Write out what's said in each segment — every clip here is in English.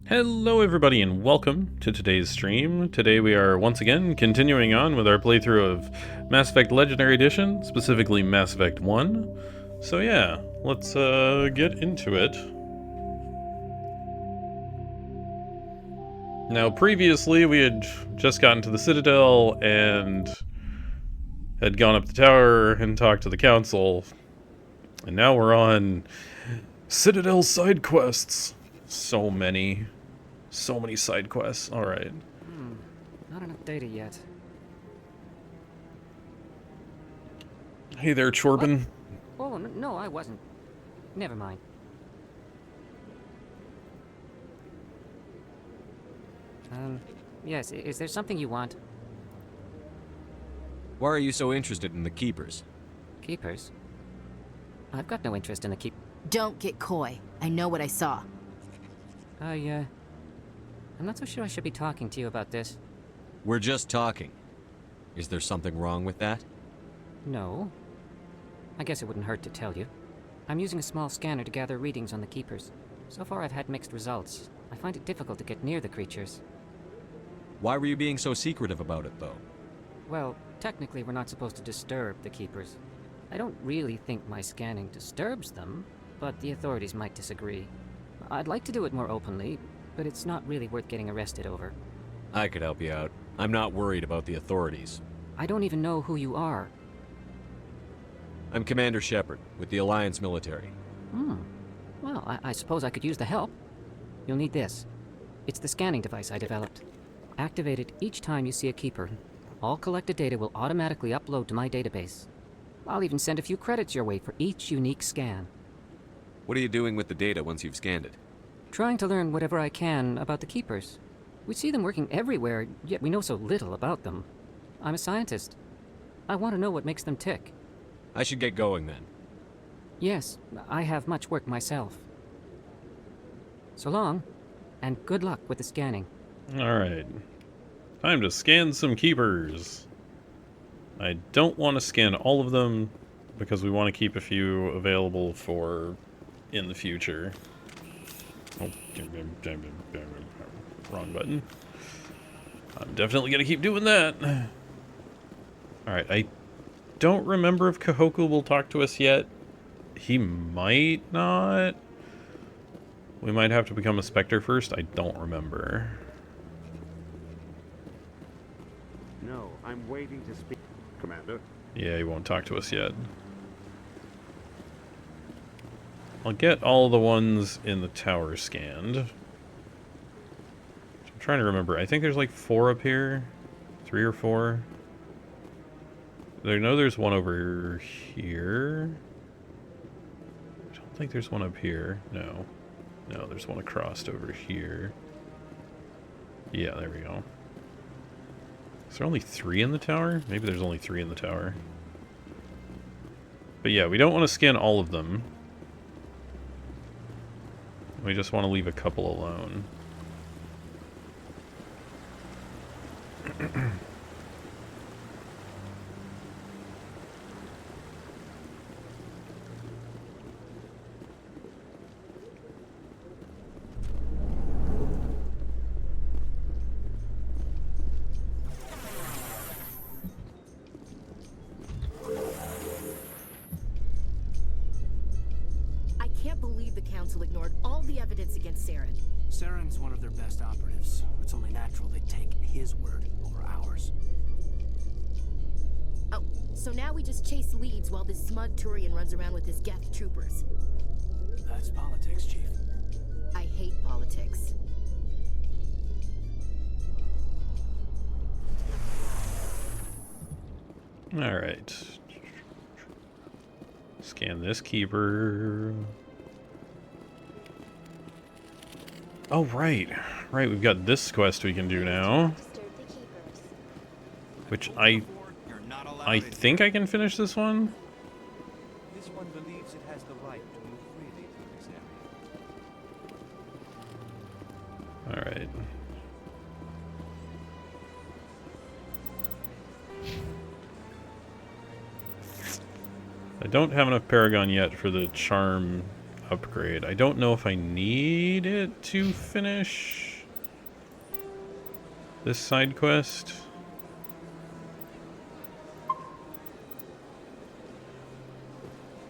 Hello everybody and welcome to today's stream. Today we are once again continuing on with our playthrough of Mass Effect Legendary Edition, specifically Mass Effect 1. So yeah, let's get into it. Now previously we had just gotten to the Citadel and had gone up the tower and talked to the Council. And now we're on Citadel side quests. So many side quests. Alright. Not enough data yet. Hey there, Chorbin. Oh, no, I wasn't. Never mind. Yes, is there something you want? Why are you so interested in the Keepers? Keepers? I've got no interest in the keep... Don't get coy. I know what I saw. I'm not so sure I should be talking to you about this. We're just talking. Is there something wrong with that? No. I guess it wouldn't hurt to tell you. I'm using a small scanner to gather readings on the Keepers. So far I've had mixed results. I find it difficult to get near the creatures. Why were you being so secretive about it, though? Well, technically we're not supposed to disturb the Keepers. I don't really think my scanning disturbs them, but the authorities might disagree. I'd like to do it more openly, but it's not really worth getting arrested over. I could help you out. I'm not worried about the authorities. I don't even know who you are. I'm Commander Shepard, with the Alliance military. Well, I suppose I could use the help. You'll need this. It's the scanning device I developed. Activate it each time you see a Keeper. All collected data will automatically upload to my database. I'll even send a few credits your way for each unique scan. What are you doing with the data once you've scanned it? Trying to learn whatever I can about the Keepers. We see them working everywhere, yet we know so little about them. I'm a scientist. I want to know what makes them tick. I should get going then. Yes, I have much work myself. So long, and good luck with the scanning. Alright. Time to scan some keepers. I don't want to scan all of them because we want to keep a few available for in the future. Oh, wrong button. I'm definitely going to keep doing that. Alright, I don't remember if Kahoku will talk to us yet. He might not. We might have to become a Spectre first. I don't remember. No, I'm waiting to speak, Commander. Yeah, he won't talk to us yet. I'll get all the ones in the tower scanned. I'm trying to remember. I think there's like 4 up here. 3 or 4. I know there's one over here. I don't think there's one up here. No. No, there's one across over here. Yeah, there we go. Is there only 3 in the tower? Maybe there's only 3 in the tower. But yeah, we don't want to scan all of them. We just want to leave a couple alone. I can't believe the Council ignored all the evidence against Saren. Saren's one of their best operatives. It's only natural they take his word over ours. Oh, so now we just chase leads while this smug Turian runs around with his Geth troopers. That's politics, Chief. I hate politics. Alright. Scan this keeper. Oh, right. Right, we've got this quest we can do now. Which I think I can finish this one. This one believes it has the right to move freely through this area. Alright. I don't have enough Paragon yet for the charm upgrade. I don't know if I need it to finish this side quest.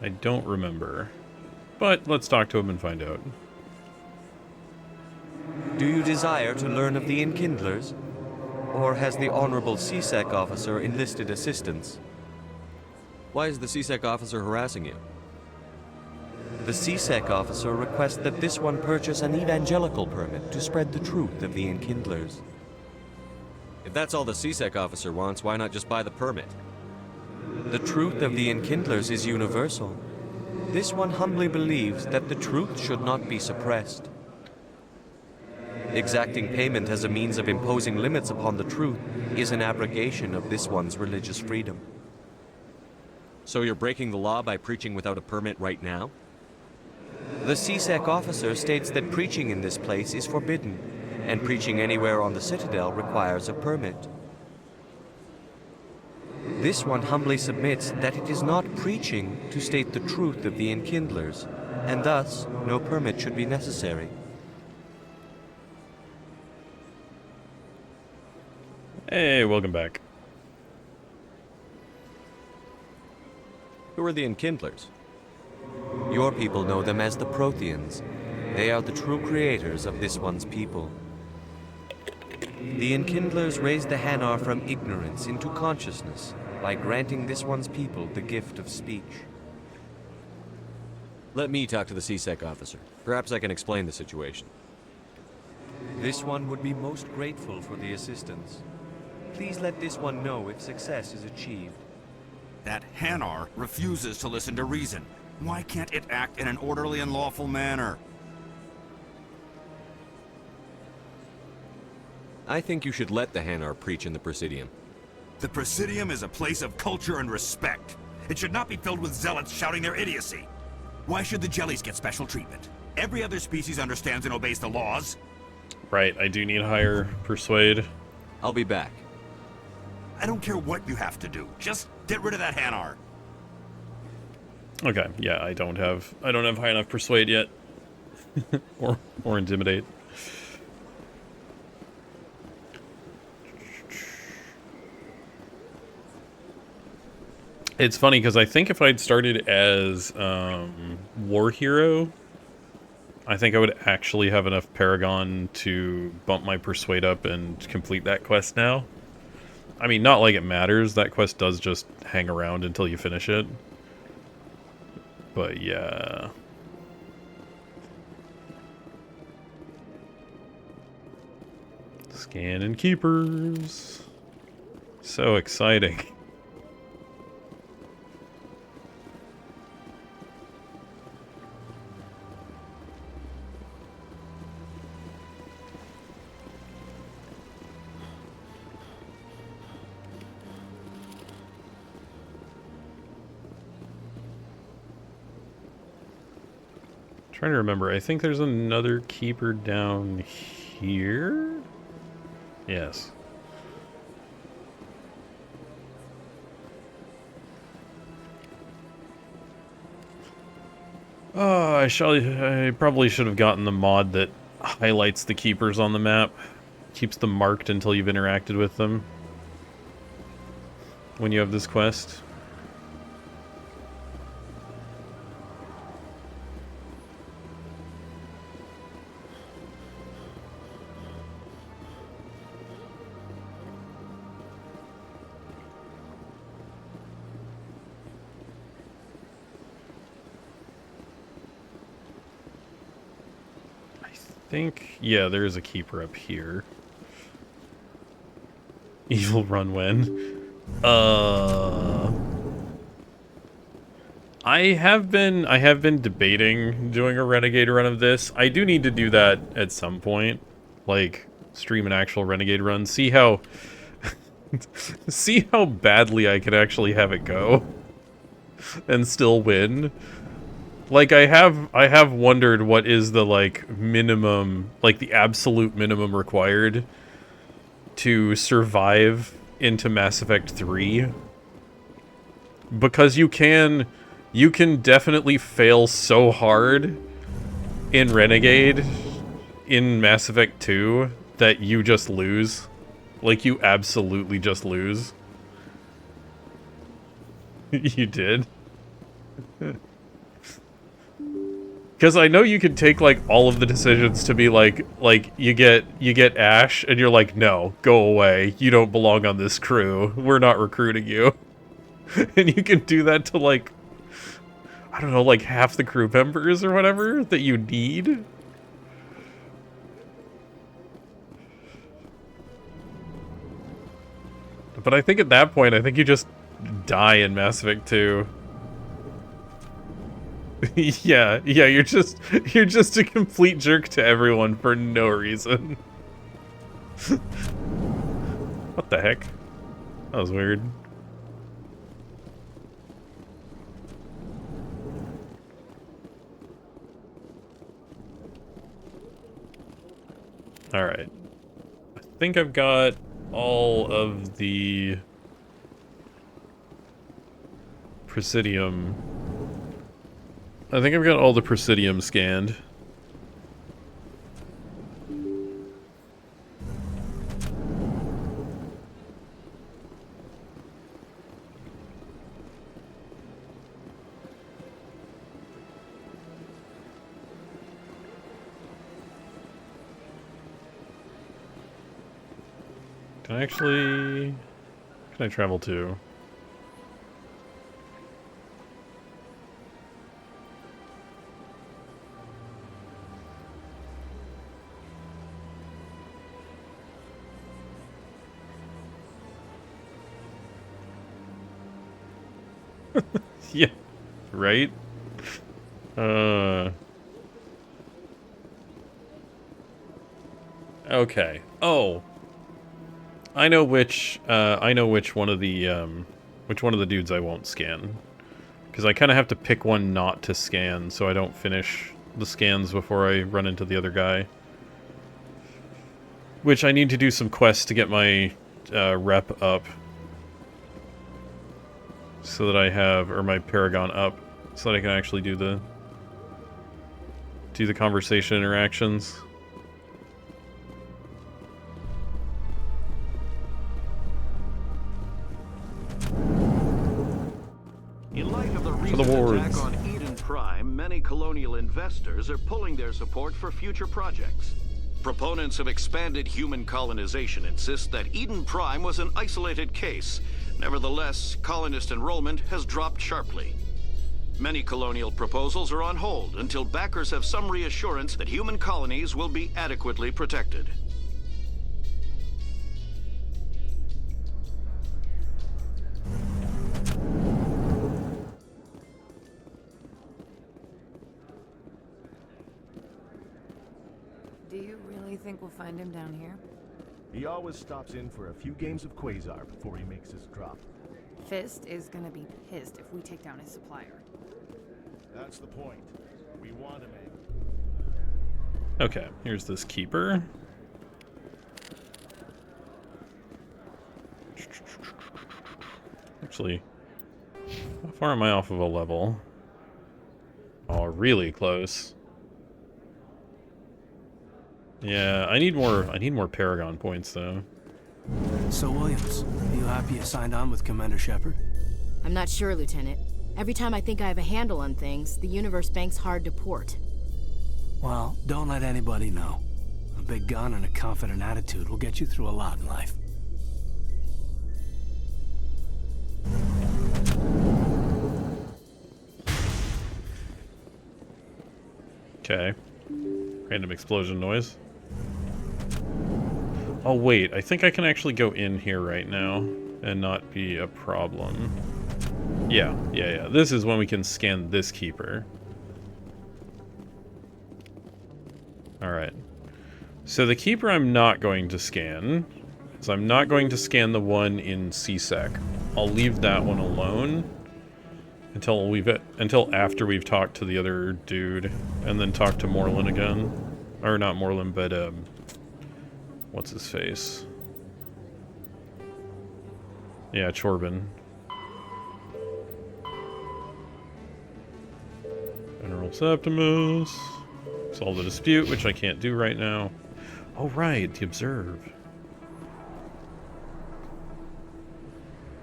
I don't remember. But let's talk to him and find out. Do you desire to learn of the Enkindlers? Or has the Honorable CSEC officer enlisted assistance? Why is the CSEC officer harassing you? The CSEC officer requests that this one purchase an evangelical permit to spread the truth of the Enkindlers. If that's all the CSEC officer wants, why not just buy the permit? The truth of the Enkindlers is universal. This one humbly believes that the truth should not be suppressed. Exacting payment as a means of imposing limits upon the truth is an abrogation of this one's religious freedom. So you're breaking the law by preaching without a permit right now? The CSEC officer states that preaching in this place is forbidden, and preaching anywhere on the Citadel requires a permit. This one humbly submits that it is not preaching to state the truth of the Enkindlers, and thus no permit should be necessary. Hey, welcome back. Who are the Enkindlers? Your people know them as the Protheans. They are the true creators of this one's people. The Enkindlers raised the Hanar from ignorance into consciousness by granting this one's people the gift of speech. Let me talk to the CSEC officer. Perhaps I can explain the situation. This one would be most grateful for the assistance. Please let this one know if success is achieved. That Hanar refuses to listen to reason. Why can't it act in an orderly and lawful manner? I think you should let the Hanar preach in the Presidium. The Presidium is a place of culture and respect. It should not be filled with zealots shouting their idiocy. Why should the jellies get special treatment? Every other species understands and obeys the laws. Right, I do need higher persuade. I'll be back. I don't care what you have to do. Just get rid of that Hanar. Okay, yeah, I don't have high enough persuade yet. or intimidate. It's funny because I think if I'd started as war hero, I think I would actually have enough Paragon to bump my persuade up and complete that quest now. I mean, not like it matters. That quest does just hang around until you finish it. But yeah. Scanning keepers. So exciting. Trying to remember. I think there's another keeper down here. Yes. Oh, I probably should have gotten the mod that highlights the keepers on the map. Keeps them marked until you've interacted with them. When you have this quest. Yeah, there is a keeper up here. Evil run when. I have been debating doing a renegade run of this. I do need to do that at some point. Like stream an actual renegade run. See how see how badly I could actually have it go and still win. Like, I have wondered what is the, like, minimum, like, the absolute minimum required to survive into Mass Effect 3. Because you can definitely fail so hard in Renegade, in Mass Effect 2, that you just lose. Like, you absolutely just lose. You did? Because I know you can take, like, all of the decisions to be like, you get Ash, and you're like, no, go away. You don't belong on this crew. We're not recruiting you. And you can do that to, like, I don't know, like, half the crew members or whatever that you need. But I think at that point, I think you just die in Mass Effect 2. yeah, you're just a complete jerk to everyone for no reason. What the heck? That was weird. Alright. I think I've got all of the Presidium. I think I've got all the Presidium scanned. Can I actually... Can I travel to? Yeah, right? Okay. Oh. I know which one of the dudes I won't scan. Because I kind of have to pick one not to scan so I don't finish the scans before I run into the other guy. Which I need to do some quests to get my rep up. So that I have, or my Paragon up, so that I can actually do the conversation interactions. In light of the recent attack on Eden Prime, many colonial investors are pulling their support for future projects. Proponents of expanded human colonization insist that Eden Prime was an isolated case. Nevertheless, colonist enrollment has dropped sharply. Many colonial proposals are on hold until backers have some reassurance that human colonies will be adequately protected. Do you really think we'll find him down here? He always stops in for a few games of Quasar before he makes his drop. Fist is gonna be pissed if we take down his supplier. That's the point. We want him in. Okay, here's this keeper. Actually, how far am I off of a level? Oh, really close. Yeah, I need more Paragon points though. So Williams, are you happy you signed on with Commander Shepard? I'm not sure, Lieutenant. Every time I think I have a handle on things, the universe banks hard to port. Well, don't let anybody know. A big gun and a confident attitude will get you through a lot in life. Okay. Random explosion noise. Oh wait, I think I can actually go in here right now and not be a problem. Yeah. This is when we can scan this keeper. Alright. So the keeper I'm not going to scan. So I'm not going to scan the one in CSEC. I'll leave that one alone until after we've talked to the other dude and then talk to Moreland again. Or not Moreland, but what's his face? Yeah, Chorbin. General Septimus. Solve the dispute, which I can't do right now. Oh, right, the observe.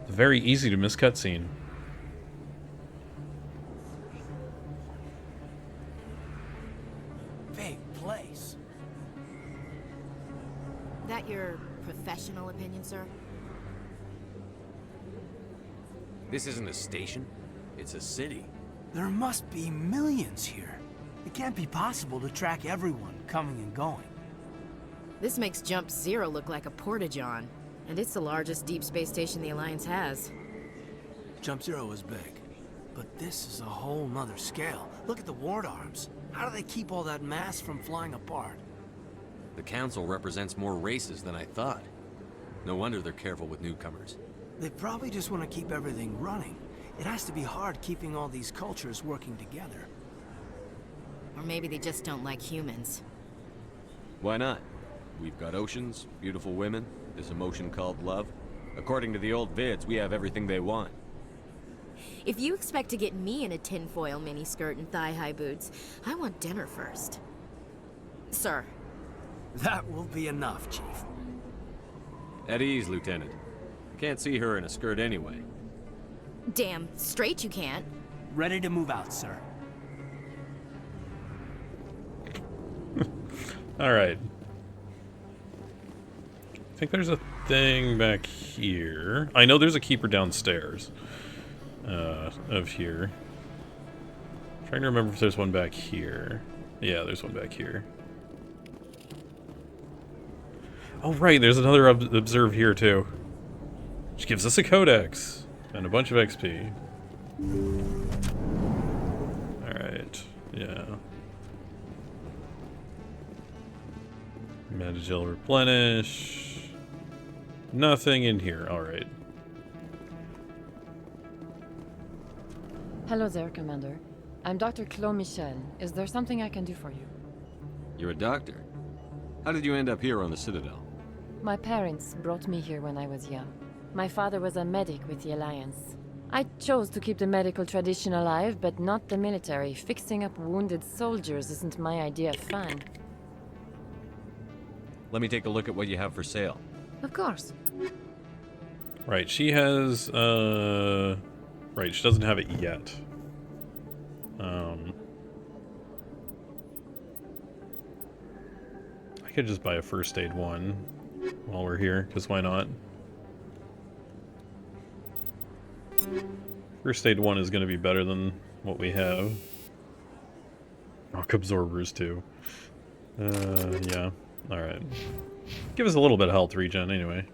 Very easy to miss cutscene. Big place. That your professional opinion, sir? This isn't a station. It's a city. There must be millions here. It can't be possible to track everyone coming and going. This makes Jump Zero look like a porta-john. And it's the largest deep space station the Alliance has. Jump Zero is big, but this is a whole nother scale. Look at the ward arms. How do they keep all that mass from flying apart? The council represents more races than I thought. No wonder they're careful with newcomers. They probably just want to keep everything running. It has to be hard keeping all these cultures working together. Or maybe they just don't like humans. Why not? We've got oceans, beautiful women, this emotion called love. According to the old vids, we have everything they want. If you expect to get me in a tinfoil miniskirt and thigh-high boots, I want dinner first. Sir. That will be enough, Chief. At ease, Lieutenant. Can't see her in a skirt anyway. Damn straight you can't. Ready to move out, sir. Alright. I think there's a thing back here. I know there's a keeper downstairs. Of here. I'm trying to remember if there's one back here. Yeah, there's one back here. Oh, right, there's another observe here, too. Which gives us a codex. And a bunch of XP. Alright, yeah. Managel replenish. Nothing in here, alright. Hello there, Commander. I'm Dr. Claude Michel. Is there something I can do for you? You're a doctor. How did you end up here on the Citadel? My parents brought me here when I was young. My father was a medic with the Alliance. I chose to keep the medical tradition alive, but not the military. Fixing up wounded soldiers isn't my idea of fun. Let me take a look at what you have for sale. Of course. Right, she has, right, she doesn't have it yet. I could just buy a first aid one while we're here, because why not? First aid one is going to be better than what we have. Rock absorbers too. Yeah. Alright. Give us a little bit of health regen anyway.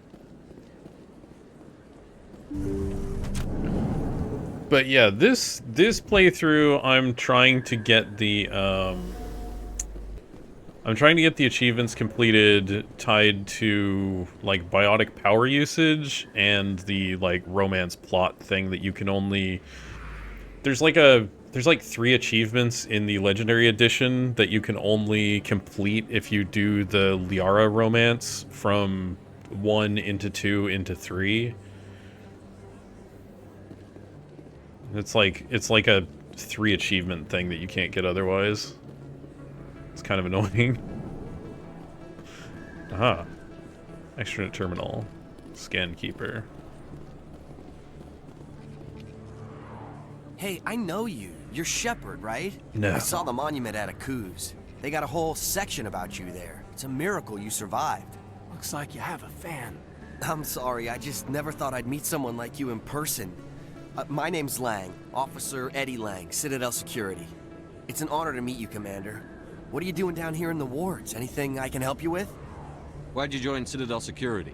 But yeah, this playthrough I'm trying to get the achievements completed tied to like biotic power usage and the like romance plot thing that you can only there's like 3 achievements in the legendary edition that you can only complete if you do the Liara romance from 1 into 2 into 3. It's like a 3 achievement thing that you can't get otherwise. It's kind of annoying. Aha. Extranet terminal. Scan keeper. Hey, I know you. You're Shepard, right? No. I saw the monument at Aku's. They got a whole section about you there. It's a miracle you survived. Looks like you have a fan. I'm sorry, I just never thought I'd meet someone like you in person. My name's Lang, Officer Eddie Lang, Citadel Security. It's an honor to meet you, Commander. What are you doing down here in the wards? Anything I can help you with? Why'd you join Citadel Security?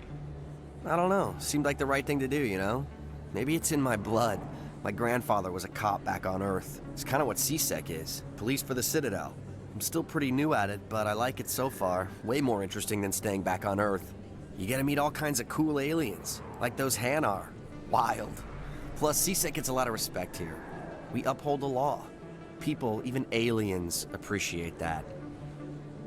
I don't know. Seemed like the right thing to do, you know? Maybe it's in my blood. My grandfather was a cop back on Earth. It's kind of what CSEC is. Police for the Citadel. I'm still pretty new at it, but I like it so far. Way more interesting than staying back on Earth. You get to meet all kinds of cool aliens, like those Hanar. Wild. Plus, CSEC gets a lot of respect here. We uphold the law. People, even aliens, appreciate that.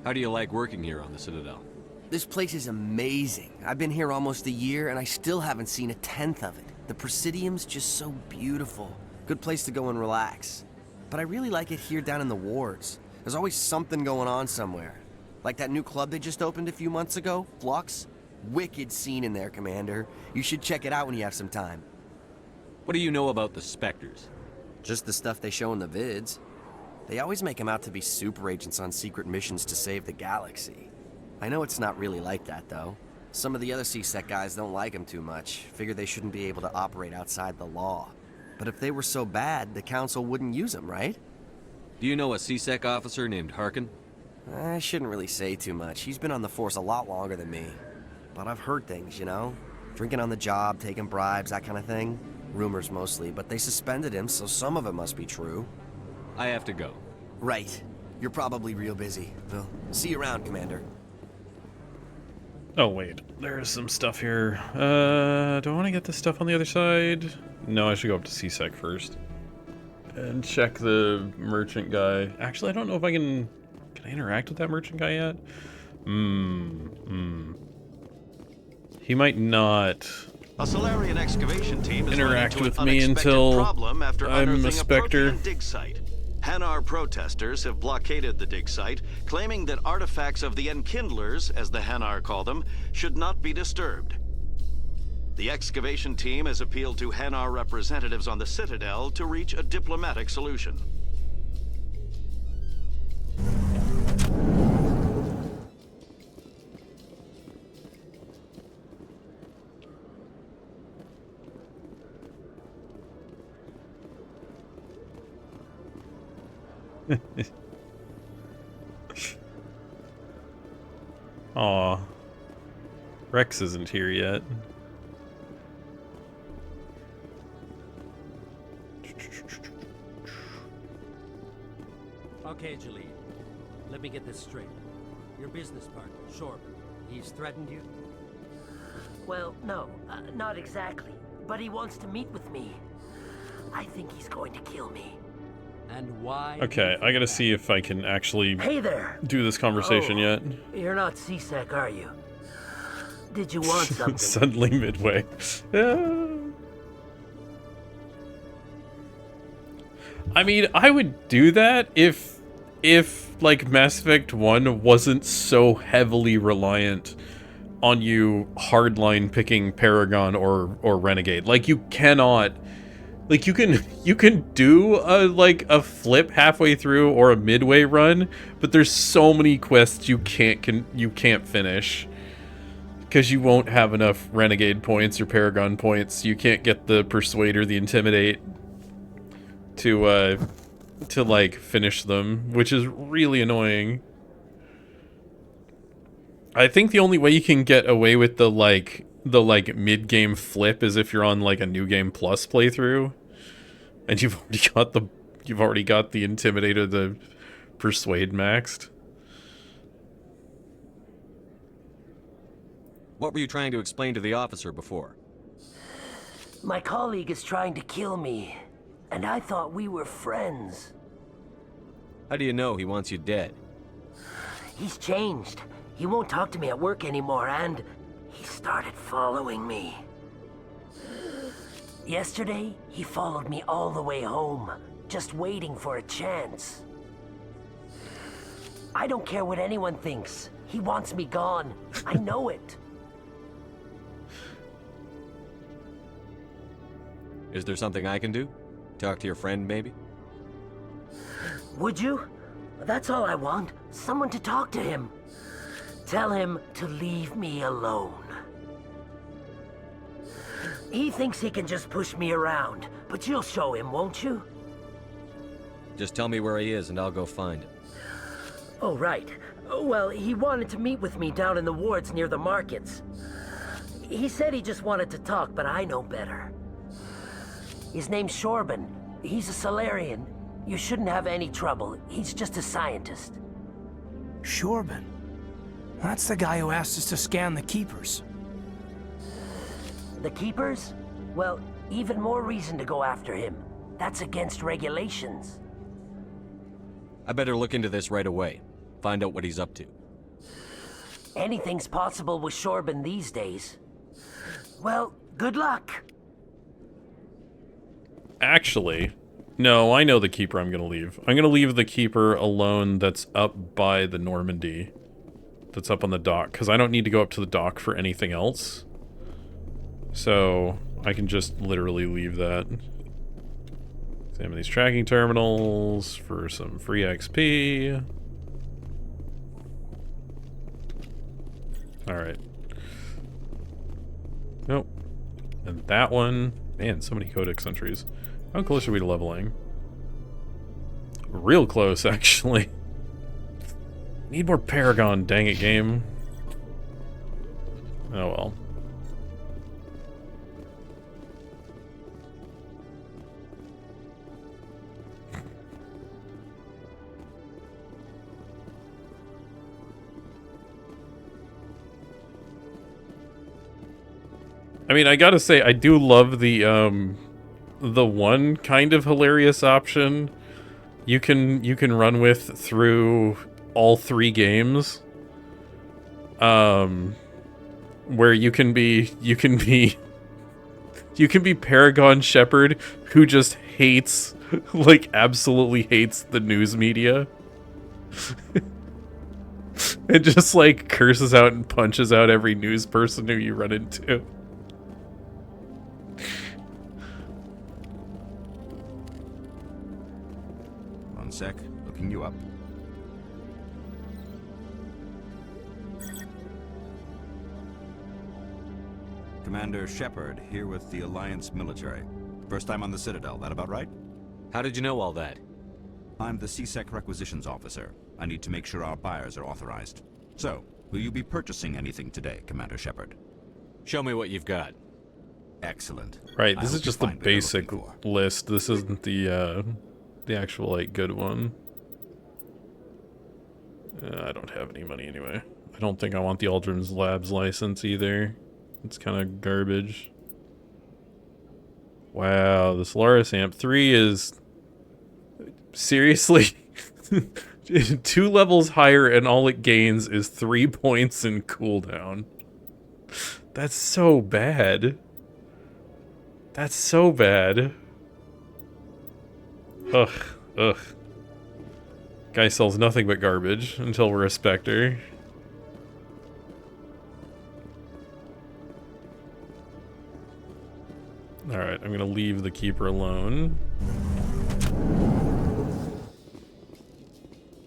How do you like working here on the Citadel? This place is amazing. I've been here almost a year, and I still haven't seen a tenth of it. The Presidium's just so beautiful. Good place to go and relax. But I really like it here down in the wards. There's always something going on somewhere. Like that new club they just opened a few months ago, Flux. Wicked scene in there, Commander. You should check it out when you have some time. What do you know about the Spectres? Just the stuff they show in the vids. They always make them out to be super agents on secret missions to save the galaxy. I know it's not really like that, though. Some of the other CSEC guys don't like them too much, figure they shouldn't be able to operate outside the law. But if they were so bad, the Council wouldn't use them, right? Do you know a CSEC officer named Harkin? I shouldn't really say too much. He's been on the force a lot longer than me. But I've heard things, you know? Drinking on the job, taking bribes, that kind of thing. Rumors mostly, but they suspended him, so some of it must be true. I have to go. Right. You're probably real busy. Well, see you around, Commander. Oh, wait. There's some stuff here. Do I want to get this stuff on the other side? No, I should go up to CSEC first. And check the merchant guy. Actually, I don't know if I can... Can I interact with that merchant guy yet? He might not A Solarian excavation team is interact running into with an me unexpected until problem after I'm unearthing a Spectre. protean dig site. Hanar protesters have blockaded the dig site, claiming that artifacts of the Enkindlers, as the Hanar call them, should not be disturbed. The excavation team has appealed to Hanar representatives on the Citadel to reach a diplomatic solution. Aw. Rex isn't here yet. Okay, Jaleel. Let me get this straight. Your business partner, Shorb, he's threatened you? Well, no, not exactly. But he wants to meet with me. I think he's going to kill me. And why? Okay, I gotta see if I can actually Hey there. do this conversation yet. You're not CSEC, are you? Did you want something? Suddenly midway. I mean, I would do that if like Mass Effect 1 wasn't so heavily reliant on you hardline picking Paragon or Renegade. Like you cannot, like you can do a flip halfway through or a midway run, but there's so many quests you can't finish because you won't have enough Renegade points or Paragon points. You can't get the Persuade or the Intimidate to like finish them, which is really annoying. I think the only way you can get away with the mid-game flip is if you're on like a New Game Plus playthrough and you've already got the Intimidate or the Persuade maxed. What were you trying to explain to the officer before? My colleague is trying to kill me, and I thought we were friends. How do you know he wants you dead? He's changed. He won't talk to me at work anymore, and he started following me. Yesterday, he followed me all the way home, just waiting for a chance. I don't care what anyone thinks. He wants me gone. I know it. Is there something I can do? Talk to your friend, maybe? Would you? That's all I want. Someone to talk to him. Tell him to leave me alone. He thinks he can just push me around, but you'll show him, won't you? Just tell me where he is and I'll go find him. Oh, right. Well, he wanted to meet with me down in the wards near the markets. He said he just wanted to talk, but I know better. His name's Shorban. He's a Solarian. You shouldn't have any trouble. He's just a scientist. Shorban? That's the guy who asked us to scan the Keepers. The Keepers? Well, even more reason to go after him. That's against regulations. I better look into this right away. Find out what he's up to. Anything's possible with Shorban these days. Well, good luck. Actually, No, I know the keeper I'm gonna leave. I'm gonna leave the keeper alone that's up by the Normandy. That's up on the dock, because I don't need to go up to the dock for anything else. So, I can just literally leave that. Examine these tracking terminals for some free XP. Alright. Nope. And that one... Man, so many codex entries. How close are we to leveling? Real close, actually. Need more Paragon, dang it, game. Oh well. I mean, I gotta say, I do love the one kind of hilarious option you can run with through all 3 games. Where you can be Paragon Shepherd who just hates, like, absolutely hates the news media. And just, like, curses out and punches out every news person who you run into. One sec, looking you up. Commander Shepard, here with the Alliance military. First time on the Citadel, that about right? How did you know all that? I'm the CSEC requisitions officer. I need to make sure our buyers are authorized. So, will you be purchasing anything today, Commander Shepard? Show me what you've got. Excellent. Right, this is just the basic list. This isn't the actual, like, good one. I don't have any money anyway. I don't think I want the Aldrin's Labs license either. It's kind of garbage. Wow, the Solaris Amp 3 is... Seriously? 2 levels higher and all it gains is 3 points in cooldown. That's so bad. That's so bad. Ugh. Ugh. Guy sells nothing but garbage until we're a Spectre. Alright, I'm gonna leave the Keeper alone.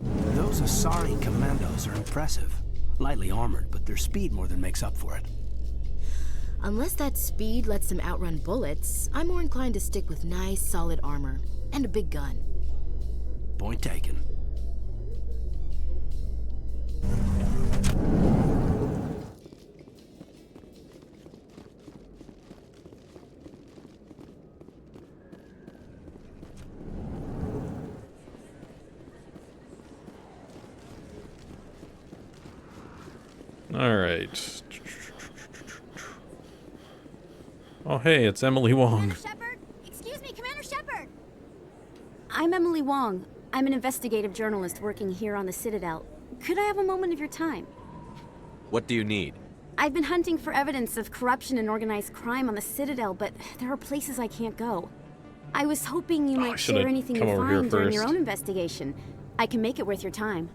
Those Asari commandos are impressive. Lightly armored, but their speed more than makes up for it. Unless that speed lets them outrun bullets, I'm more inclined to stick with nice, solid armor. And a big gun. Point taken. Alright. Oh hey, it's Emily Wong. Shepard? Excuse me, Commander Shepard! I'm Emily Wong. I'm an investigative journalist working here on the Citadel. Could I have a moment of your time? What do you need? I've been hunting for evidence of corruption and organized crime on the Citadel, but there are places I can't go. I was hoping you might share anything you find during your own investigation. I can make it worth your time.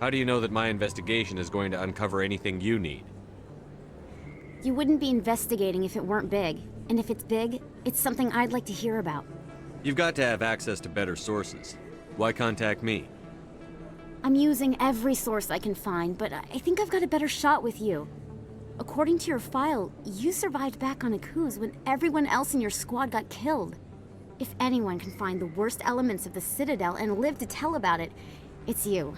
How do you know that my investigation is going to uncover anything you need? You wouldn't be investigating if it weren't big. And if it's big, it's something I'd like to hear about. You've got to have access to better sources. Why contact me? I'm using every source I can find, but I think I've got a better shot with you. According to your file, you survived back on Akuz when everyone else in your squad got killed. If anyone can find the worst elements of the Citadel and live to tell about it, it's you.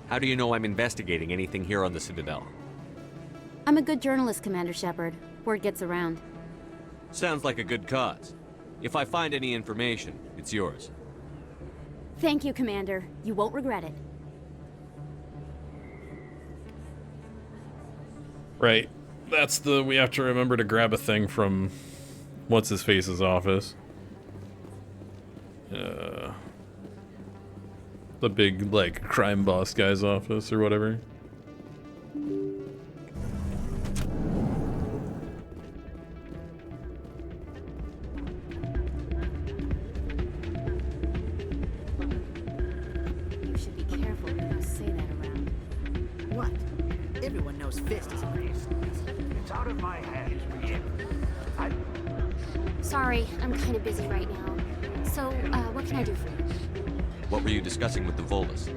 How do you know I'm investigating anything here on the Citadel? I'm a good journalist, Commander Shepard. Word gets around. Sounds like a good cause. If I find any information, it's yours. Thank you, Commander. You won't regret it. Right. That's the... We have to remember to grab a thing from... What's-his-face's office. The big, like, crime boss guy's office or whatever. Sub-Zero's fist is It's out of my hands, Shep. Sorry, I'm kind of busy right now. So, what can I do for you? What were you discussing with the Volus?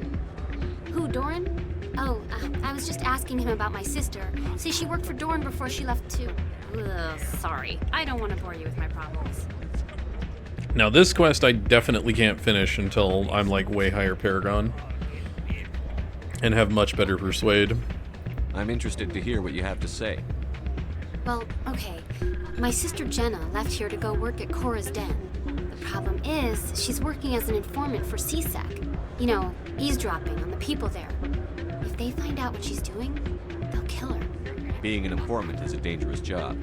Who, Doran? Oh, I was just asking him about my sister. See, she worked for Doran before she left too. Ugh, sorry. I don't want to bore you with my problems. Now this quest I definitely can't finish until I'm like way higher Paragon. And have much better Persuade. I'm interested to hear what you have to say. Well, okay. My sister Jenna left here to go work at Cora's Den. The problem is, she's working as an informant for CSEC. You know, eavesdropping on the people there. If they find out what she's doing, they'll kill her. Being an informant is a dangerous job.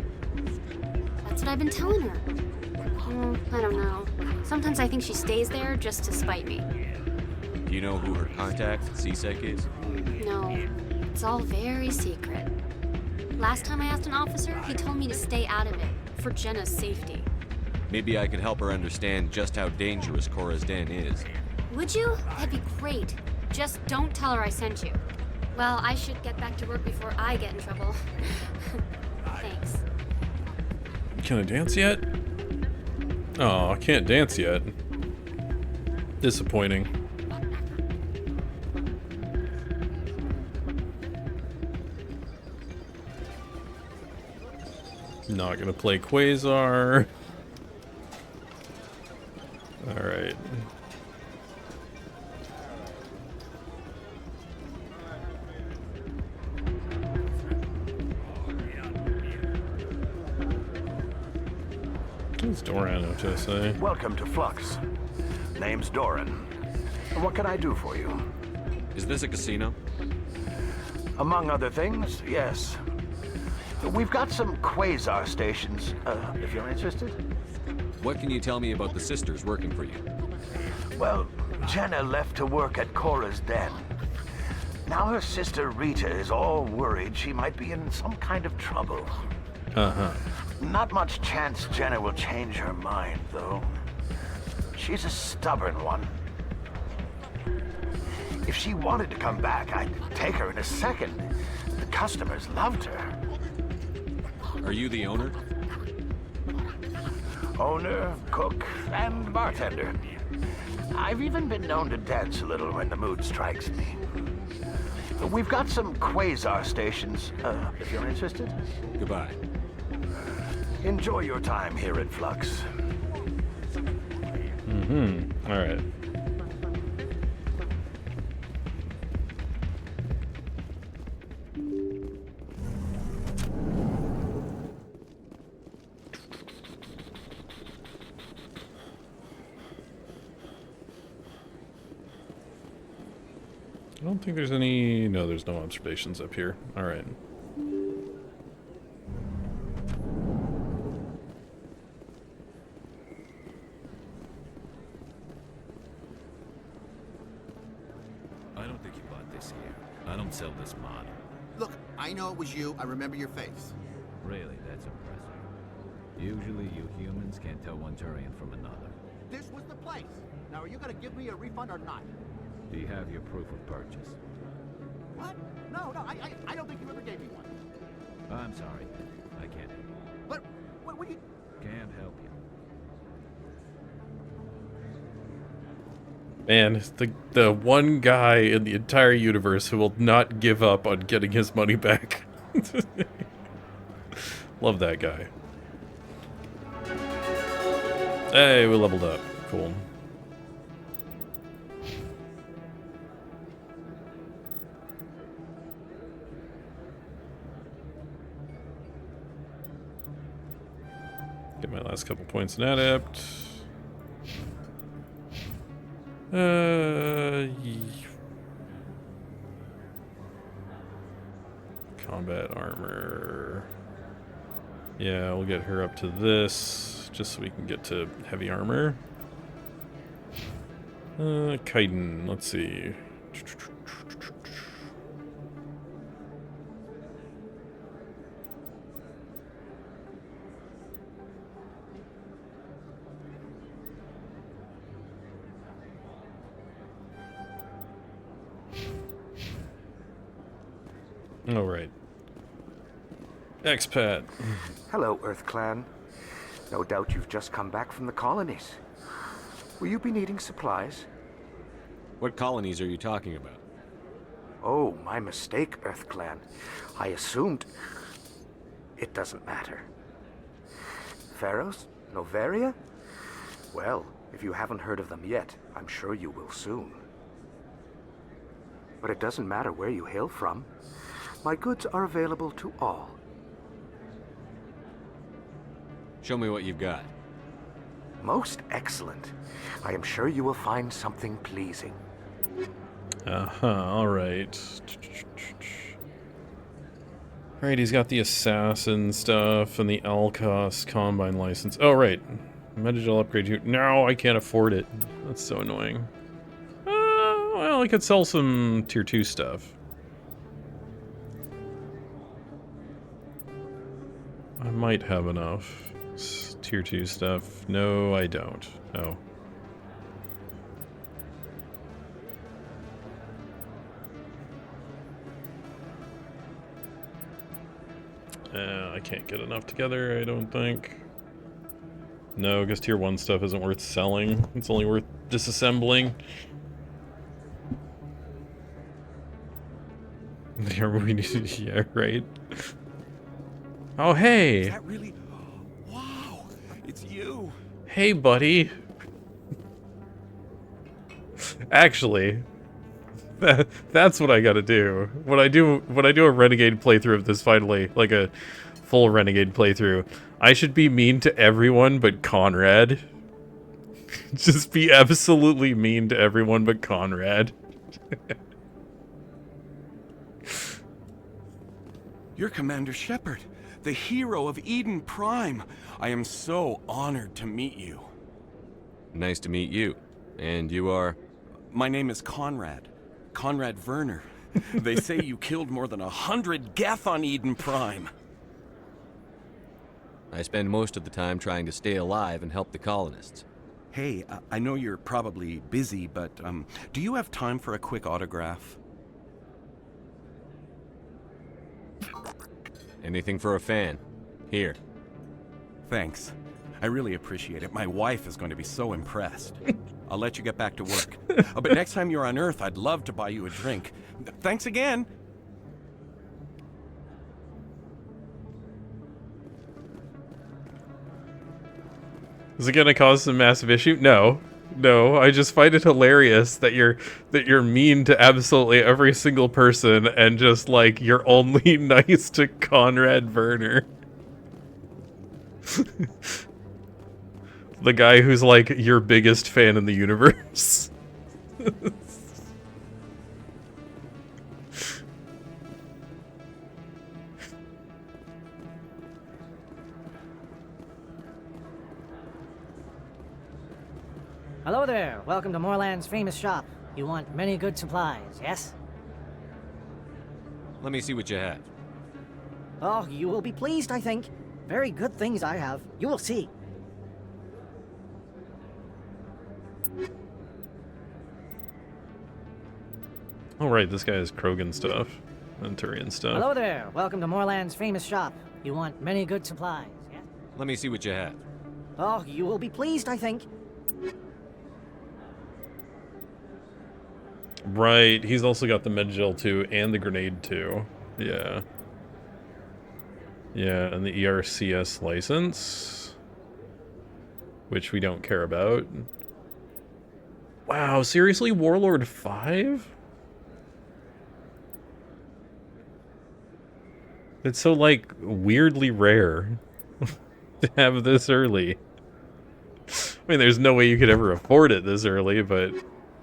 That's what I've been telling her. I don't know. Sometimes I think she stays there just to spite me. Do you know who her contact at CSEC is? No, it's all very secret. Last time I asked an officer, he told me to stay out of it, for Jenna's safety. Maybe I could help her understand just how dangerous Cora's Den is. Would you? That'd be great. Just don't tell her I sent you. Well, I should get back to work before I get in trouble. Thanks. Can I dance yet? Oh, I can't dance yet. Disappointing. Not gonna play Quasar. Alright. What's Doran have to say? Welcome to Flux. Name's Doran. What can I do for you? Is this a casino? Among other things, yes. We've got some quasar stations, if you're interested. What can you tell me about the sisters working for you? Well, Jenna left to work at Cora's Den. Now her sister Rita is all worried she might be in some kind of trouble. Uh-huh. Not much chance Jenna will change her mind, though. She's a stubborn one. If she wanted to come back, I'd take her in a second. The customers loved her. Are you the owner? Owner, cook, and bartender. I've even been known to dance a little when the mood strikes me. We've got some quasar stations, if you're interested. Goodbye. Enjoy your time here at Flux. Mm-hmm. Alright. I don't think there's any... No, there's no observations up here. Alright. I don't think you bought this here. I don't sell this model. Look, I know it was you. I remember your face. Really, that's impressive. Usually you humans can't tell one Turian from another. This was the place. Now, are you gonna give me a refund or not? Do you have your proof of purchase? What? No, I don't think you ever gave me one. I'm sorry. I can't help you. But, what do you... Can't help you. Man, the one guy in the entire universe who will not give up on getting his money back. Love that guy. Hey, we leveled up. Cool. Get my last couple points in Adept. Combat armor. Yeah, we'll get her up to this, just so we can get to heavy armor. Kaiden, let's see. All right. Expat. Hello, Earth Clan. No doubt you've just come back from the colonies. Will you be needing supplies? What colonies are you talking about? Oh, my mistake, Earth Clan. I assumed... It doesn't matter. Pharaohs? Novaria? Well, if you haven't heard of them yet, I'm sure you will soon. But it doesn't matter where you hail from. My goods are available to all. Show me what you've got. Most excellent. I am sure you will find something pleasing. Alright. Alright, he's got the assassin stuff and the Alcos Combine license. Oh, right. Metagel upgrade you. No, I can't afford it. That's so annoying. Well, I could sell some tier 2 stuff. I might have enough. Tier 2 stuff. No, I don't. Oh. I can't get enough together, I don't think. No, because tier 1 stuff isn't worth selling. It's only worth disassembling. Yeah, right. Oh, hey! Is that really? Wow! It's you! Hey, buddy! Actually, that's what I gotta do. When I do a Renegade playthrough of this finally, like a full Renegade playthrough, I should be mean to everyone but Conrad. Just be absolutely mean to everyone but Conrad. You're Commander Shepard, the hero of Eden Prime. I am so honored to meet you. Nice to meet you. And you are? My name is Conrad. Conrad Werner. They say you killed more than 100 Geth on Eden Prime. I spend most of the time trying to stay alive and help the colonists. Hey, I know you're probably busy, but do you have time for a quick autograph? Anything for a fan. Here. Thanks. I really appreciate it. My wife is going to be so impressed. I'll let you get back to work. But next time you're on Earth, I'd love to buy you a drink. Thanks again. Is it gonna cause some massive issue? No. No, I just find it hilarious that you're mean to absolutely every single person and just like you're only nice to Conrad Werner. The guy who's like your biggest fan in the universe. Hello there. Welcome to Moorland's famous shop. You want many good supplies, yes? Let me see what you have. Oh, you will be pleased, I think. Very good things I have. You will see. Oh right, this guy has Krogan stuff. And Turian stuff. Hello there. Welcome to Moorland's famous shop. You want many good supplies, yes? Let me see what you have. Oh, you will be pleased, I think. Right, he's also got the Medgel 2 and the Grenade 2. Yeah. Yeah, and the ERCS license. Which we don't care about. Wow, seriously? Warlord 5? It's so, like, weirdly rare to have this early. I mean, there's no way you could ever afford it this early, but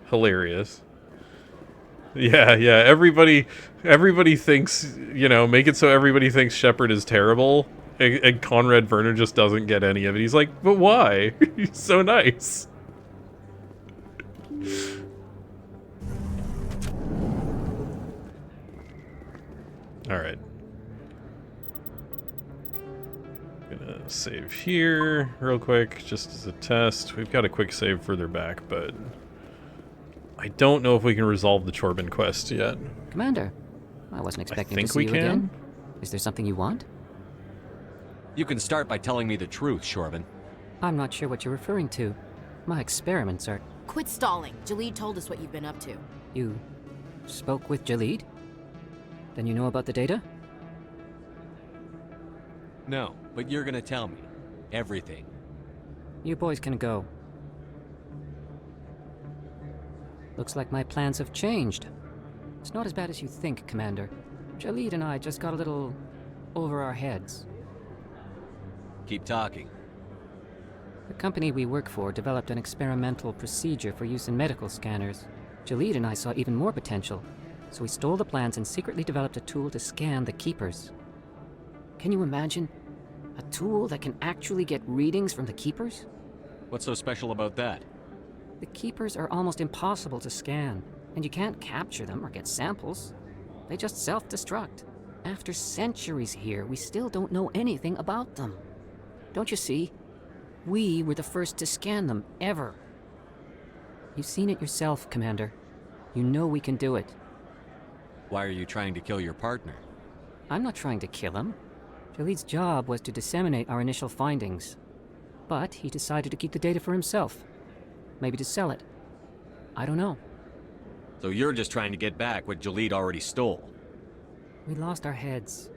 hilarious. Yeah, yeah, everybody thinks, you know, make it so everybody thinks Shepard is terrible, and Conrad Werner just doesn't get any of it. He's like, but why? He's so nice. Alright. Gonna save here real quick, just as a test. We've got a quick save further back, but I don't know if we can resolve the Chorbin quest yet. Commander, I wasn't expecting to think see we you can. again. Is there something you want? You can start by telling me the truth, Shorban. I'm not sure what you're referring to. My experiments are... Quit stalling. Jalid told us what you've been up to. You spoke with Jalid? Then you know about the data? No, but you're gonna tell me. Everything. You boys can go. Looks like my plans have changed. It's not as bad as you think, Commander. Jalid and I just got a little over our heads. Keep talking. The company we work for developed an experimental procedure for use in medical scanners. Jalid and I saw even more potential, so we stole the plans and secretly developed a tool to scan the Keepers. Can you imagine? A tool that can actually get readings from the Keepers? What's so special about that? The Keepers are almost impossible to scan, and you can't capture them or get samples. They just self-destruct. After centuries here, we still don't know anything about them. Don't you see? We were the first to scan them, ever. You've seen it yourself, Commander. You know we can do it. Why are you trying to kill your partner? I'm not trying to kill him. Jalid's job was to disseminate our initial findings. But he decided to keep the data for himself. Maybe to sell it. I don't know. So you're just trying to get back what Jalid already stole? We lost our heads.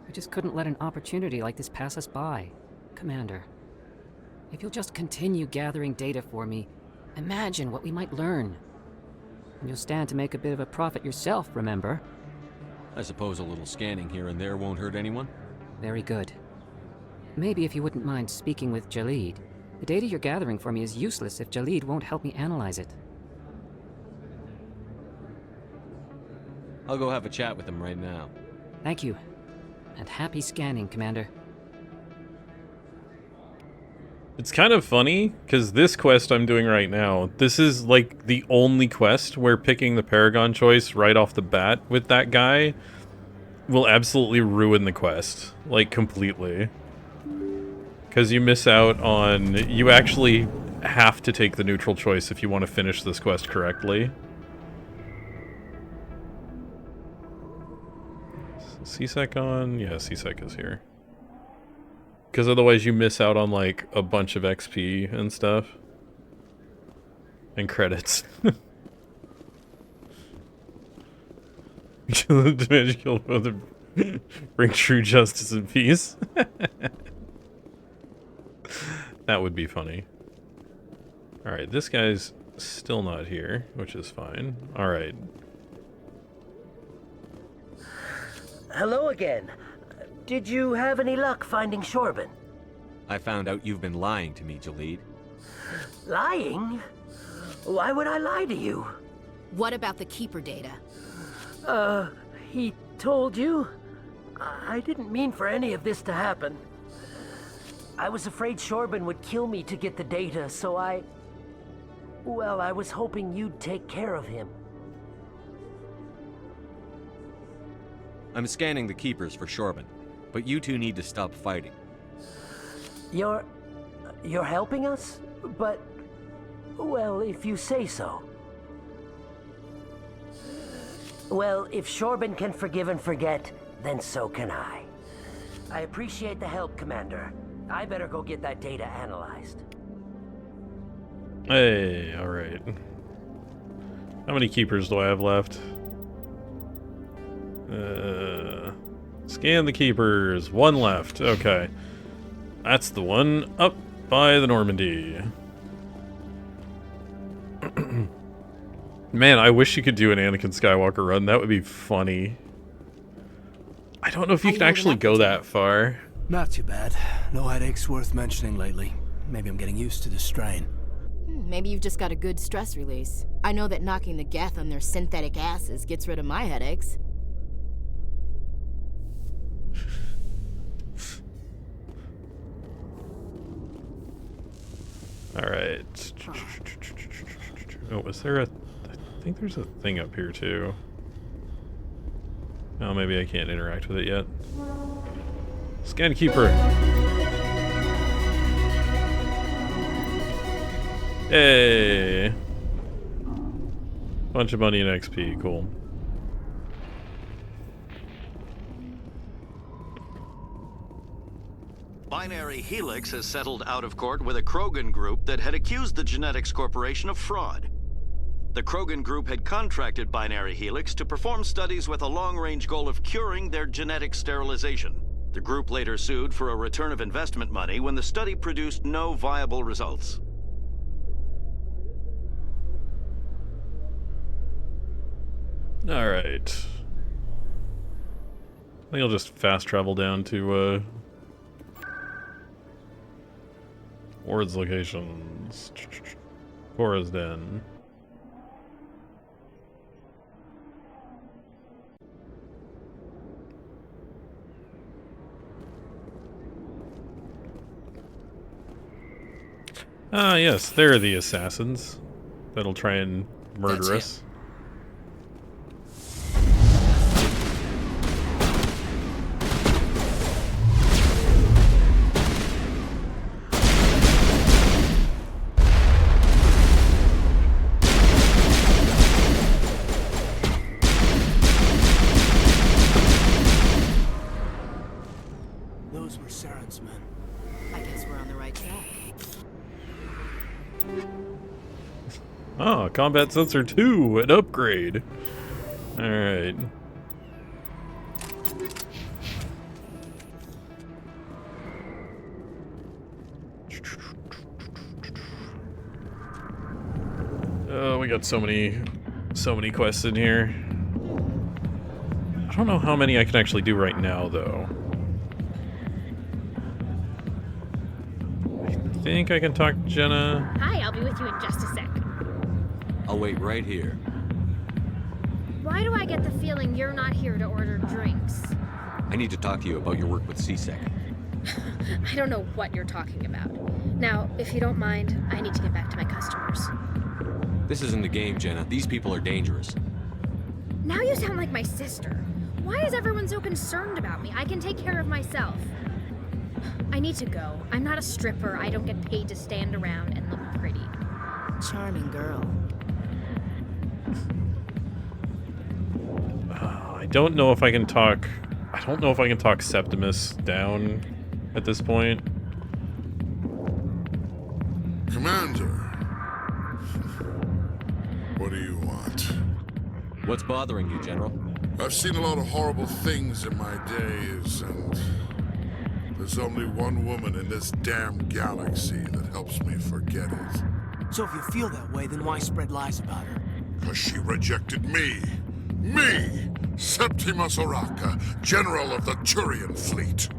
I just couldn't let an opportunity like this pass us by. Commander, if you'll just continue gathering data for me, imagine what we might learn. And you'll stand to make a bit of a profit yourself, remember? I suppose a little scanning here and there won't hurt anyone? Very good. Maybe if you wouldn't mind speaking with Jalid. The data you're gathering for me is useless if Jalid won't help me analyze it. I'll go have a chat with him right now. Thank you. And happy scanning, Commander. It's kind of funny, because this quest I'm doing right now, this is like the only quest where picking the Paragon choice right off the bat with that guy will absolutely ruin the quest. Like, completely. Because you miss out on... You actually have to take the neutral choice if you want to finish this quest correctly. C-Sec on? Yeah, C-Sec is here. Because otherwise you miss out on, like, a bunch of XP and stuff. And credits. Bring true justice and peace. That would be funny. Alright, this guy's still not here, which is fine. Alright. Hello again. Did you have any luck finding Shorban? I found out you've been lying to me, Jalid. Lying? Why would I lie to you? What about the Keeper data? He told you? I didn't mean for any of this to happen. I was afraid Shorban would kill me to get the data, so well, I was hoping you'd take care of him. I'm scanning the Keepers for Shorban, but you two need to stop fighting. You're helping us? But, well, if you say so. Well, if Shorban can forgive and forget, then so can I. I appreciate the help, Commander. I better go get that data analyzed. Hey, alright. How many Keepers do I have left? Scan the Keepers. One left. Okay. That's the one up by the Normandy. Man, I wish you could do an Anakin Skywalker run. That would be funny. I don't know if you can actually go that far. Not too bad. No headaches worth mentioning lately. Maybe I'm getting used to the strain. Maybe you've just got a good stress release. I know that knocking the Geth on their synthetic asses gets rid of my headaches. Alright. Oh, was there a... I think there's a thing up here, too. Oh, maybe I can't interact with it yet. Scan Keeper! Hey! Bunch of money and XP, cool. Binary Helix has settled out of court with a Krogan group that had accused the Genetics Corporation of fraud. The Krogan group had contracted Binary Helix to perform studies with a long-range goal of curing their genetic sterilization. The group later sued for a return of investment money when the study produced no viable results. All right. I think I'll just fast travel down to Ward's locations. Cora's Den. Ah, yes, they're the assassins that'll try and murder us. Those were Saren's men. I guess we're on the right track. Oh, Combat Sensor 2, an upgrade. Alright. Oh, we got so many quests in here. I don't know how many I can actually do right now, though. I think I can talk to Jenna. Hi, I'll be with you in just a sec. I'll wait right here. Why do I get the feeling you're not here to order drinks? I need to talk to you about your work with CSEC. I don't know what you're talking about. Now, if you don't mind, I need to get back to my customers. This isn't a game, Jenna. These people are dangerous. Now you sound like my sister. Why is everyone so concerned about me? I can take care of myself. I need to go. I'm not a stripper. I don't get paid to stand around and look pretty. Charming girl. I don't know if I can talk... I don't know if I can talk Septimus down at this point. Commander. What do you want? What's bothering you, General? I've seen a lot of horrible things in my days, and there's only one woman in this damn galaxy that helps me forget it. So if you feel that way, then why spread lies about her? Because she rejected me. Me! Septimus Oraka, General of the Turian Fleet.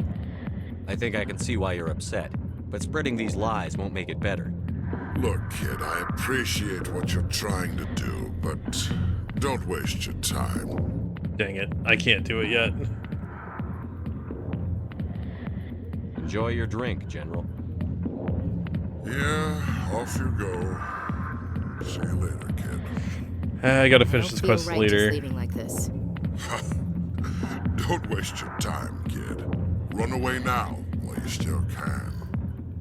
I think I can see why you're upset, but spreading these lies won't make it better. Look, kid, I appreciate what you're trying to do, but don't waste your time. Dang it, I can't do it yet. Enjoy your drink, General. Yeah, off you go. See you later, kid. I gotta finish this quest right later. just leaving like this. Don't waste your time, kid. Run away now while you still can.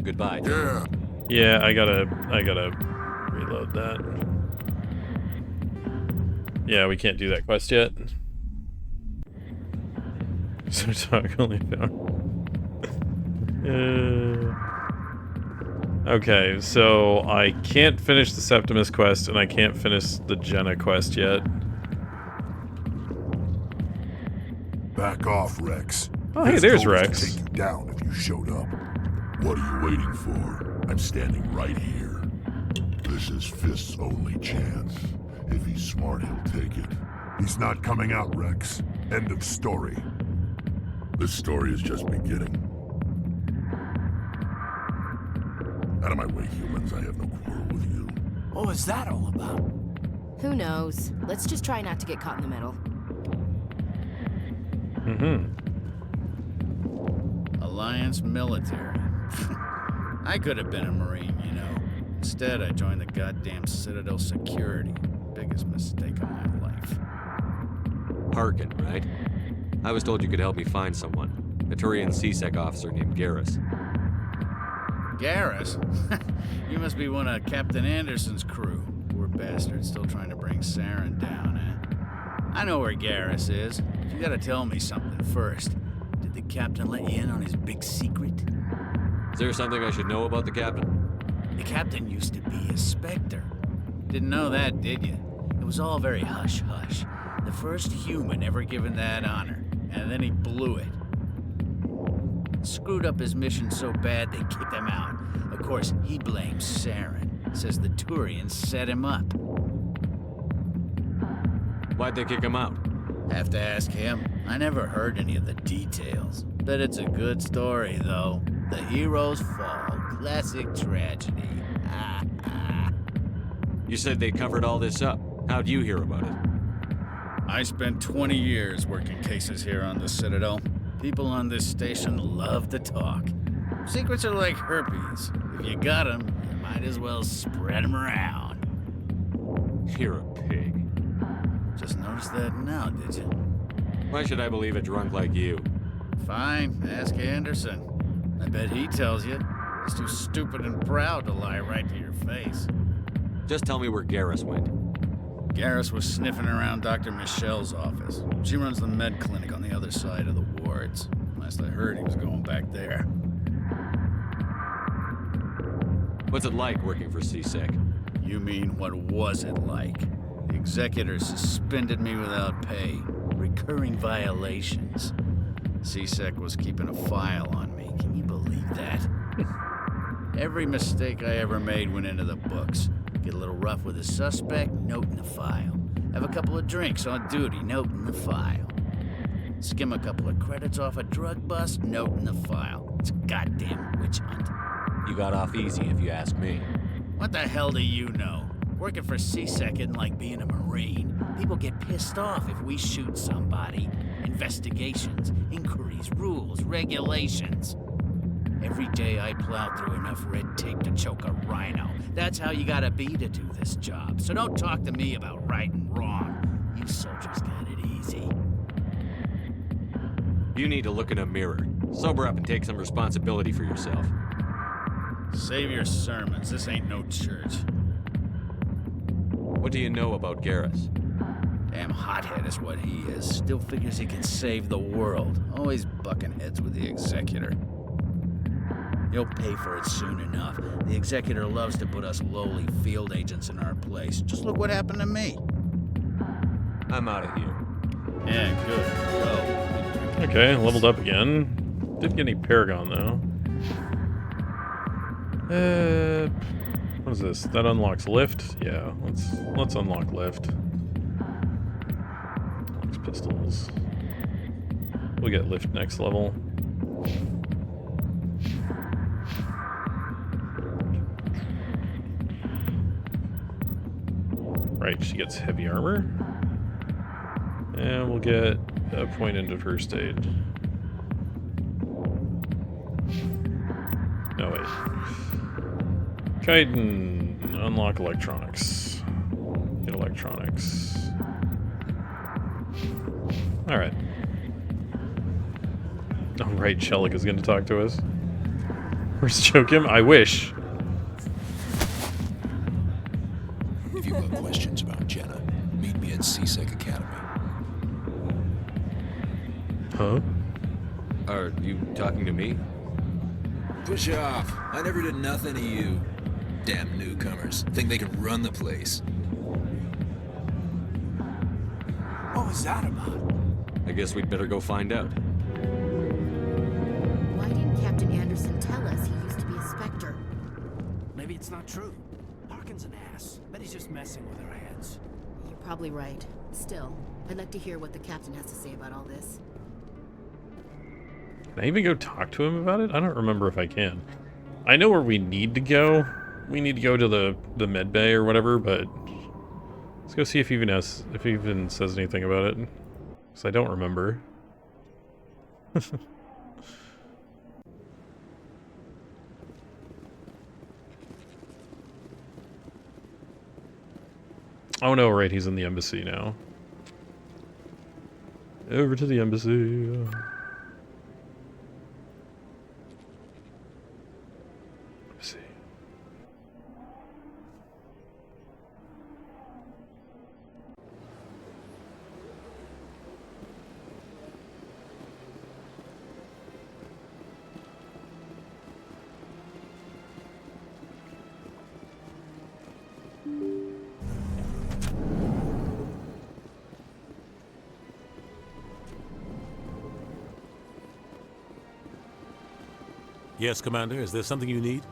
Goodbye. Yeah. Yeah, I gotta reload that. Yeah, we can't do that quest yet. So talk only found. Okay, so I can't finish the Septimus quest, and I can't finish the Jenna quest yet. Back off, Rex. Oh, hey, This there's told us Rex. to take you down if you showed up. What are you waiting for? I'm standing right here. This is Fist's only chance. If he's smart, he'll take it. He's not coming out, Rex. End of story. This story is just beginning. Out of my way, humans. I have no quarrel with you. What was that all about? Who knows? Let's just try not to get caught in the middle. Alliance military. I could have been a Marine, you know. Instead, I joined the goddamn Citadel security. Biggest mistake of my life. Harkin, right? I was told you could help me find someone. A Turian CSEC officer named Garrus. Garrus? You must be one of Captain Anderson's crew. Poor bastard, still trying to bring Saren down, eh? I know where Garrus is. You gotta tell me something first. Did the captain let you in on his big secret? Is there something I should know about the captain? The captain used to be a Spectre. Didn't know that, did you? It was all very hush-hush. The first human ever given that honor, and then he blew it. Screwed up his mission so bad they kicked him out. Of course, he blames Saren. Says the Turians set him up. Why'd they kick him out? Have to ask him. I never heard any of the details. Bet it's a good story, though. The heroes fall. Classic tragedy. You said they covered all this up. How'd you hear about it? I spent 20 years working cases here on the Citadel. People on this station love to talk. Secrets are like herpes. If you got them, you might as well spread them around. You're a pig. Just noticed that now, did you? Why should I believe a drunk like you? Fine, ask Anderson. I bet he tells you. He's too stupid and proud to lie right to your face. Just tell me where Garrus went. Garrus was sniffing around Dr. Michelle's office. She runs the med clinic on the other side of the wards. Last I heard, he was going back there. What's it like working for CSEC? You mean, what was it like? The executor suspended me without pay. Recurring violations. CSEC was keeping a file on me. Can you believe that? Every mistake I ever made went into the books. Get a little rough with a suspect, note in the file. Have a couple of drinks on duty, note in the file. Skim a couple of credits off a drug bust, note in the file. It's a goddamn witch hunt. You got off easy, if you ask me. What the hell do you know? Working for CSEC isn't like being a Marine. People get pissed off if we shoot somebody. Investigations, inquiries, rules, regulations. Every day I plow through enough red tape to choke a rhino. That's how you gotta be to do this job. So don't talk to me about right and wrong. You soldiers got it easy. You need to look in a mirror. Sober up and take some responsibility for yourself. Save your sermons. This ain't no church. What do you know about Garrus? Damn hothead is what he is. Still figures he can save the world. Always bucking heads with the executor. He'll pay for it soon enough. The executor loves to put us lowly field agents in our place. Just look what happened to me. I'm out of here. Yeah, good. Go. Okay, leveled up again. Didn't get any Paragon though. What is this? That unlocks lift? Yeah, let's unlock lift. Unlocks pistols. We'll get lift next level. Right, she gets heavy armor. And we'll get a point into first aid. No, wait. Kaiden, unlock electronics. Get electronics. Alright. Oh, right, Shellick is going to talk to us. Where's Joachim? I wish. If you've got questions about Jenna, meet me at CSEC Academy. Huh? Are you talking to me? Push off. I never did nothing to you. Damn newcomers. Think they can run the place. What was that about? I guess we'd better go find out. Why didn't Captain Anderson tell us he used to be a Spectre? Maybe it's not true. Larkin's an ass. Bet he's just messing with our heads. You're probably right. Still, I'd like to hear what the captain has to say about all this. Can I even go talk to him about it? I don't remember if I can. I know where we need to go. We need to go to the med bay or whatever, but let's go see if he even says anything about it. Because I don't remember. Oh no, right, he's in the embassy now. Over to the embassy. Yes, Commander. Is there something you need?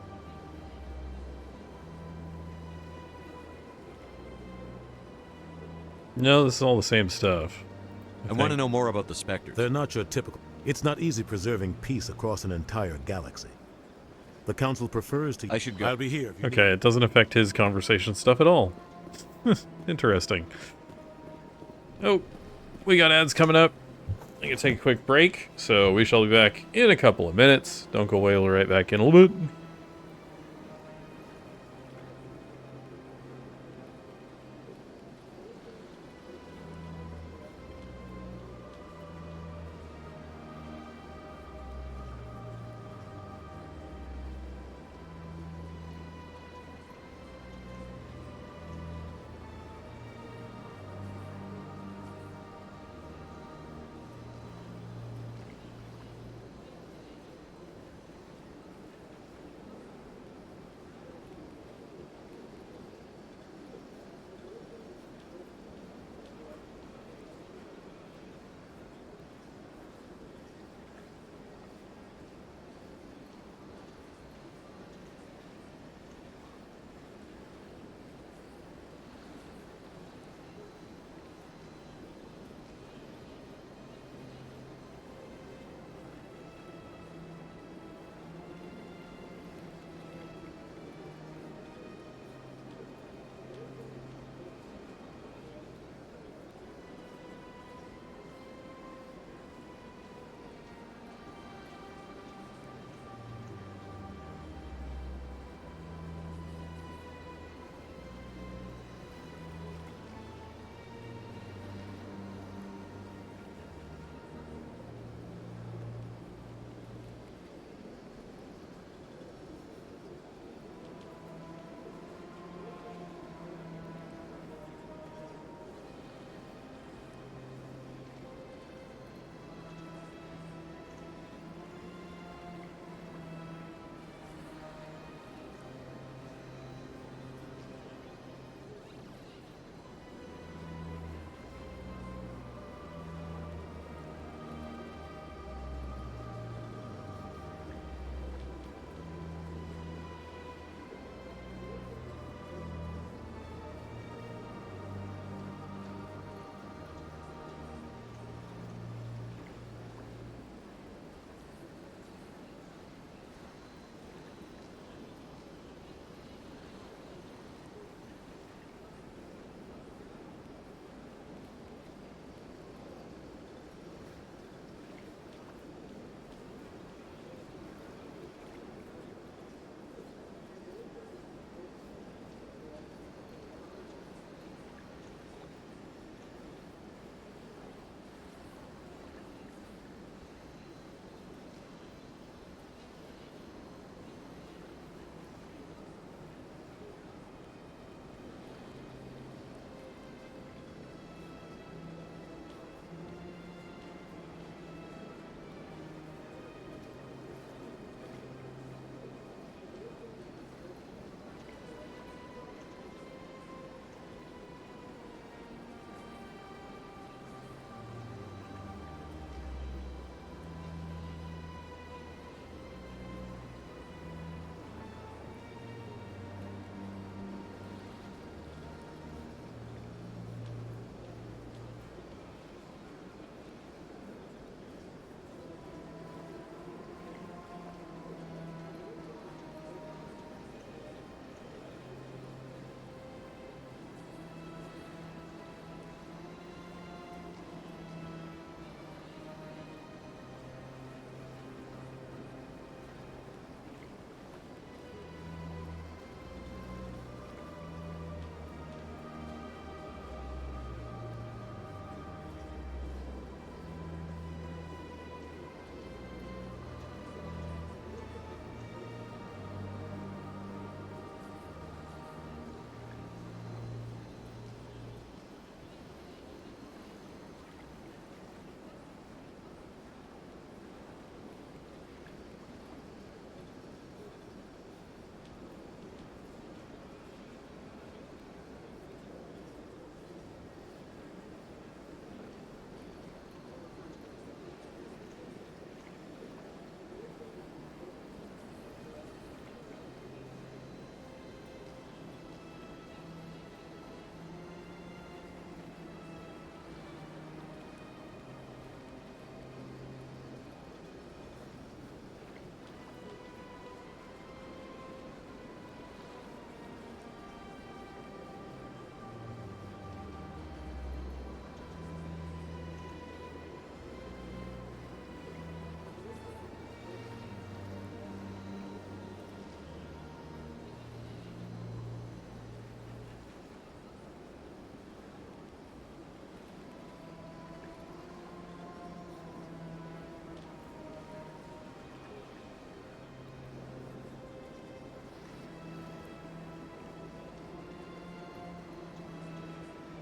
No, this is all the same stuff. I want to know more about the Spectres. They're not your typical... It's not easy preserving peace across an entire galaxy. The Council prefers to... I should go. I'll be here. If you Okay, it doesn't affect his conversation stuff at all. Interesting. Oh, we got ads coming up. I'm going to take a quick break, so we shall be back in a couple of minutes. Don't go away, we'll be right back in a little bit.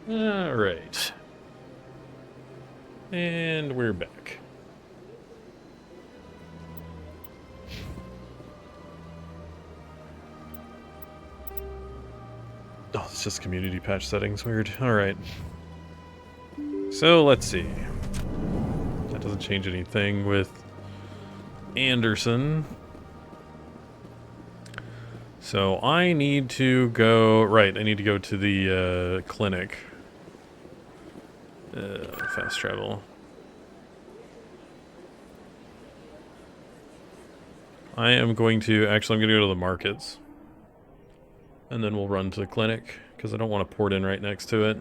Alright. And we're back. Oh, it's just community patch settings. Weird. Alright. So, let's see. That doesn't change anything with Anderson. So, I need to go... Right, I need to go to the clinic. Fast travel. I am going to... Actually, I'm going to go to the markets. And then we'll run to the clinic, because I don't want to port in right next to it.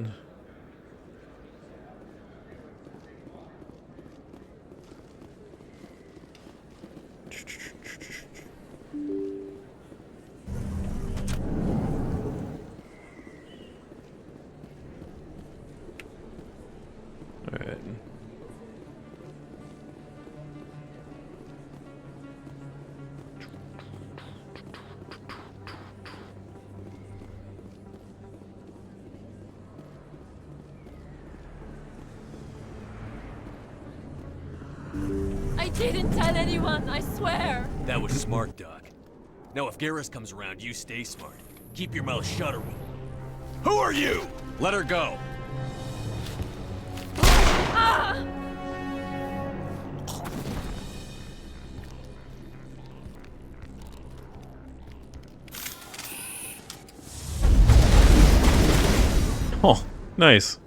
Alright. I didn't tell anyone, I swear. That was smart, Doc. Now if Garrus comes around, you stay smart. Keep your mouth shut or we'll... Who are you? Let her go. Ah! Oh, nice.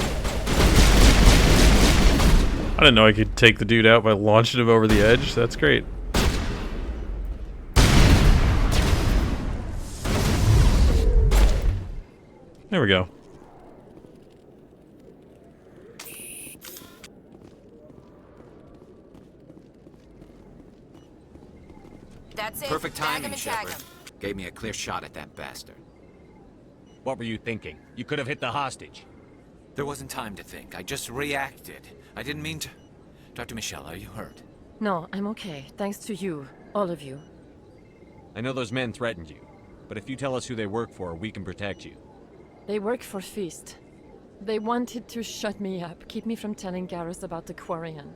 I didn't know I could take the dude out by launching him over the edge. That's great. There we go. That's it. Perfect Bag 'em timing, and tag Shepard. 'em. Gave me a clear shot at that bastard. What were you thinking? You could have hit the hostage. There wasn't time to think. I just reacted. I didn't mean to... Dr. Michelle, are you hurt? No, I'm okay. Thanks to you. All of you. I know those men threatened you, but if you tell us who they work for, we can protect you. They work for Feast. They wanted to shut me up, keep me from telling Garrus about the Quarian.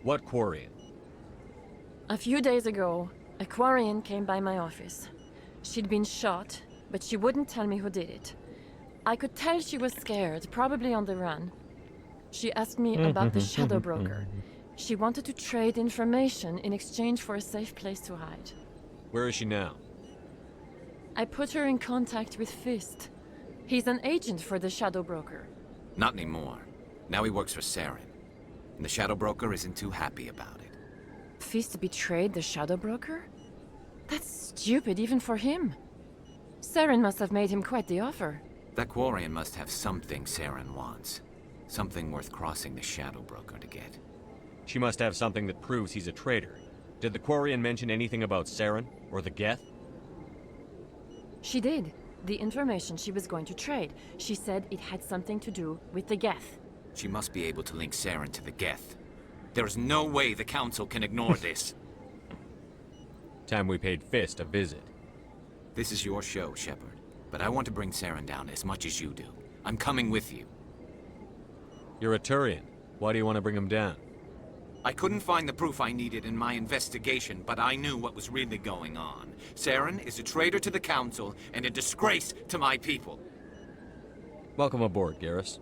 What Quarian? A few days ago, a Quarian came by my office. She'd been shot, but she wouldn't tell me who did it. I could tell she was scared, probably on the run. She asked me about the Shadow Broker. She wanted to trade information in exchange for a safe place to hide. Where is she now? I put her in contact with Fist. He's an agent for the Shadow Broker. Not anymore. Now he works for Saren. And the Shadow Broker isn't too happy about it. Fist betrayed the Shadow Broker? That's stupid even for him. Saren must have made him quite the offer. That Quarian must have something Saren wants. Something worth crossing the Shadow Broker to get. She must have something that proves he's a traitor. Did the Quarian mention anything about Saren or the Geth? She did. The information she was going to trade. She said it had something to do with the Geth. She must be able to link Saren to the Geth. There is no way the Council can ignore this. Time we paid Fist a visit. This is your show, Shepard. But I want to bring Saren down as much as you do. I'm coming with you. You're a Turian. Why do you want to bring him down? I couldn't find the proof I needed in my investigation, but I knew what was really going on. Saren is a traitor to the Council and a disgrace to my people. Welcome aboard, Garrus.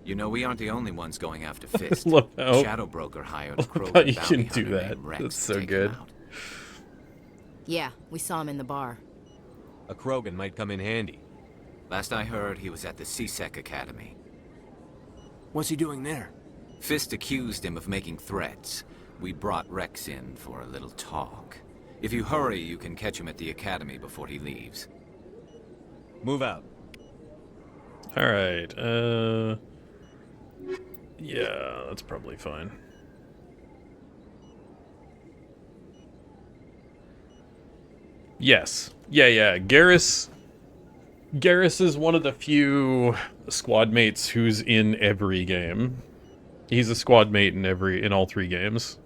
You know, we aren't the only ones going after Fist. Look how- Shadow Broker hired a Look Krogan how you bounty can do hunter that. named Rex That's to so take good. him out. Yeah, we saw him in the bar. A Krogan might come in handy. Last I heard, he was at the CSEC Academy. What's he doing there? Fist accused him of making threats. We brought Rex in for a little talk. If you hurry, you can catch him at the Academy before he leaves. Move out. Alright, yeah, that's probably fine. Yes. Yeah. Garrus is one of the few squad mates who's in every game. He's a squad mate in all three games.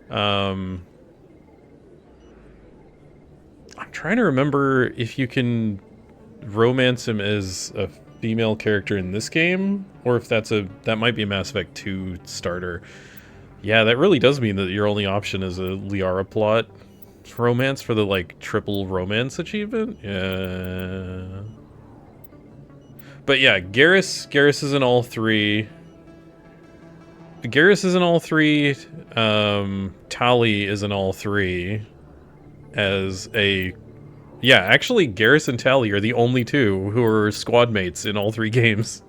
I'm trying to remember if you can romance him as a female character in this game, or if that might be a Mass Effect 2 starter. Yeah, that really does mean that your only option is a Liara plot romance for the, like, triple romance achievement. Yeah. But yeah, Garrus is in all three. Garrus is in all three. Tali is in all three. As a... Yeah, actually, Garrus and Tali are the only two who are squad mates in all three games.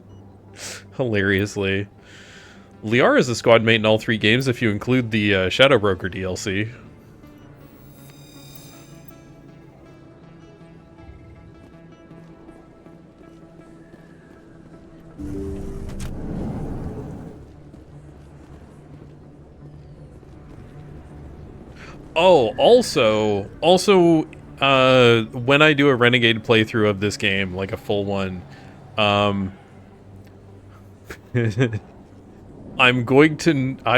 Hilariously. Liara is a squad mate in all three games if you include the Shadow Broker DLC. Oh, also, when I do a Renegade playthrough of this game, like a full one, I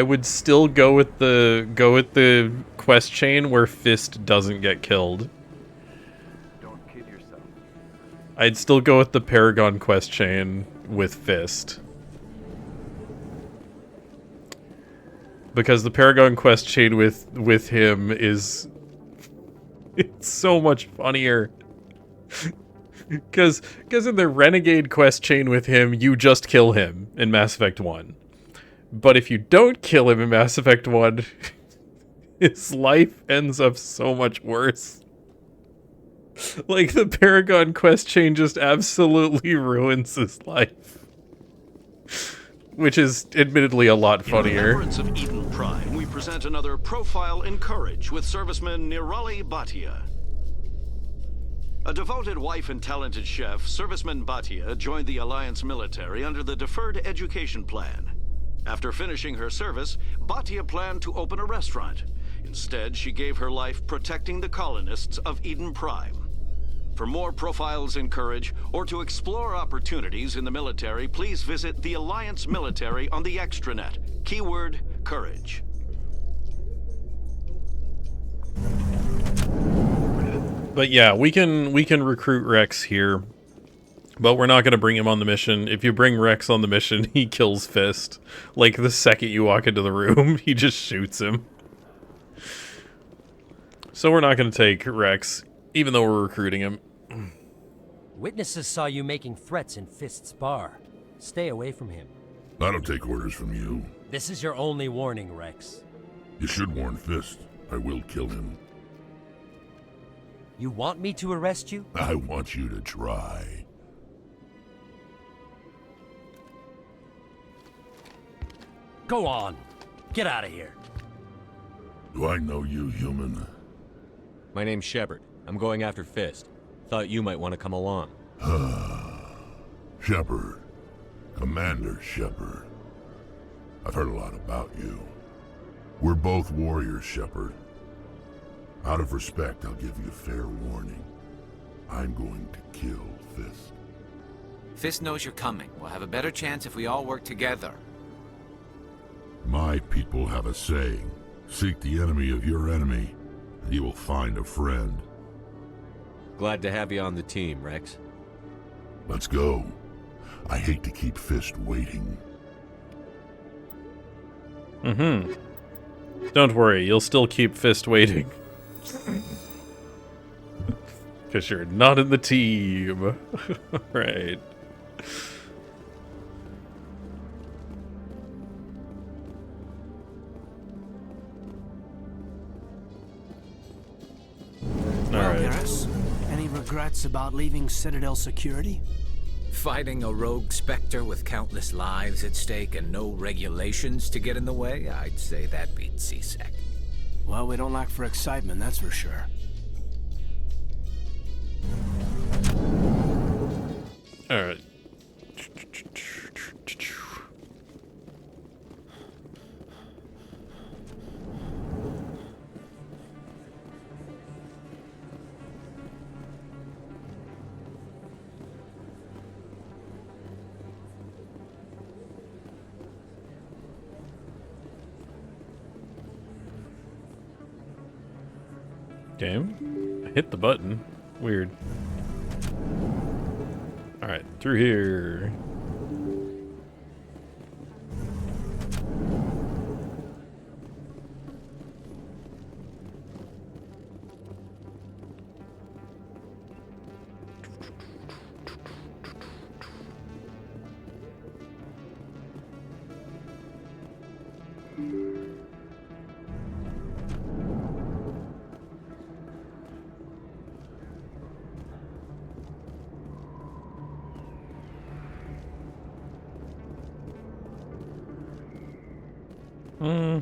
would still go with the quest chain where Fist doesn't get killed. Don't kid yourself. I'd still go with the Paragon quest chain with Fist. Because the Paragon quest chain with him is... It's so much funnier. Because in the Renegade quest chain with him, you just kill him in Mass Effect 1. But if you don't kill him in Mass Effect 1, his life ends up so much worse. Like, the Paragon quest chain just absolutely ruins his life. Which is admittedly a lot funnier. In remembrance of Eden Prime, we present another profile in courage with serviceman Nirali Bhatia. A devoted wife and talented chef, serviceman Bhatia joined the Alliance military under the Deferred Education Plan. After finishing her service, Bhatia planned to open a restaurant. Instead, she gave her life protecting the colonists of Eden Prime. For more profiles in courage, or to explore opportunities in the military, please visit the Alliance Military on the extranet. Keyword, courage. But yeah, we can recruit Rex here. But we're not going to bring him on the mission. If you bring Rex on the mission, he kills Fist. Like, the second you walk into the room, he just shoots him. So we're not going to take Rex, even though we're recruiting him. Witnesses saw you making threats in Fist's bar. Stay away from him. I don't take orders from you. This is your only warning, Rex. You should warn Fist. I will kill him. You want me to arrest you? I want you to try. Go on. Get out of here. Do I know you, human? My name's Shepard. I'm going after Fist. Thought you might want to come along. Shepard. Commander Shepard. I've heard a lot about you. We're both warriors, Shepard. Out of respect, I'll give you a fair warning. I'm going to kill Fist. Fist knows you're coming. We'll have a better chance if we all work together. My people have a saying. Seek the enemy of your enemy, and you will find a friend. Glad to have you on the team, Rex. Let's go. I hate to keep Fist waiting. Mm-hmm. Don't worry, you'll still keep Fist waiting. Because you're not in the team. Right. Well, Garrus, any regrets about leaving Citadel security? Fighting a rogue Spectre with countless lives at stake and no regulations to get in the way? I'd say that beats C-Sec. Well, we don't lack for excitement, that's for sure. Alright. Game? I hit the button. Weird. Alright, through here.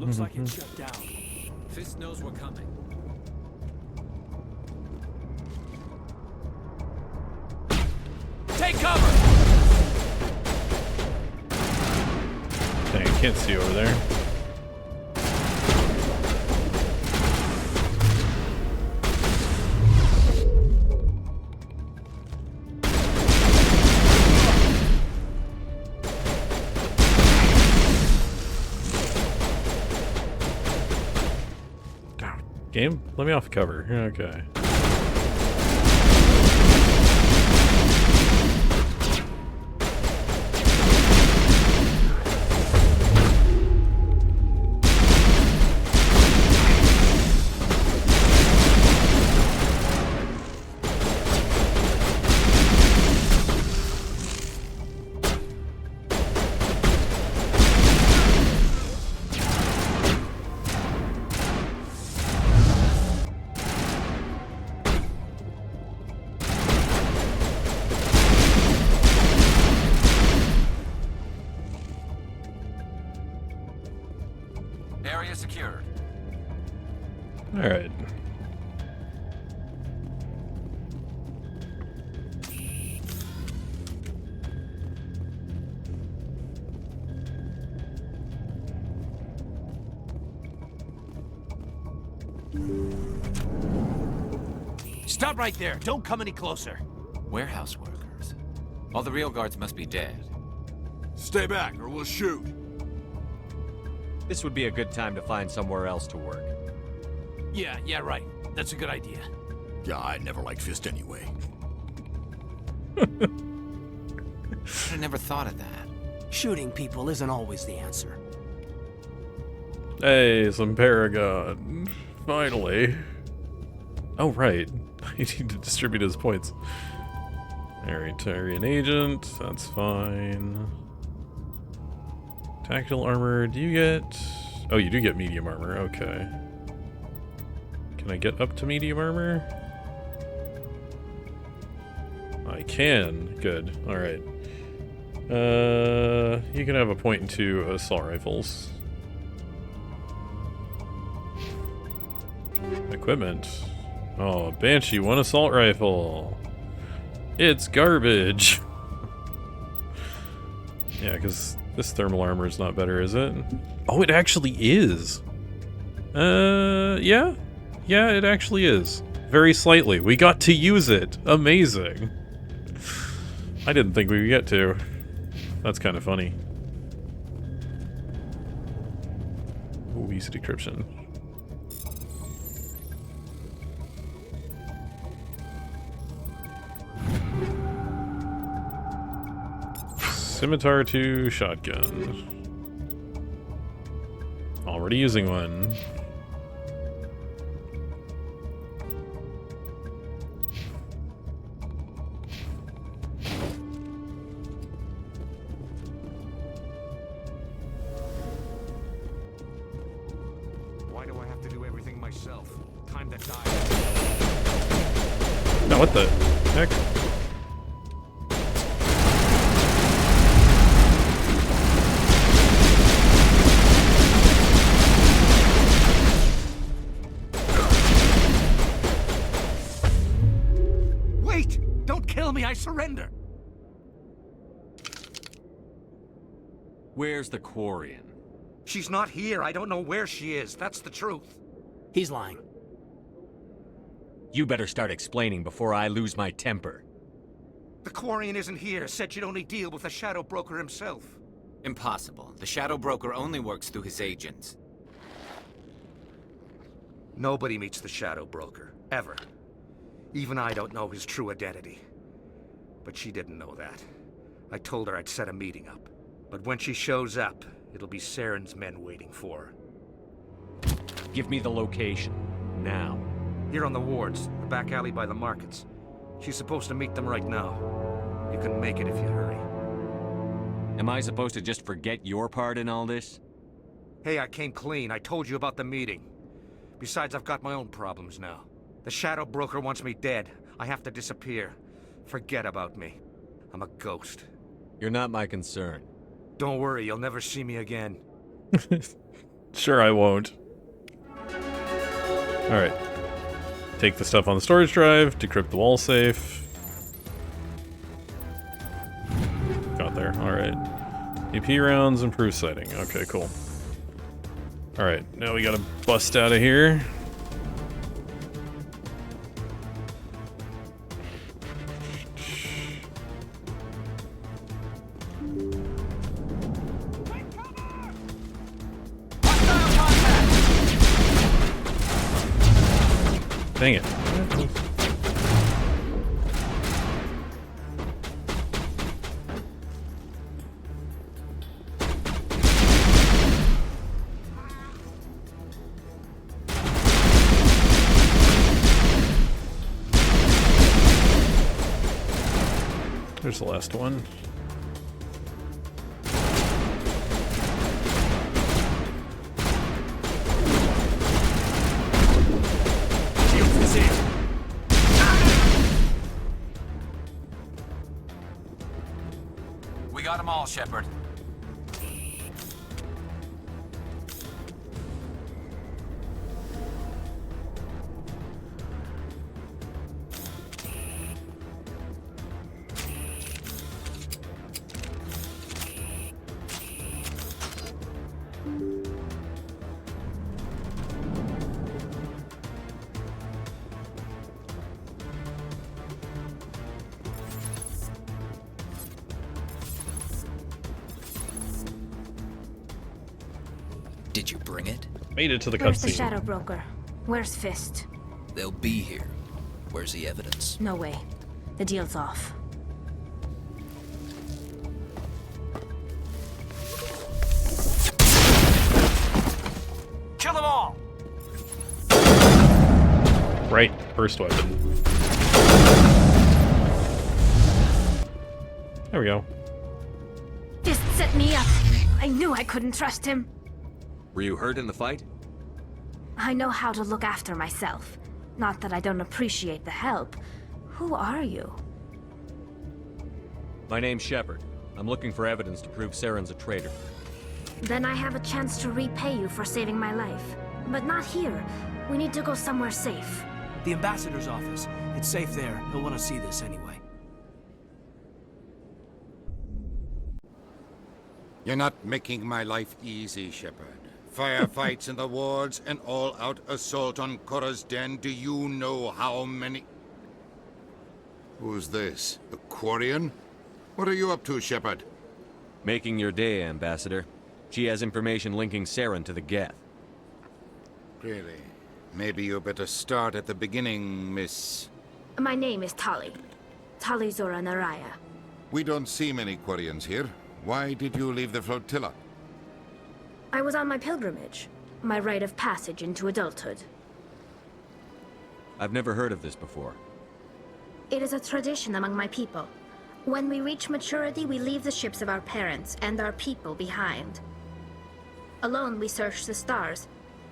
Looks like it's shut down. Fist knows we're coming. Take cover! Dang, I can't see over there. Game? Let me off cover. Okay. Area secured. Alright. Stop right there. Don't come any closer. Warehouse workers. All the real guards must be dead. Stay back or we'll shoot. This would be a good time to find somewhere else to work. Yeah, right. That's a good idea. Yeah, I never liked Fist anyway. I never thought of that. Shooting people isn't always the answer. Hey, some Paragon. Finally. Oh, right. I need to distribute his points. Alright, Tyrian Agent. That's fine. Tactical armor, do you get... Oh, you do get medium armor, okay. Can I get up to medium armor? I can. Good. Alright. You can have a point and 2 assault rifles. Equipment. Oh, Banshee, 1 assault rifle. It's garbage. Yeah, because this thermal armor is not better, is it? Oh, it actually is. Yeah. Yeah, it actually is. Very slightly. We got to use it. Amazing. I didn't think we would get to. That's kind of funny. Ooh, easy decryption. Scimitar to shotgun. Already using one. Why do I have to do everything myself? Time to die. Now what the heck? I surrender. Where's the Quarian? She's not here. I don't know where she is. That's the truth. He's lying. You better start explaining before I lose my temper. The Quarian isn't here. Said she'd only deal with the Shadow Broker himself. Impossible. The Shadow Broker only works through his agents. Nobody meets the Shadow Broker. Ever. Even I don't know his true identity. But she didn't know that. I told her I'd set a meeting up. But when she shows up, it'll be Saren's men waiting for her. Give me the location. Now. Here on the wards, the back alley by the markets. She's supposed to meet them right now. You can make it if you hurry. Am I supposed to just forget your part in all this? Hey, I came clean. I told you about the meeting. Besides, I've got my own problems now. The Shadow Broker wants me dead. I have to disappear. Forget about me. I'm a ghost. You're not my concern. Don't worry, you'll never see me again. Sure, I won't. Alright. Take the stuff on the storage drive, decrypt the wall safe. Got there, alright. AP rounds, improve sighting. Okay, cool. Alright, now we gotta bust out of here. Dang it. There's the last one. We got them all, Shepard. Did you bring it? Made it to the Where's the cutscene. Shadow Broker? Where's Fist? They'll be here. Where's the evidence? No way. The deal's off. Kill them all! Right, first weapon. There we go. Fist set me up. I knew I couldn't trust him. Were you hurt in the fight? I know how to look after myself. Not that I don't appreciate the help. Who are you? My name's Shepard. I'm looking for evidence to prove Saren's a traitor. Then I have a chance to repay you for saving my life. But not here. We need to go somewhere safe. The ambassador's office. It's safe there. He'll want to see this anyway. You're not making my life easy, Shepard. Firefights in the wards, an all-out assault on Korra's den. Do you know how many... Who's this? A Quarian? What are you up to, Shepard? Making your day, Ambassador. She has information linking Saren to the Geth. Really? Maybe you better start at the beginning, Miss... My name is Tali. Tali Zora Naraya. We don't see many Quarians here. Why did you leave the flotilla? I was on my pilgrimage. My rite of passage into adulthood. I've never heard of this before. It is a tradition among my people. When we reach maturity, we leave the ships of our parents and our people behind. Alone, we search the stars,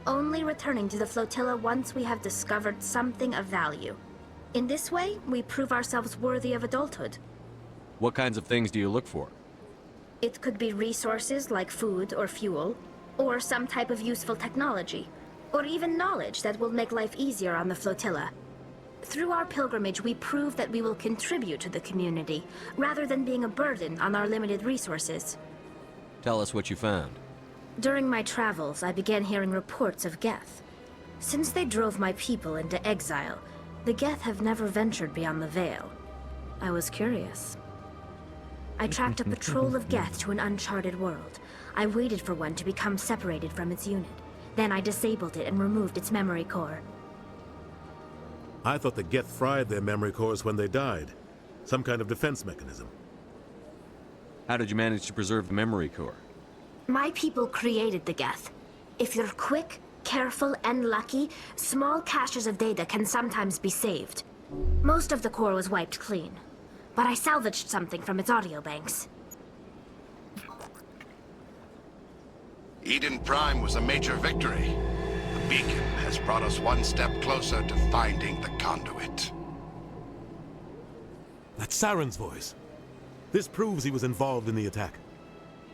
only returning to the flotilla once we have discovered something of value. In this way, we prove ourselves worthy of adulthood. What kinds of things do you look for? It could be resources like food or fuel, or some type of useful technology, or even knowledge that will make life easier on the flotilla. Through our pilgrimage, we prove that we will contribute to the community, rather than being a burden on our limited resources. Tell us what you found. During my travels, I began hearing reports of Geth. Since they drove my people into exile, the Geth have never ventured beyond the Veil. I was curious. I tracked a patrol of Geth to an uncharted world. I waited for one to become separated from its unit. Then I disabled it and removed its memory core. I thought the Geth fried their memory cores when they died. Some kind of defense mechanism. How did you manage to preserve the memory core? My people created the Geth. If you're quick, careful, and lucky, small caches of data can sometimes be saved. Most of the core was wiped clean, but I salvaged something from its audio banks. Eden Prime was a major victory. The beacon has brought us one step closer to finding the conduit. That's Saren's voice. This proves he was involved in the attack.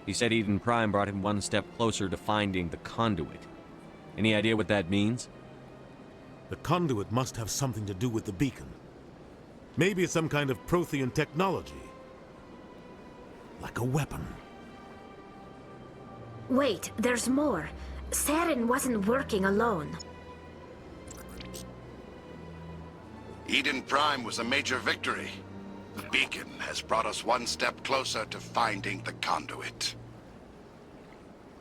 He said Eden Prime brought him one step closer to finding the conduit. Any idea what that means? The conduit must have something to do with the beacon. Maybe it's some kind of Prothean technology. Like a weapon. Wait, there's more. Saren wasn't working alone. Eden Prime was a major victory. The beacon has brought us one step closer to finding the conduit.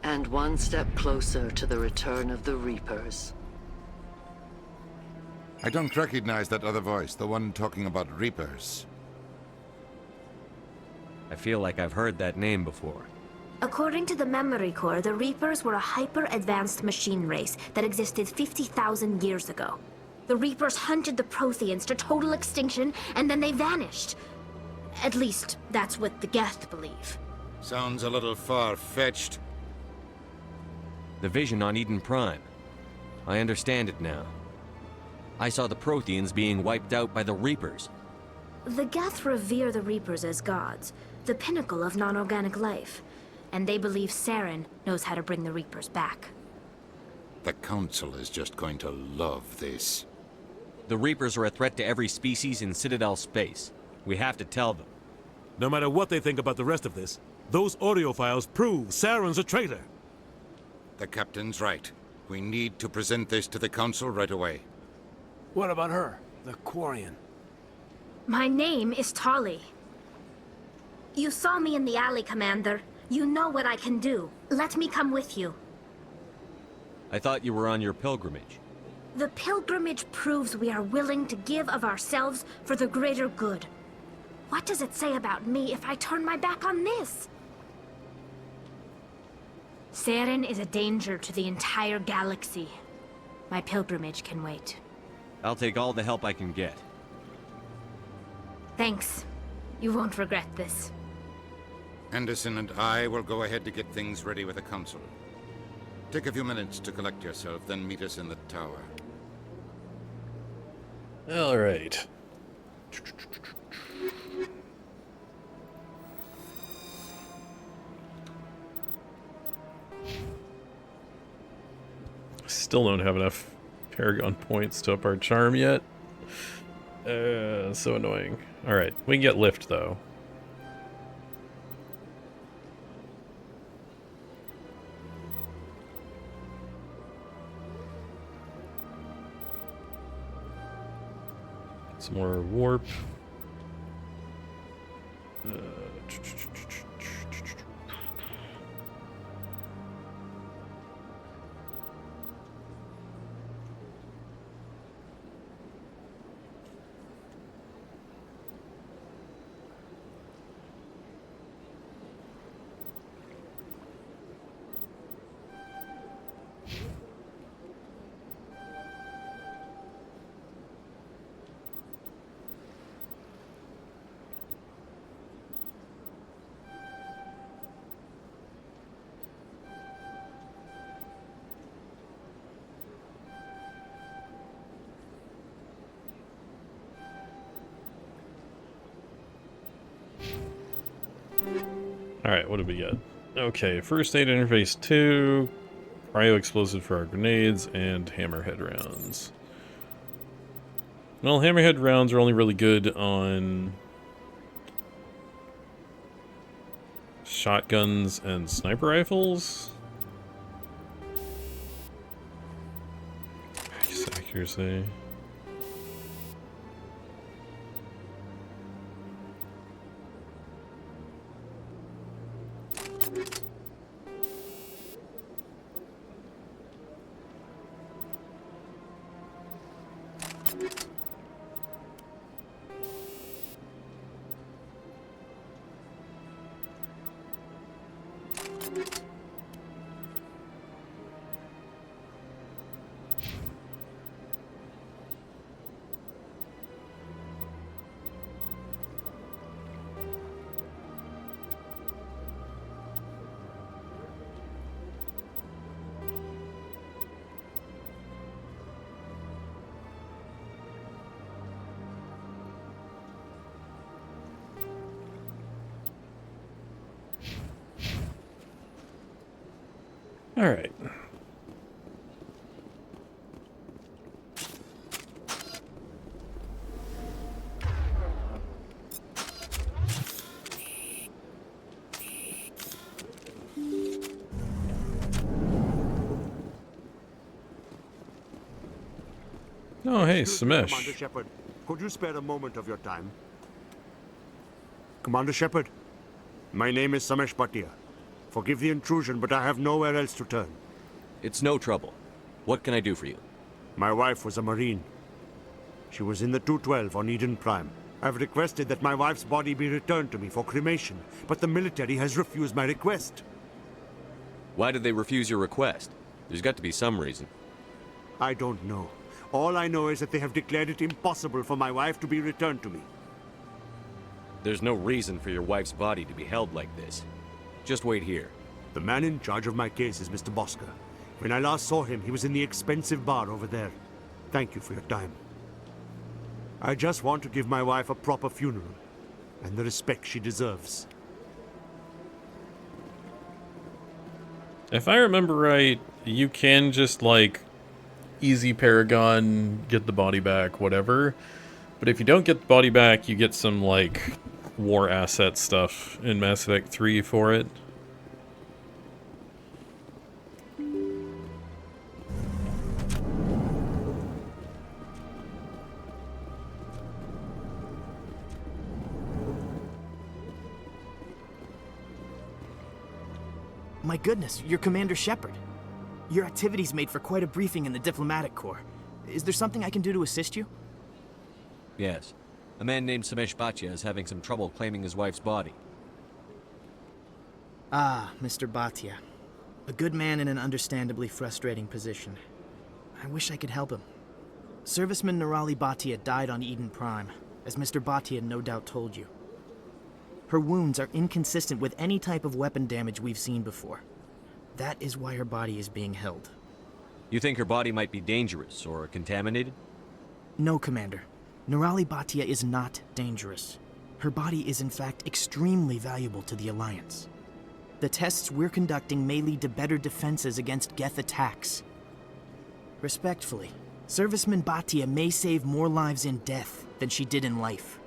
And one step closer to the return of the Reapers. I don't recognize that other voice, the one talking about Reapers. I feel like I've heard that name before. According to the memory core, the Reapers were a hyper-advanced machine race that existed 50,000 years ago. The Reapers hunted the Protheans to total extinction, and then they vanished. At least, that's what the Geth believe. Sounds a little far-fetched. The vision on Eden Prime. I understand it now. I saw the Protheans being wiped out by the Reapers. The Geth revere the Reapers as gods, the pinnacle of non-organic life. And they believe Saren knows how to bring the Reapers back. The Council is just going to love this. The Reapers are a threat to every species in Citadel space. We have to tell them. No matter what they think about the rest of this, those audio files prove Saren's a traitor. The Captain's right. We need to present this to the Council right away. What about her, the Quarian? My name is Tali. You saw me in the alley, Commander. You know what I can do. Let me come with you. I thought you were on your pilgrimage. The pilgrimage proves we are willing to give of ourselves for the greater good. What does it say about me if I turn my back on this? Saren is a danger to the entire galaxy. My pilgrimage can wait. I'll take all the help I can get. Thanks. You won't regret this. Anderson and I will go ahead to get things ready with the Council. Take a few minutes to collect yourself, then meet us in the tower. All right. Still don't have enough Paragon points to up our charm yet. So annoying. All right, we can get lift though. Some more warp. Alright, what did we get? Okay, first aid interface 2, cryo explosive for our grenades, and hammerhead rounds. Well, hammerhead rounds are only really good on shotguns and sniper rifles. Max accuracy. Alright. Oh, hey, Excuse me, Samesh. Commander Shepard, could you spare a moment of your time? Commander Shepard, my name is Samesh Bhatia. Forgive the intrusion, but I have nowhere else to turn. It's no trouble. What can I do for you? My wife was a Marine. She was in the 212 on Eden Prime. I've requested that my wife's body be returned to me for cremation, but the military has refused my request. Why did they refuse your request? There's got to be some reason. I don't know. All I know is that they have declared it impossible for my wife to be returned to me. There's no reason for your wife's body to be held like this. Just wait here. The man in charge of my case is Mr. Bosker. When I last saw him, he was in the expensive bar over there. Thank you for your time. I just want to give my wife a proper funeral, and the respect she deserves. If I remember right, you can just, like, easy Paragon, get the body back, whatever. But if you don't get the body back, you get some, like, war asset stuff in Mass Effect 3 for it. My goodness, you're Commander Shepard. Your activities made for quite a briefing in the Diplomatic Corps. Is there something I can do to assist you? Yes. A man named Samesh Bhatia is having some trouble claiming his wife's body. Ah, Mr. Bhatia. A good man in an understandably frustrating position. I wish I could help him. Serviceman Nirali Bhatia died on Eden Prime, as Mr. Bhatia no doubt told you. Her wounds are inconsistent with any type of weapon damage we've seen before. That is why her body is being held. You think her body might be dangerous or contaminated? No, Commander. Nirali Bhatia is not dangerous. Her body is in fact extremely valuable to the Alliance. The tests we're conducting may lead to better defenses against Geth attacks. Respectfully, Serviceman Bhatia may save more lives in death than she did in life.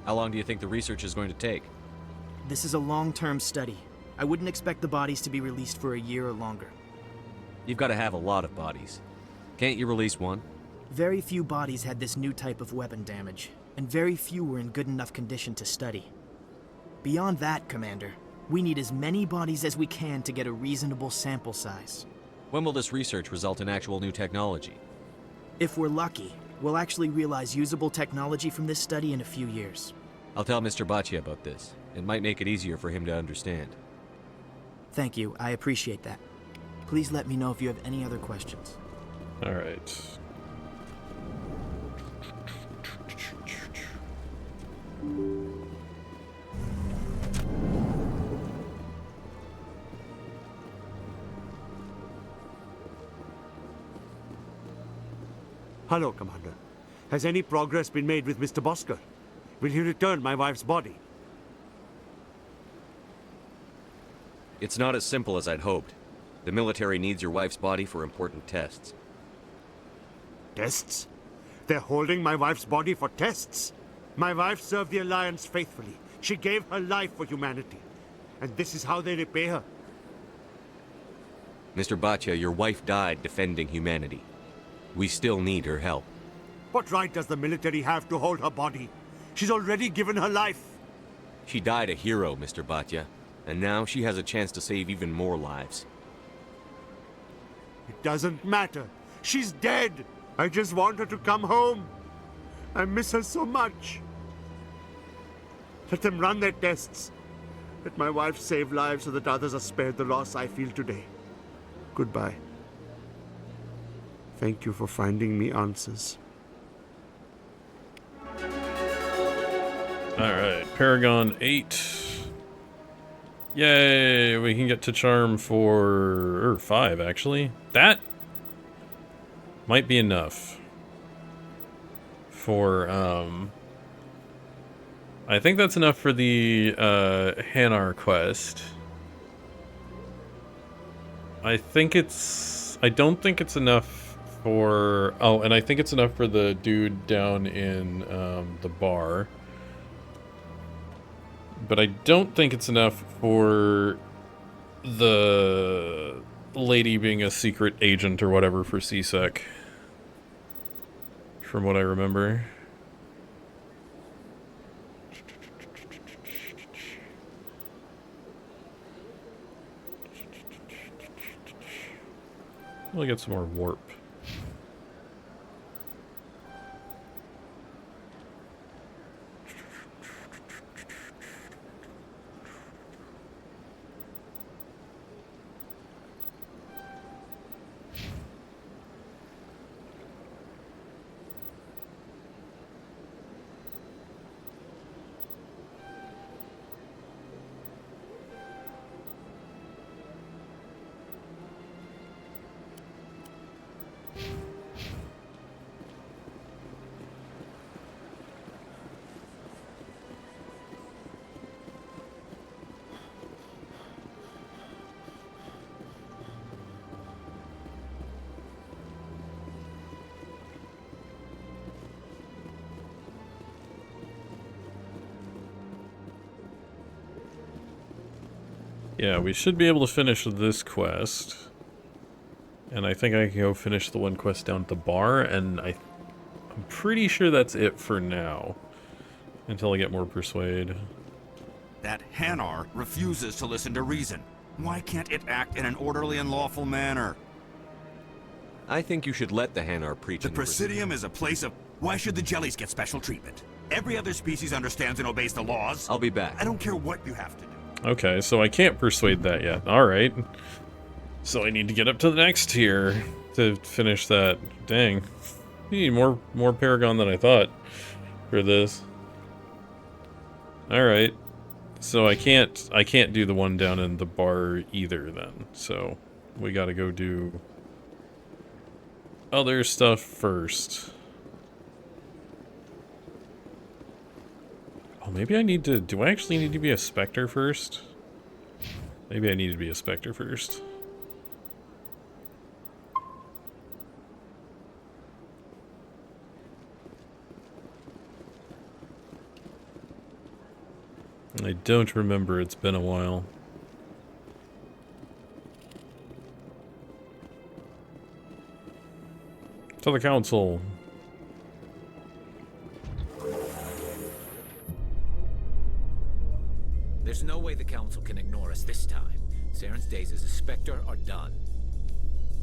How long do you think the research is going to take? This is a long-term study. I wouldn't expect the bodies to be released for a year or longer. You've got to have a lot of bodies. Can't you release one? Very few bodies had this new type of weapon damage, and very few were in good enough condition to study. Beyond that, Commander, we need as many bodies as we can to get a reasonable sample size. When will this research result in actual new technology? If we're lucky, we'll actually realize usable technology from this study in a few years. I'll tell Mr. Bhatia about this. It might make it easier for him to understand. Thank you, I appreciate that. Please let me know if you have any other questions. All right. Hello, Commander. Has any progress been made with Mr. Bosker? Will he return my wife's body? It's not as simple as I'd hoped. The military needs your wife's body for important tests. Tests? They're holding my wife's body for tests? My wife served the Alliance faithfully. She gave her life for humanity. And this is how they repay her. Mr. Bhatia, your wife died defending humanity. We still need her help. What right does the military have to hold her body? She's already given her life. She died a hero, Mr. Bhatia, and now she has a chance to save even more lives. It doesn't matter. She's dead. I just want her to come home. I miss her so much. Let them run their tests. Let my wife save lives so that others are spared the loss I feel today. Goodbye. Thank you for finding me answers. Alright, Paragon 8. Yay, we can get to Charm for 5, actually. That might be enough for, I think that's enough for the Hanar quest. I don't think it's enough for... Oh, and I think it's enough for the dude down in the bar. But I don't think it's enough for the lady being a secret agent or whatever for CSEC. From what I remember. We'll get some more warp. Yeah, we should be able to finish this quest. And I think I can go finish the one quest down at the bar, and I'm pretty sure that's it for now. Until I get more persuade. That Hanar refuses to listen to reason. Why can't it act in an orderly and lawful manner? I think you should let the Hanar preach. The Presidium is a place of... Why should the jellies get special treatment? Every other species understands and obeys the laws. I'll be back. I don't care what you have to do. Okay, so I can't persuade that yet. Alright. So I need to get up to the next tier to finish that. Dang. You need more Paragon than I thought for this. Alright. So I can't do the one down in the bar either then. So we gotta go do other stuff first. Oh, maybe I need to... Do I actually need to be a Spectre first? Maybe I need to be a Spectre first. I don't remember. It's been a while. To the council. There's no way the Council can ignore us this time. Saren's days as a Spectre are done.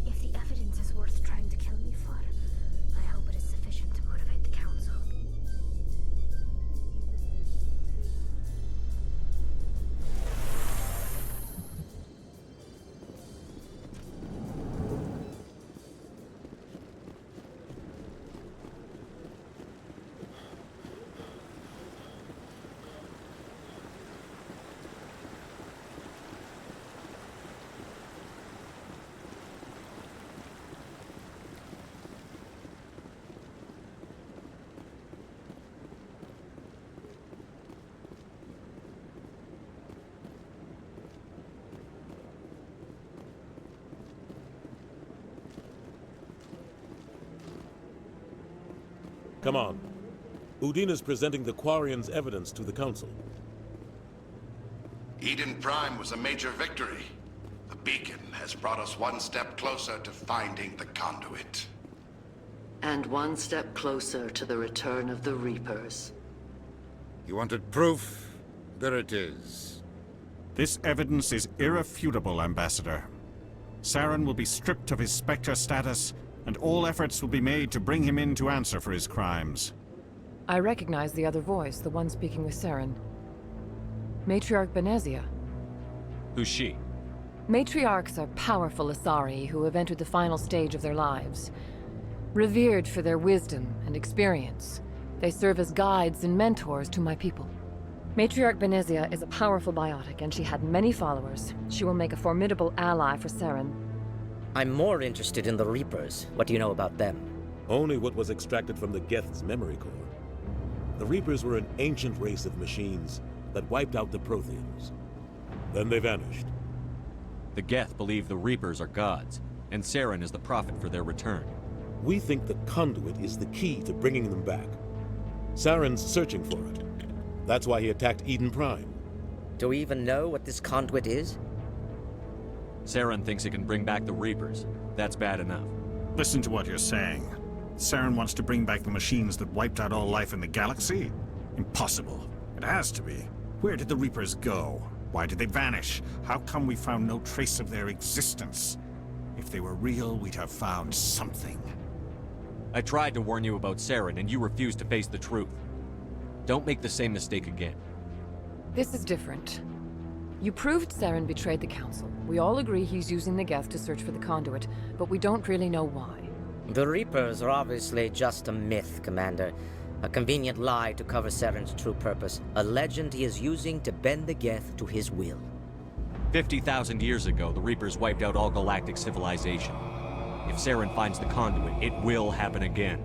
If the evidence is worth trying to kill me for, I hope it is sufficient to motivate the Council. Come on. Udina's presenting the Quarian's evidence to the Council. Eden Prime was a major victory. The beacon has brought us one step closer to finding the conduit. And one step closer to the return of the Reapers. You wanted proof? There it is. This evidence is irrefutable, Ambassador. Saren will be stripped of his Spectre status, and all efforts will be made to bring him in to answer for his crimes. I recognize the other voice, the one speaking with Saren. Matriarch Benezia. Who's she? Matriarchs are powerful Asari who have entered the final stage of their lives. Revered for their wisdom and experience, they serve as guides and mentors to my people. Matriarch Benezia is a powerful biotic, and she had many followers. She will make a formidable ally for Saren. I'm more interested in the Reapers. What do you know about them? Only what was extracted from the Geth's memory core. The Reapers were an ancient race of machines that wiped out the Protheans. Then they vanished. The Geth believe the Reapers are gods, and Saren is the prophet for their return. We think the conduit is the key to bringing them back. Saren's searching for it. That's why he attacked Eden Prime. Do we even know what this conduit is? Saren thinks it can bring back the Reapers. That's bad enough. Listen to what you're saying. Saren wants to bring back the machines that wiped out all life in the galaxy? Impossible. It has to be. Where did the Reapers go? Why did they vanish? How come we found no trace of their existence? If they were real, we'd have found something. I tried to warn you about Saren, and you refused to face the truth. Don't make the same mistake again. This is different. You proved Saren betrayed the Council. We all agree he's using the Geth to search for the conduit, but we don't really know why. The Reapers are obviously just a myth, Commander. A convenient lie to cover Saren's true purpose. A legend he is using to bend the Geth to his will. 50,000 years ago, the Reapers wiped out all galactic civilization. If Saren finds the conduit, it will happen again.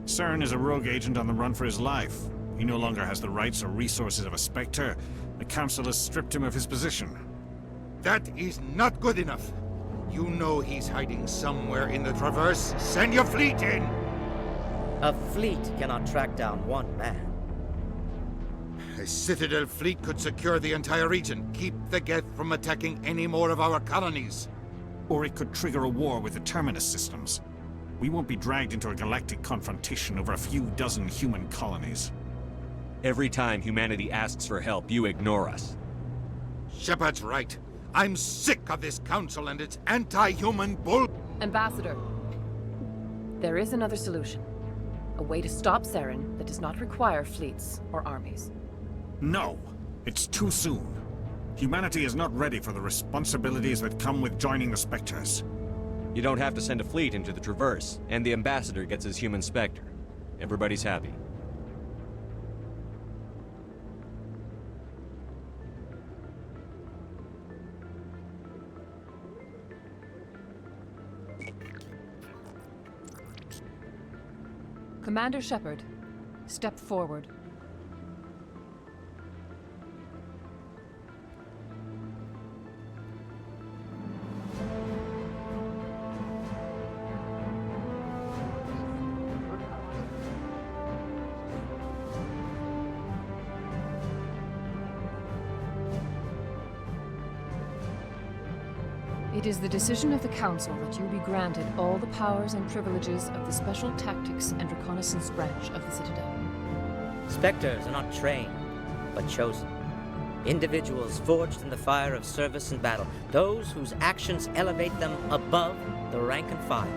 Saren is a rogue agent on the run for his life. He no longer has the rights or resources of a Spectre. The Council has stripped him of his position. That is not good enough. You know he's hiding somewhere in the Traverse. Send your fleet in! A fleet cannot track down one man. A Citadel fleet could secure the entire region, keep the Geth from attacking any more of our colonies. Or it could trigger a war with the Terminus systems. We won't be dragged into a galactic confrontation over a few dozen human colonies. Every time humanity asks for help, you ignore us. Shepard's right. I'm sick of this council and its anti-human bull... Ambassador, there is another solution. A way to stop Saren that does not require fleets or armies. No! It's too soon. Humanity is not ready for the responsibilities that come with joining the Spectres. You don't have to send a fleet into the Traverse, and the Ambassador gets his human Spectre. Everybody's happy. Commander Shepard, step forward. It is the decision of the Council that you be granted all the powers and privileges of the Special Tactics and Reconnaissance branch of the Citadel. Spectres are not trained, but chosen. Individuals forged in the fire of service and battle. Those whose actions elevate them above the rank and file.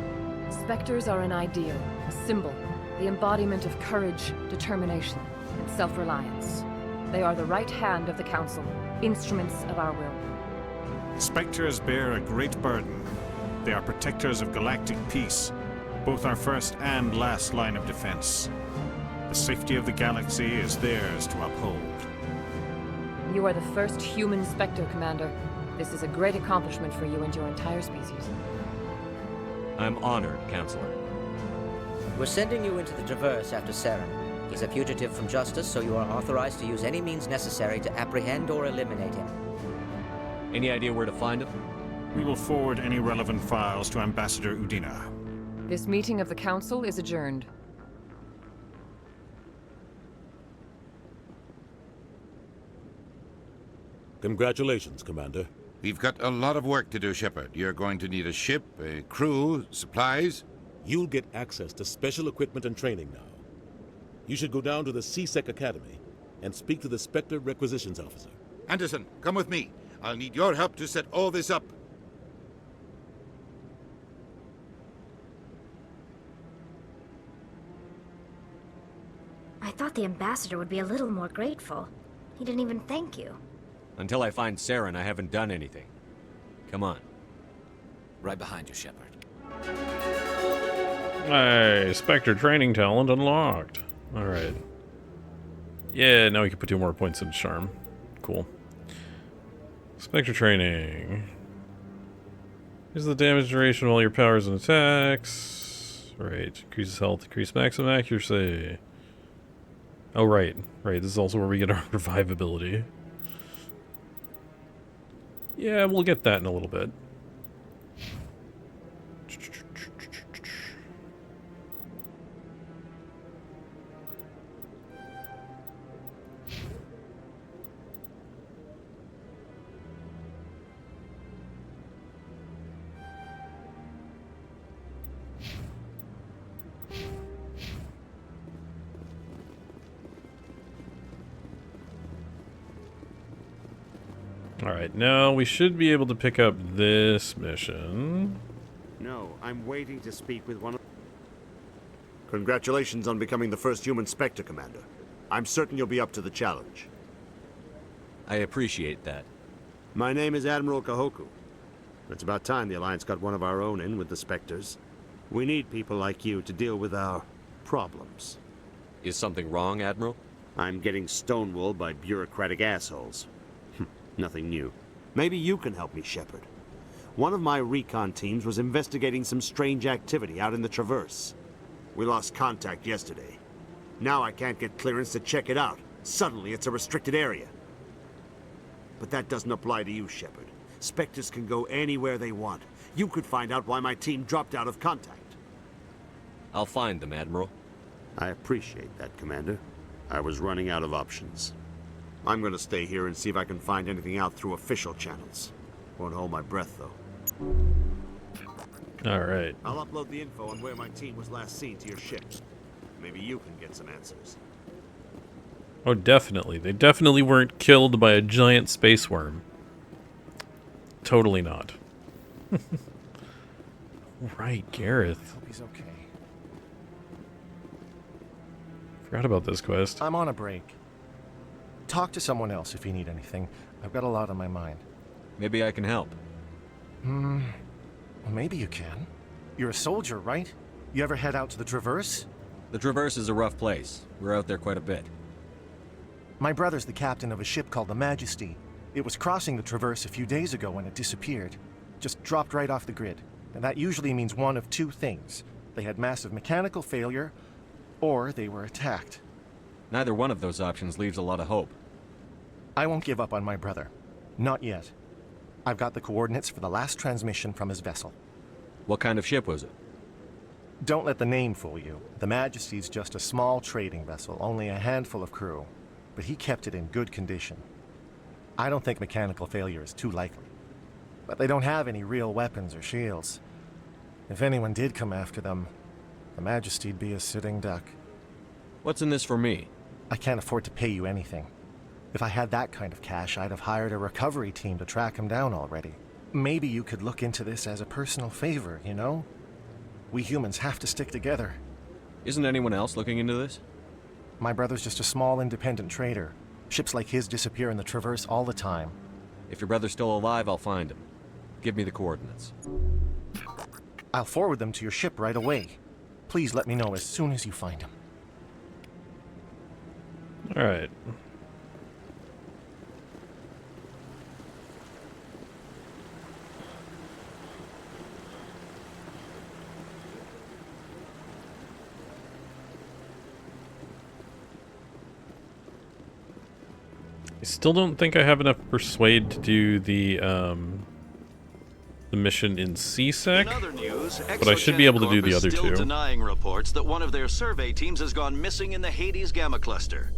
Spectres are an ideal, a symbol, the embodiment of courage, determination, and self-reliance. They are the right hand of the Council, instruments of our will. Spectres bear a great burden. They are protectors of galactic peace, both our first and last line of defense. The safety of the galaxy is theirs to uphold. You are the first human Spectre, Commander. This is a great accomplishment for you and your entire species. I'm honored, Counselor. We're sending you into the Traverse after Saren. He's a fugitive from justice, so you are authorized to use any means necessary to apprehend or eliminate him. Any idea where to find him? We will forward any relevant files to Ambassador Udina. This meeting of the Council is adjourned. Congratulations, Commander. We've got a lot of work to do, Shepard. You're going to need a ship, a crew, supplies. You'll get access to special equipment and training now. You should go down to the C-Sec Academy and speak to the Spectre Requisitions Officer. Anderson, come with me. I'll need your help to set all this up. I thought the ambassador would be a little more grateful. He didn't even thank you. Until I find Saren, I haven't done anything. Come on. Right behind you, Shepard. Hey, Spectre training talent unlocked. Alright. Yeah, now we can put 2 more points in Charm. Cool. Spectre training. Here's the damage duration of all your powers and attacks. Right. Increases health, increase maximum accuracy. Oh, right. Right, this is also where we get our revivability. Yeah, we'll get that in a little bit. Alright, now we should be able to pick up this mission. No, I'm waiting to speak with one of... Congratulations on becoming the first human Spectre, Commander. I'm certain you'll be up to the challenge. I appreciate that. My name is Admiral Kahoku. It's about time the Alliance got one of our own in with the Spectres. We need people like you to deal with our problems. Is something wrong, Admiral? I'm getting stonewalled by bureaucratic assholes. Nothing new. Maybe you can help me, Shepard. One of my recon teams was investigating some strange activity out in the Traverse. We lost contact yesterday. Now I can't get clearance to check it out. Suddenly it's a restricted area. But that doesn't apply to you, Shepard. Spectres can go anywhere they want. You could find out why my team dropped out of contact. I'll find them, Admiral. I appreciate that, Commander. I was running out of options. I'm going to stay here and see if I can find anything out through official channels. Won't hold my breath, though. Alright. I'll upload the info on where my team was last seen to your ship. Maybe you can get some answers. Oh, definitely. They definitely weren't killed by a giant space worm. Totally not. Right, Gareth. I hope he's okay. Forgot about this quest. I'm on a break. Talk to someone else if you need anything. I've got a lot on my mind. Maybe I can help. Well, maybe you can. You're a soldier, right? You ever head out to the Traverse? The Traverse is a rough place. We're out there quite a bit. My brother's the captain of a ship called the Majesty. It was crossing the Traverse a few days ago when it disappeared. Just dropped right off the grid. And that usually means one of two things. They had massive mechanical failure, or they were attacked. Neither one of those options leaves a lot of hope. I won't give up on my brother. Not yet. I've got the coordinates for the last transmission from his vessel. What kind of ship was it? Don't let the name fool you. The Majesty's just a small trading vessel, only a handful of crew. But he kept it in good condition. I don't think mechanical failure is too likely. But they don't have any real weapons or shields. If anyone did come after them, the Majesty'd be a sitting duck. What's in this for me? I can't afford to pay you anything. If I had that kind of cash, I'd have hired a recovery team to track him down already. Maybe you could look into this as a personal favor, you know? We humans have to stick together. Isn't anyone else looking into this? My brother's just a small independent trader. Ships like his disappear in the Traverse all the time. If your brother's still alive, I'll find him. Give me the coordinates. I'll forward them to your ship right away. Please let me know as soon as you find him. Alright. I still don't think I have enough persuade to do the mission in CSEC, In other news, but I should be able to do the other still two. denying reports that one of their survey teams has gone missing in the Hades Gamma Cluster.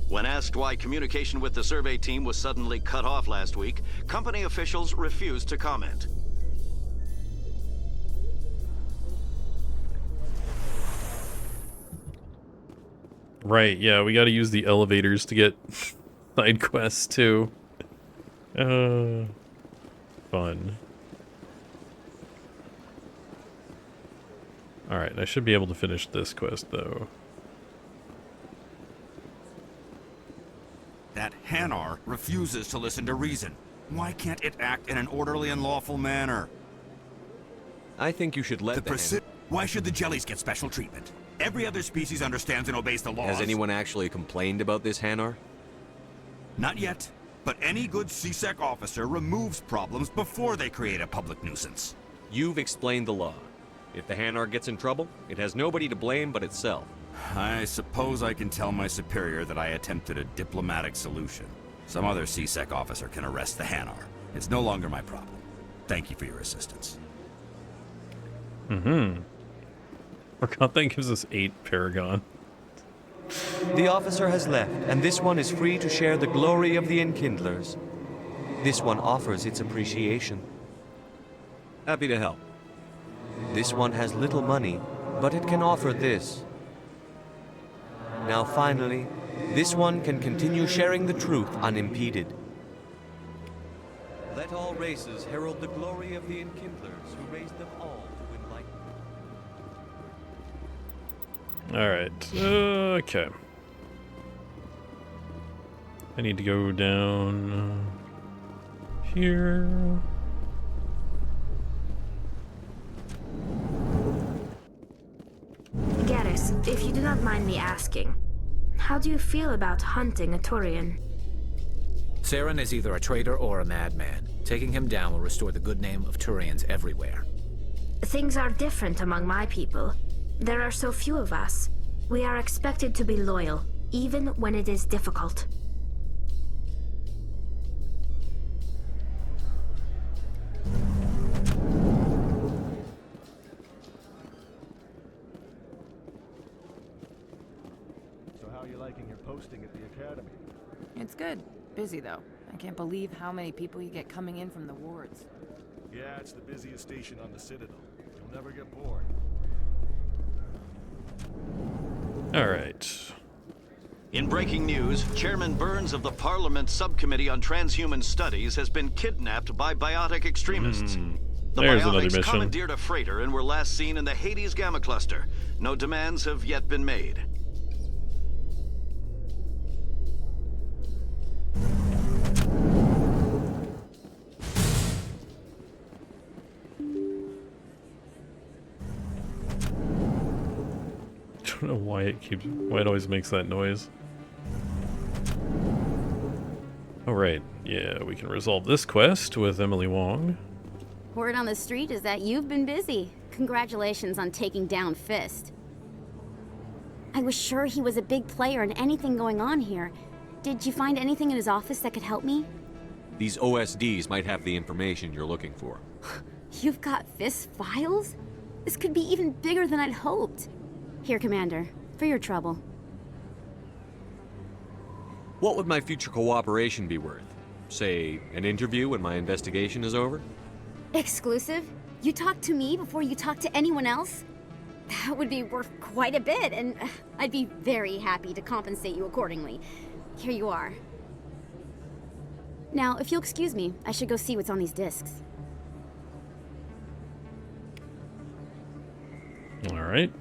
When asked why communication with the survey team was suddenly cut off last week, company officials refused to comment. Right, yeah, we gotta use the elevators to get side quests too. Fun. Alright, I should be able to finish this quest though. That Hanar refuses to listen to reason. Why can't it act in an orderly and lawful manner? I think you should let Why should the jellies get special treatment? Every other species understands and obeys the laws. Has anyone actually complained about this, Hanar? Not yet, but any good CSEC officer removes problems before they create a public nuisance. You've explained the law. If the Hanar gets in trouble, it has nobody to blame but itself. I suppose I can tell my superior that I attempted a diplomatic solution. Some other C-Sec officer can arrest the Hanar. It's no longer my problem. Thank you for your assistance. Forgot that gives us 8 Paragon. The officer has left, and this one is free to share the glory of the Enkindlers. This one offers its appreciation. Happy to help. This one has little money, but it can offer this. Now finally, this one can continue sharing the truth unimpeded. Let all races herald the glory of the Enkindlers who raised them all to enlightenment. Alright, okay. I need to go down here. Garrus, if you do not mind me asking, how do you feel about hunting a Turian? Saren is either a traitor or a madman. Taking him down will restore the good name of Turians everywhere. Things are different among my people. There are so few of us. We are expected to be loyal, even when it is difficult. So how are you liking your posting at the academy? It's good. Busy, though. I can't believe how many people you get coming in from the wards. Yeah, it's the busiest station on the Citadel. You'll never get bored. Alright. In breaking news, Chairman Burns of the Parliament Subcommittee on Transhuman Studies has been kidnapped by biotic extremists. The There's another biotics mission. commandeered a freighter and were last seen in the Hades Gamma Cluster. No demands have yet been made. I don't know why it always makes that noise. Alright, yeah, we can resolve this quest with Emily Wong. Word on the street is that you've been busy. Congratulations on taking down Fist. I was sure he was a big player in anything going on here. Did you find anything in his office that could help me? These OSDs might have the information you're looking for. You've got Fist files? This could be even bigger than I'd hoped. Here, Commander, for your trouble. What would my future cooperation be worth? Say, an interview when my investigation is over? Exclusive? You talk to me before you talk to anyone else? That would be worth quite a bit, and I'd be very happy to compensate you accordingly. Here you are. Now, if you'll excuse me, I should go see what's on these discs. Alright.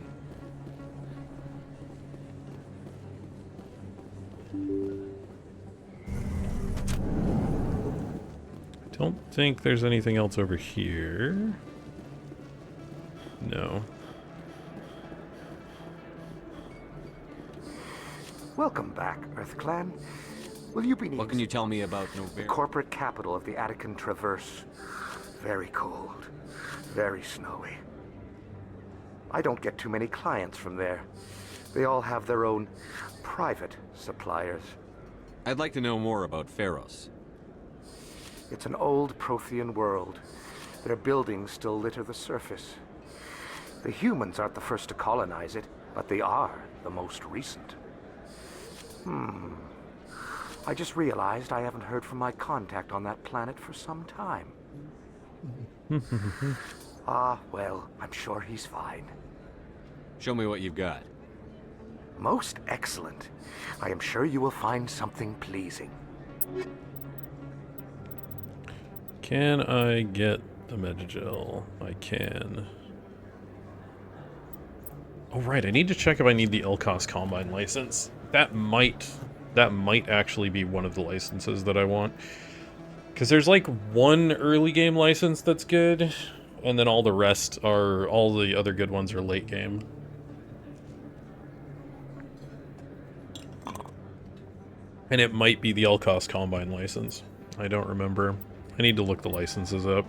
Don't think there's anything else over here. No. Welcome back, EarthClan. Will you be needing... What can you tell me about the corporate capital of the Attican Traverse? Very cold. Very snowy. I don't get too many clients from there. They all have their own private suppliers. I'd like to know more about Pharos. It's an old Prothean world. Their buildings still litter the surface. The humans aren't the first to colonize it, but they are the most recent. I just realized I haven't heard from my contact on that planet for some time. Well, I'm sure he's fine. Show me what you've got. Most excellent. I am sure you will find something pleasing. Can I get the Metagel? I can. Oh right, I need to check if I need the Elkos Combine license. That might actually be one of the licenses that I want. Because there's like one early game license that's good, and then all the rest are, all the other good ones are late game. And it might be the Elkos Combine license. I don't remember. I need to look the licenses up.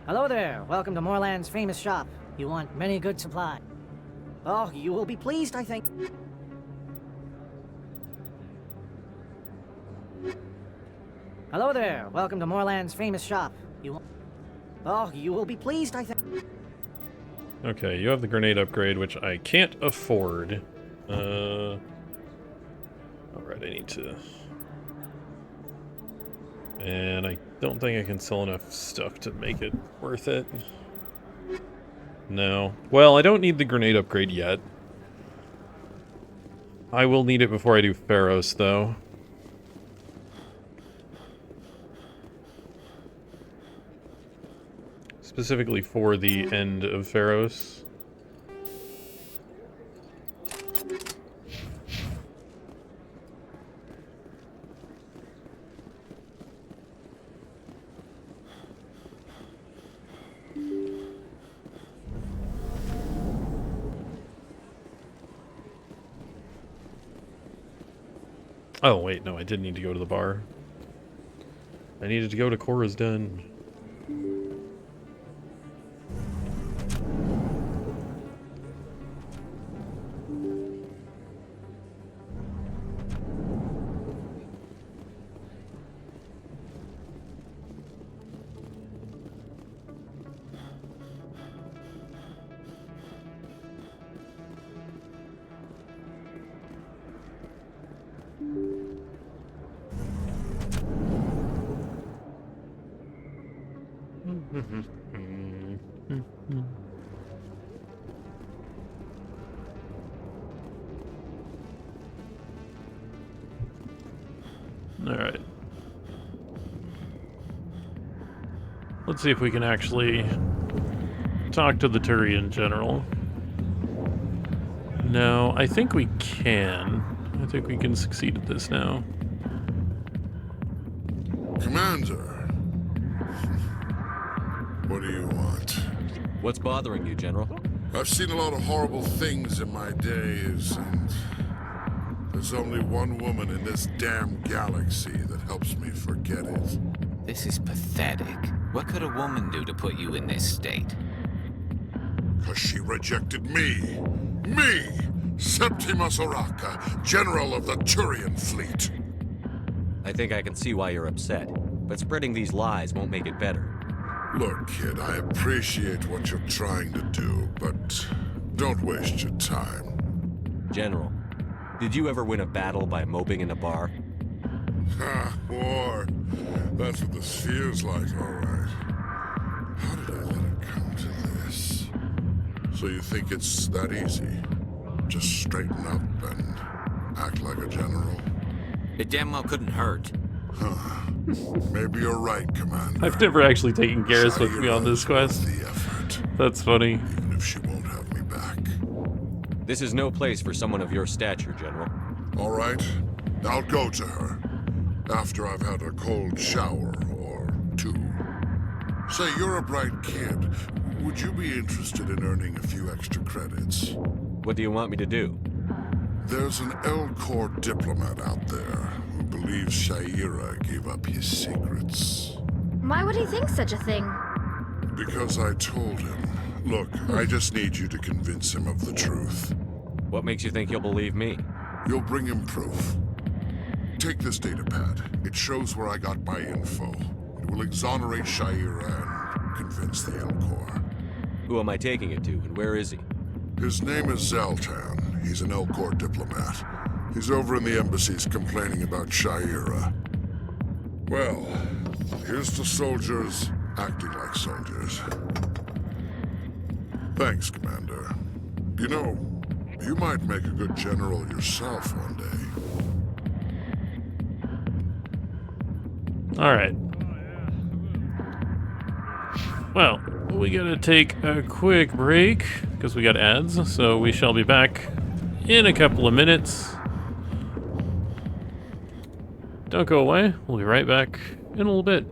Hello there. Welcome to Moorland's famous shop. You want many good supply. Oh, you will be pleased, I think. Hello there. Welcome to Moorland's famous shop. Oh, you will be pleased, I think. Okay, you have the grenade upgrade, which I can't afford. Alright, I need to... And I don't think I can sell enough stuff to make it worth it. No. Well, I don't need the grenade upgrade yet. I will need it before I do Pharos, though. Specifically for the end of Pharos. Oh, wait, no, I did need to go to the bar. I needed to go to Cora's Den. Alright. Let's see if we can actually talk to the Turian General. No, I think we can. I think we can succeed at this now. Commander. What do you want? What's bothering you, General? I've seen a lot of horrible things in my days, and there's only one woman in this damn galaxy that helps me forget it. This is pathetic. What could a woman do to put you in this state? 'Cause she rejected me! Me! Septimus Oraka, General of the Turian Fleet! I think I can see why you're upset, but spreading these lies won't make it better. Look, kid, I appreciate what you're trying to do, but don't waste your time. General, did you ever win a battle by moping in a bar? Ha, war. That's what this feels like, all right. How did I let it come to this? So you think it's that easy? Just straighten up and act like a general? It damn well couldn't hurt. Huh. Maybe you're right, Commander. I've never actually taken Garrus with me on this quest. That's funny. Even if she won't have me back. This is no place for someone of your stature, General. All right. I'll go to her. After I've had a cold shower or two. Say, you're a bright kid. Would you be interested in earning a few extra credits? What do you want me to do? There's an Elcor diplomat out there who believes Shaira gave up his secrets. Why would he think such a thing? Because I told him. Look, I just need you to convince him of the truth. What makes you think he'll believe me? You'll bring him proof. Take this datapad. It shows where I got my info. It will exonerate Shaira and convince the Elcor. Who am I taking it to, and where is he? His name is Zaltan. He's an Elcor diplomat. He's over in the embassies complaining about Shaira. Well, here's to soldiers acting like soldiers. Thanks, Commander. You know, you might make a good general yourself one day. Alright. Well, we gotta take a quick break, because we got ads, so we shall be back in a couple of minutes. Don't go away, we'll be right back in a little bit.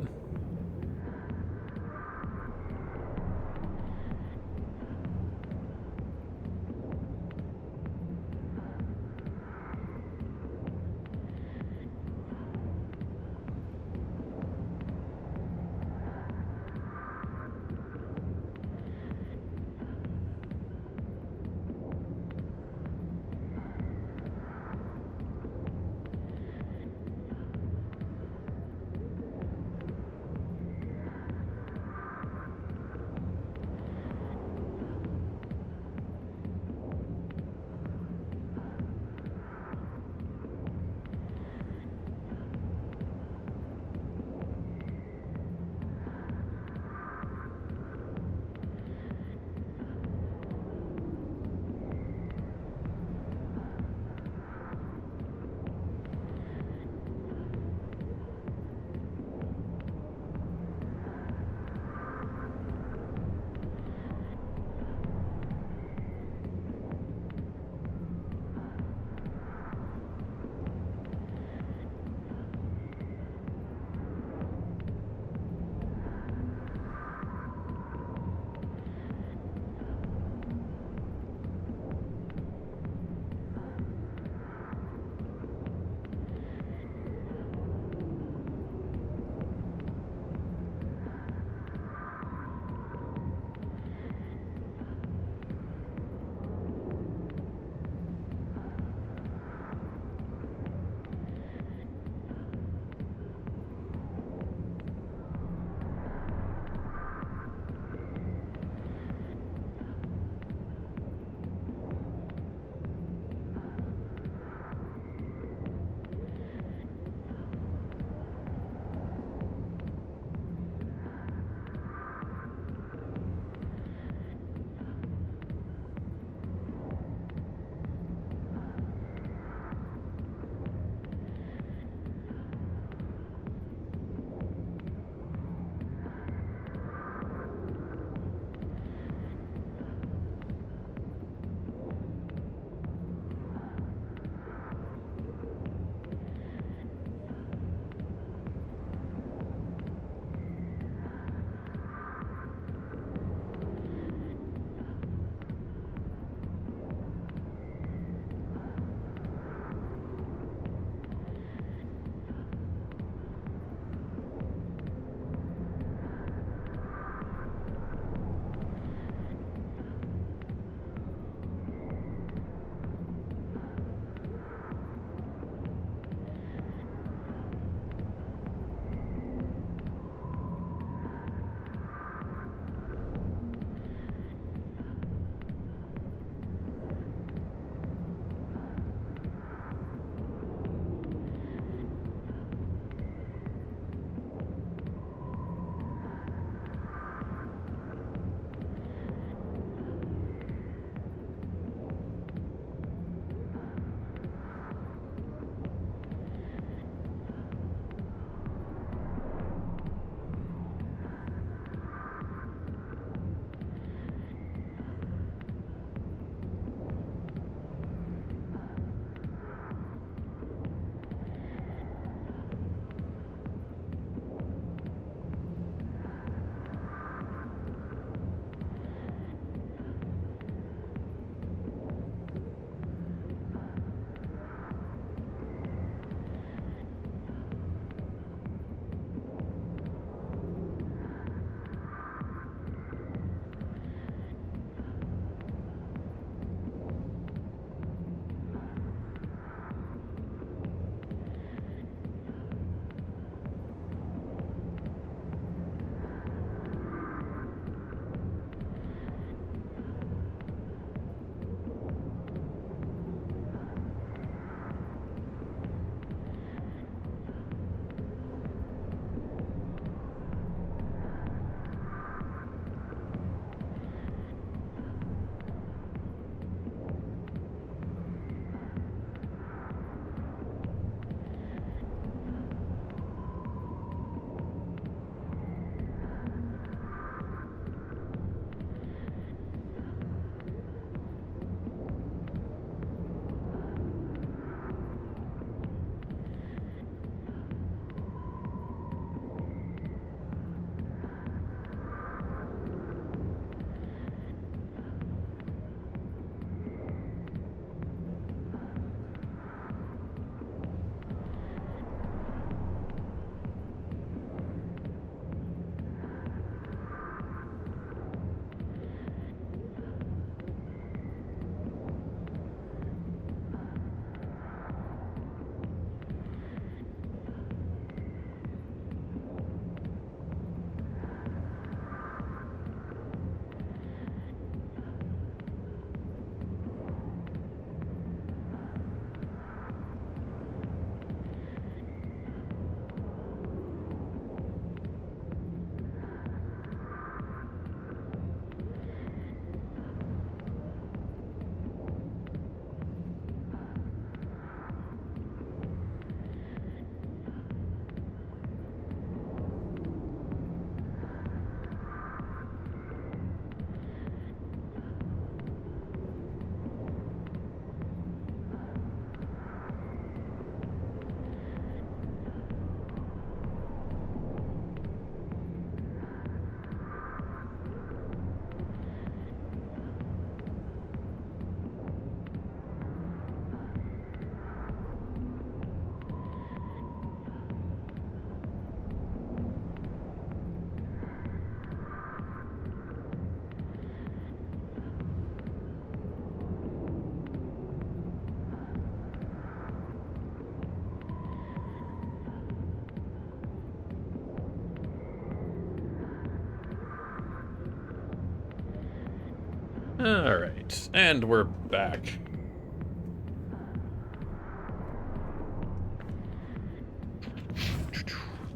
Alright, and we're back.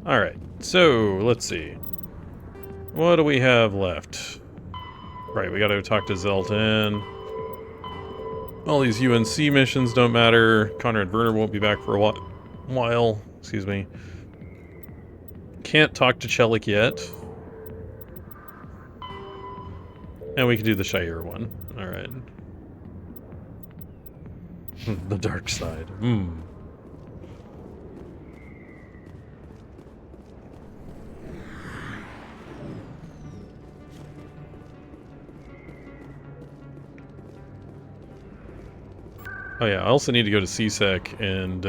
Alright, so let's see. What do we have left? Right, we gotta talk to Zelton. All these UNC missions don't matter. Conrad Werner won't be back for a while. Excuse me. Can't talk to Chelik yet. And we can do the Shire one. Alright. The dark side. Oh yeah, I also need to go to CSEC and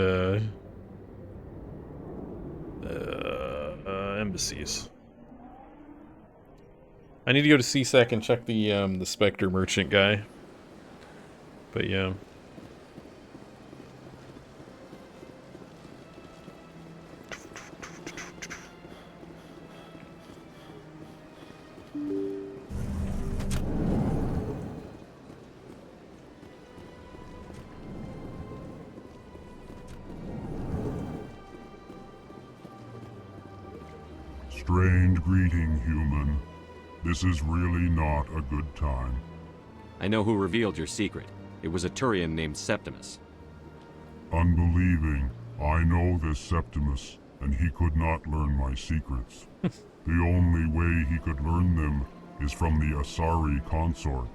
embassies. I need to go to CSEC and check the Spectre merchant guy. But yeah. Strained greeting, human. This is really not a good time. I know who revealed your secret. It was a Turian named Septimus. Unbelieving, I know this Septimus, and he could not learn my secrets. The only way he could learn them is from the Asari consort.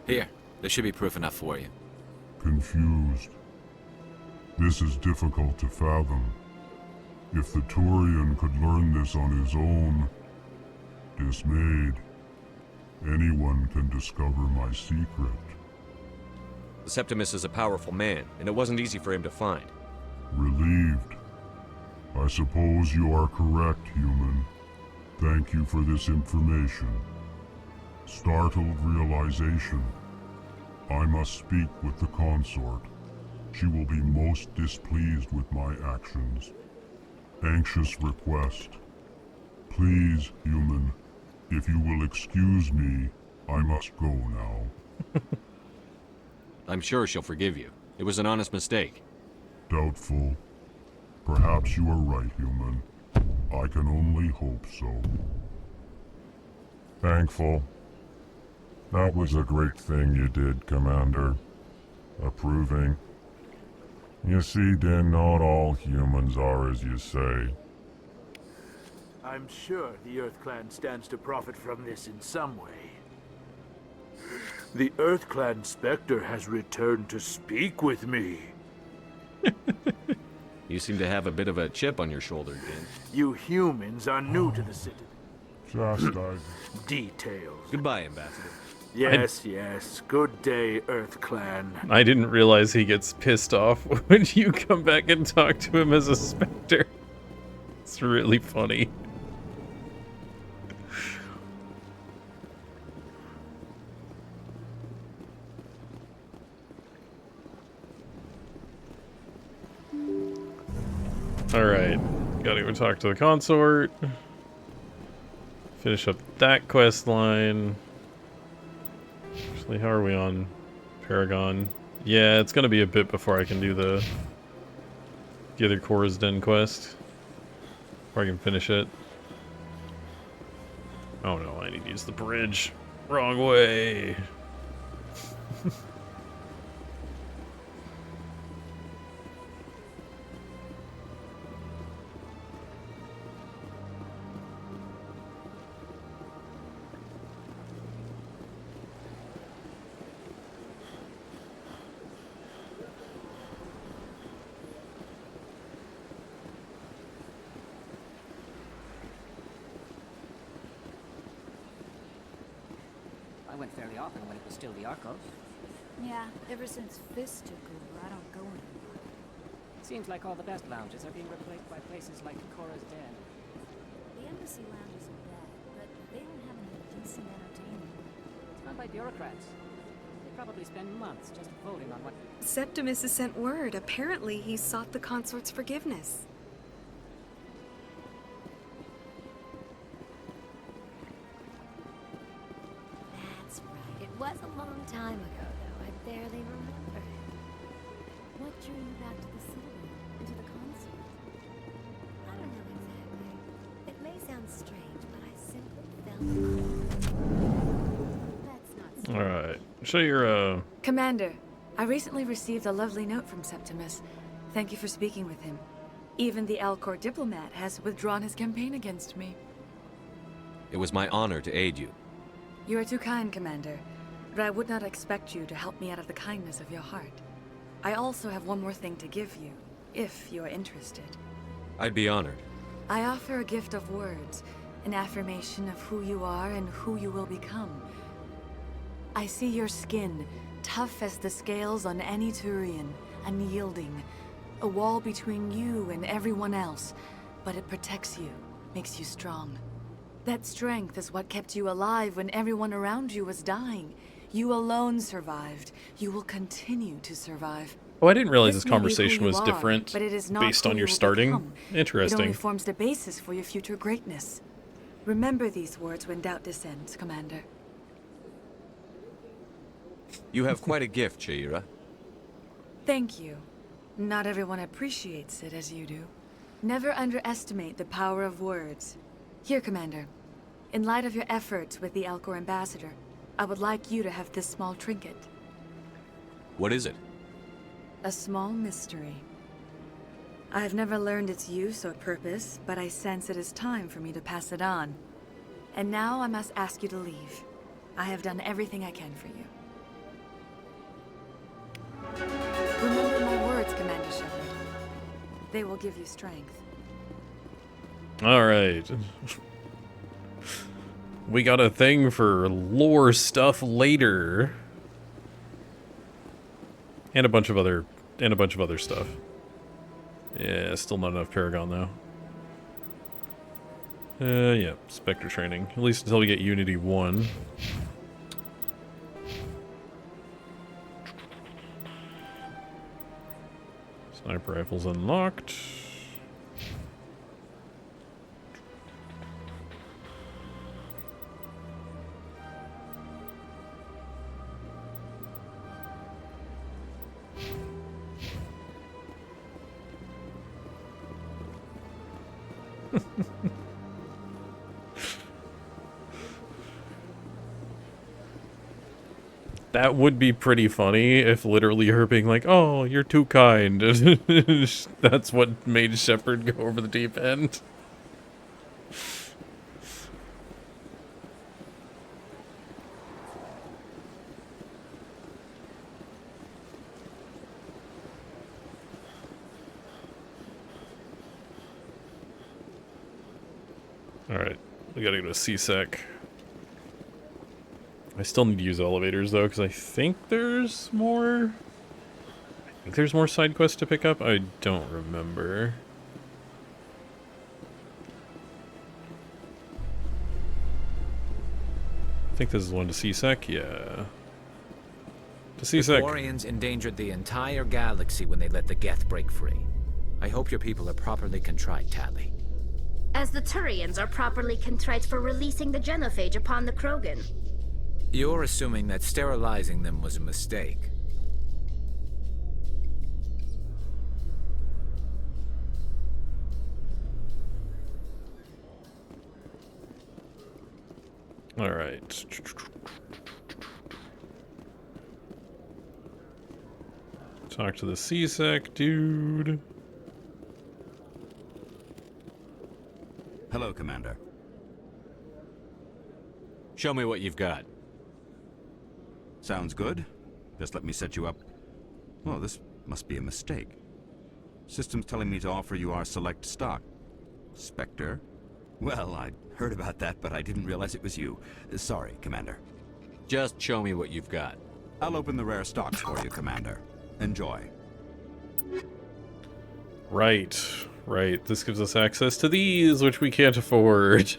Here, there should be proof enough for you. Confused. This is difficult to fathom. If the Turian could learn this on his own, dismayed, anyone can discover my secret. Septimus is a powerful man, and it wasn't easy for him to find. Relieved. I suppose you are correct, human. Thank you for this information. Startled realization. I must speak with the consort. She will be most displeased with my actions. Anxious request. Please, human, if you will excuse me, I must go now. I'm sure she'll forgive you. It was an honest mistake. Doubtful. Perhaps you are right, human. I can only hope so. Thankful. That was a great thing you did, Commander. Approving. You see, Din, not all humans are as you say. I'm sure the Earth Clan stands to profit from this in some way. The Earth Clan Spectre has returned to speak with me. You seem to have a bit of a chip on your shoulder, Din. You humans are new to the city. Chastising. Details. Goodbye, Ambassador. Yes, yes. Good day, Earth Clan. I didn't realize he gets pissed off when you come back and talk to him as a Spectre. It's really funny. Alright, gotta go talk to the consort. Finish up that quest line. Actually, how are we on Paragon? Yeah, it's gonna be a bit before I can do the other Cora's Den quest. Before I can finish it. Oh no, I need to use the bridge. Wrong way. I went fairly often when it was still the Arcos. Yeah, ever since Fist took over, I don't go anymore. Seems like all the best lounges are being replaced by places like Cora's Den. The embassy lounges are bad, but they don't have any decent entertainment. It's run by bureaucrats. They probably spend months just voting on what... Septimus has sent word. Apparently, he sought the consort's forgiveness. That's right. It was a time ago, though. I barely remember. What drew you back to the city and to the concert? I don't know exactly. It may sound strange, but I simply felt that's not All right. Show your Commander, I recently received a lovely note from Septimus. Thank you for speaking with him. Even the Alcor diplomat has withdrawn his campaign against me. It was my honor to aid you. You are too kind, Commander, but I would not expect you to help me out of the kindness of your heart. I also have one more thing to give you, if you are interested. I'd be honored. I offer a gift of words, an affirmation of who you are and who you will become. I see your skin, tough as the scales on any Turian, unyielding, a wall between you and everyone else, but it protects you, makes you strong. That strength is what kept you alive when everyone around you was dying. You alone survived. You will continue to survive. Oh, I didn't realize this may be who conversation you was are, different but it is not based who on you your will starting. become. Interesting. It only forms the basis for your future greatness. Remember these words when doubt descends, Commander. You have quite a gift, Shaira. Thank you. Not everyone appreciates it as you do. Never underestimate the power of words. Here, Commander. In light of your efforts with the Alcor ambassador, I would like you to have this small trinket. What is it? A small mystery. I have never learned its use or purpose, but I sense it is time for me to pass it on. And now I must ask you to leave. I have done everything I can for you. Remember my words, Commander Shepard. They will give you strength. All right. We got a thing for lore stuff later. And a bunch of other stuff. Yeah, still not enough Paragon though. Yeah, Spectre training. At least until we get Unity 1. Sniper rifles unlocked. That would be pretty funny if literally her being like, "Oh, you're too kind." That's what made Shepard go over the deep end. Alright, we gotta go to C-Sec. I still need to use elevators though, because I think there's more... side quests to pick up? I don't remember. I think this is one to C-Sec, yeah. To C-Sec. The Quarians endangered the entire galaxy when they let the Geth break free. I hope your people are properly contrite, Tali. As the Turians are properly contrite for releasing the genophage upon the Krogan. You're assuming that sterilizing them was a mistake. All right. Talk to the C-Sec dude. Hello, Commander. Show me what you've got. Sounds good. Just let me set you up. Oh, this must be a mistake. System's telling me to offer you our select stock. Spectre? Well, I'd heard about that, but I didn't realize it was you. Sorry, Commander. Just show me what you've got. I'll open the rare stocks for you, Commander. Enjoy. Right, right. This gives us access to these, which we can't afford.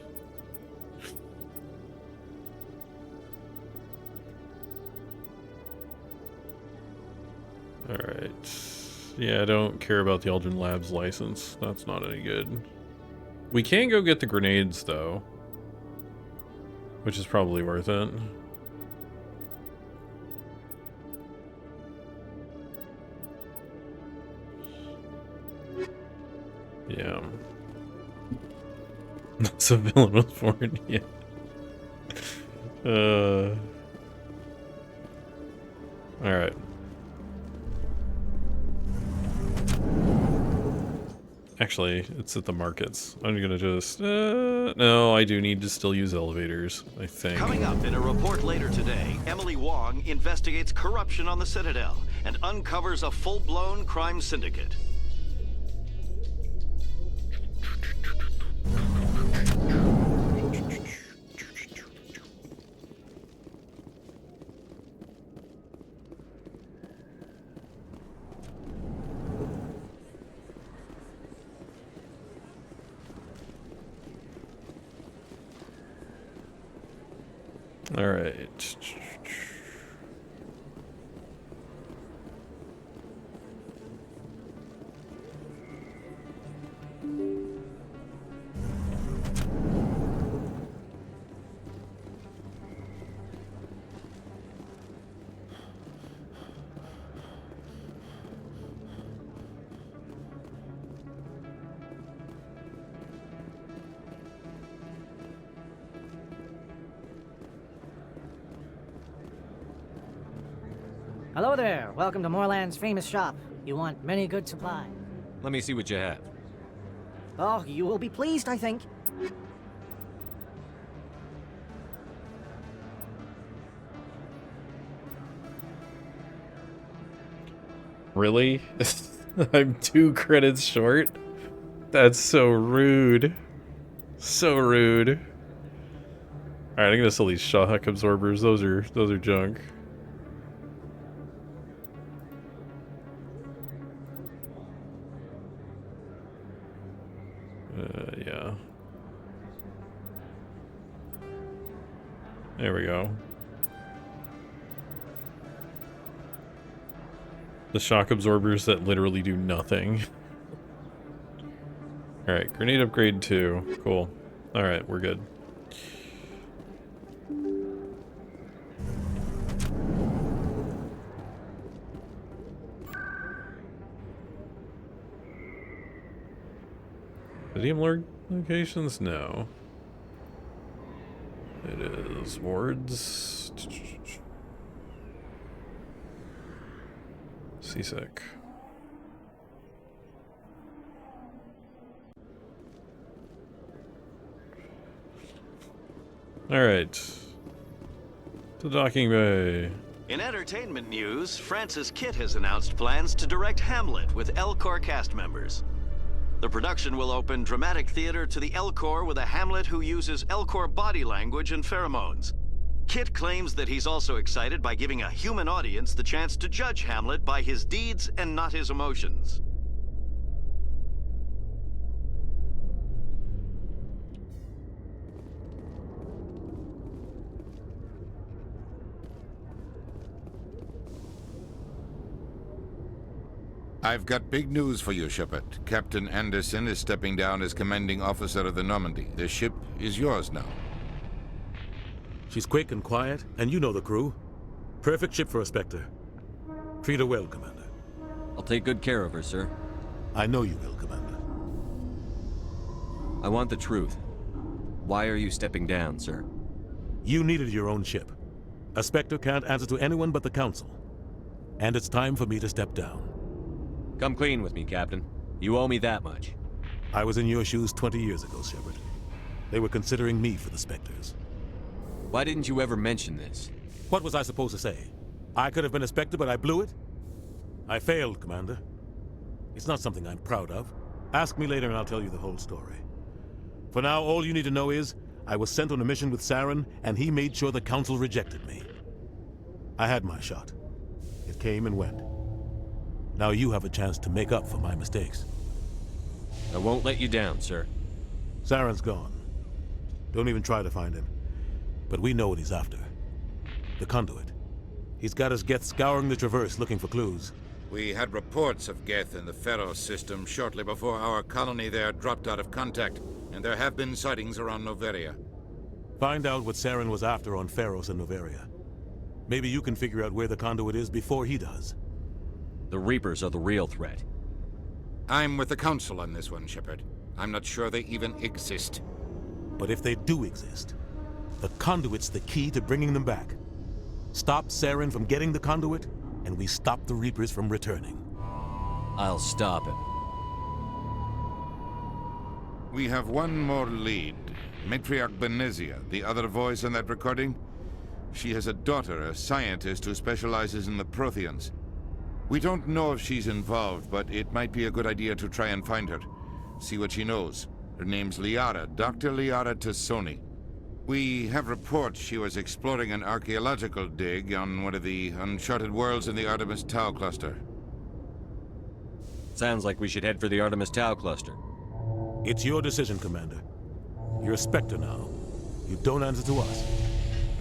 Alright. Yeah, I don't care about the Elgin Labs license. That's not any good. We can go get the grenades, though. Which is probably worth it. Yeah. So villain was born, yeah. Alright. Actually, it's at the markets. I'm gonna just... no, I do need to still use elevators, I think. Coming up in a report later today, Emily Wong investigates corruption on the Citadel and uncovers a full-blown crime syndicate. All right. Hello there. Welcome to Moorland's famous shop. You want many good supply. Let me see what you have. Oh, you will be pleased, I think. Really? I'm 2 credits short? That's so rude. So rude. Alright, I'm gonna sell these shock absorbers. Those are junk. Yeah. There we go. The shock absorbers that literally do nothing. Alright, grenade upgrade 2. Cool. Alright, we're good. Stadium Lord locations? No. It is wards. Seasick. Alright. To docking bay. In entertainment news, Francis Kitt has announced plans to direct Hamlet with Elcor cast members. The production will open dramatic theater to the Elcor with a Hamlet who uses Elcor body language and pheromones. Kitt claims that he's also excited by giving a human audience the chance to judge Hamlet by his deeds and not his emotions. I've got big news for you, Shep. Captain Anderson is stepping down as commanding officer of the Normandy. The ship is yours now. She's quick and quiet, and you know the crew. Perfect ship for a Spectre. Treat her well, Commander. I'll take good care of her, sir. I know you will, Commander. I want the truth. Why are you stepping down, sir? You needed your own ship. A Spectre can't answer to anyone but the Council. And it's time for me to step down. Come clean with me, Captain. You owe me that much. I was in your shoes 20 years ago, Shepard. They were considering me for the Spectres. Why didn't you ever mention this? What was I supposed to say? I could have been a Spectre, but I blew it? I failed, Commander. It's not something I'm proud of. Ask me later and I'll tell you the whole story. For now, all you need to know is, I was sent on a mission with Saren, and he made sure the Council rejected me. I had my shot. It came and went. Now you have a chance to make up for my mistakes. I won't let you down, sir. Saren's gone. Don't even try to find him. But we know what he's after. The conduit. He's got his Geth scouring the Traverse looking for clues. We had reports of Geth in the Pharaoh system shortly before our colony there dropped out of contact, and there have been sightings around Noveria. Find out what Saren was after on Pharos and Noveria. Maybe you can figure out where the conduit is before he does. The Reapers are the real threat. I'm with the Council on this one, Shepard. I'm not sure they even exist. But if they do exist, the conduit's the key to bringing them back. Stop Saren from getting the conduit, and we stop the Reapers from returning. I'll stop him. We have one more lead. Matriarch Benezia, the other voice on that recording. She has a daughter, a scientist who specializes in the Protheans. We don't know if she's involved, but it might be a good idea to try and find her. See what she knows. Her name's Liara, Dr. Liara Tassoni. We have reports she was exploring an archaeological dig on one of the uncharted worlds in the Artemis Tau cluster. Sounds like we should head for the Artemis Tau cluster. It's your decision, Commander. You're a Spectre now. You don't answer to us.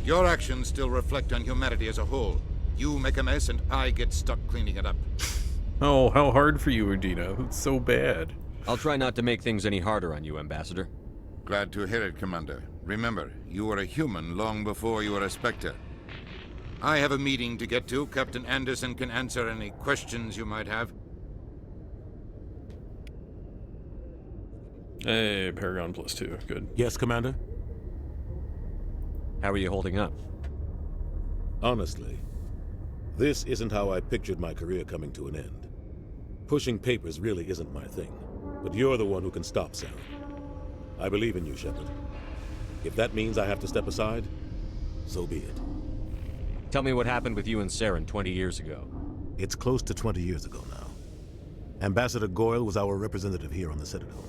Your actions still reflect on humanity as a whole. You make a mess and I get stuck cleaning it up. Oh, how hard for you, Udina. It's so bad. I'll try not to make things any harder on you, Ambassador. Glad to hear it, Commander. Remember, you were a human long before you were a Spectre. I have a meeting to get to. Captain Anderson can answer any questions you might have. Hey, Paragon +2. Good. Yes, Commander? How are you holding up? Honestly, this isn't how I pictured my career coming to an end. Pushing papers really isn't my thing, but you're the one who can stop Saren. I believe in you, Shepard. If that means I have to step aside, so be it. Tell me what happened with you and Saren 20 years ago. It's close to 20 years ago now. Ambassador Goyle was our representative here on the Citadel.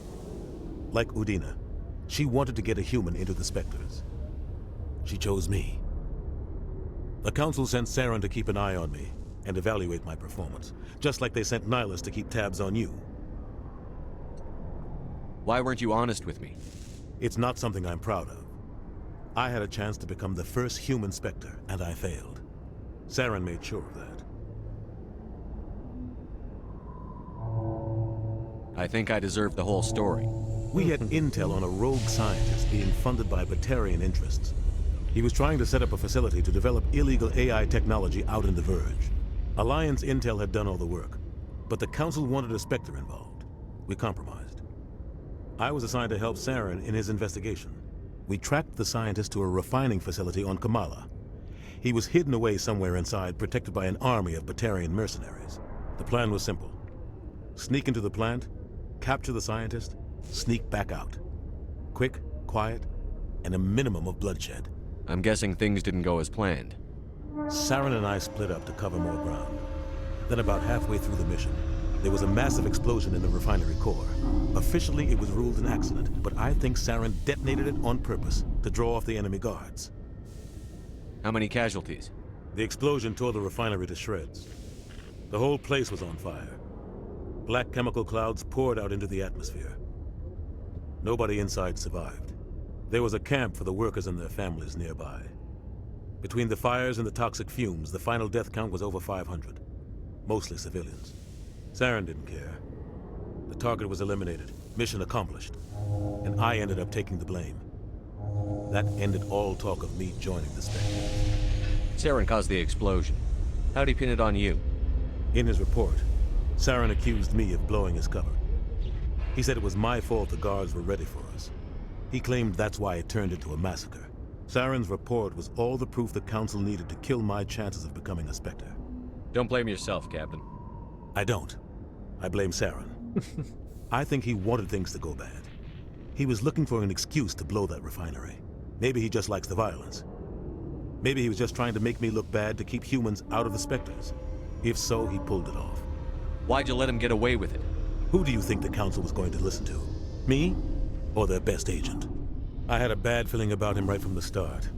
Like Udina, she wanted to get a human into the Spectres. She chose me. The Council sent Saren to keep an eye on me and evaluate my performance, just like they sent Nihilus to keep tabs on you. Why weren't you honest with me? It's not something I'm proud of. I had a chance to become the first human Spectre, and I failed. Saren made sure of that. I think I deserve the whole story. We had intel on a rogue scientist being funded by Batarian interests. He was trying to set up a facility to develop illegal AI technology out in the Verge. Alliance intel had done all the work, but the Council wanted a Spectre involved. We compromised. I was assigned to help Saren in his investigation. We tracked the scientist to a refining facility on Kamala. He was hidden away somewhere inside, protected by an army of Batarian mercenaries. The plan was simple. Sneak into the plant, capture the scientist, sneak back out. Quick, quiet, and a minimum of bloodshed. I'm guessing things didn't go as planned. Saren and I split up to cover more ground. Then about halfway through the mission, there was a massive explosion in the refinery core. Officially, it was ruled an accident, but I think Saren detonated it on purpose to draw off the enemy guards. How many casualties? The explosion tore the refinery to shreds. The whole place was on fire. Black chemical clouds poured out into the atmosphere. Nobody inside survived. There was a camp for the workers and their families nearby. Between the fires and the toxic fumes, the final death count was over 500. Mostly civilians. Saren didn't care. The target was eliminated, mission accomplished, and I ended up taking the blame. That ended all talk of me joining the Spectre. Saren caused the explosion. How'd he pin it on you? In his report, Saren accused me of blowing his cover. He said it was my fault the guards were ready for us. He claimed that's why it turned into a massacre. Saren's report was all the proof the Council needed to kill my chances of becoming a Spectre. Don't blame yourself, Captain. I don't. I blame Saren. I think he wanted things to go bad. He was looking for an excuse to blow that refinery. Maybe he just likes the violence. Maybe he was just trying to make me look bad to keep humans out of the Spectres. If so, he pulled it off. Why'd you let him get away with it? Who do you think the Council was going to listen to? Me? Or their best agent? I had a bad feeling about him right from the start.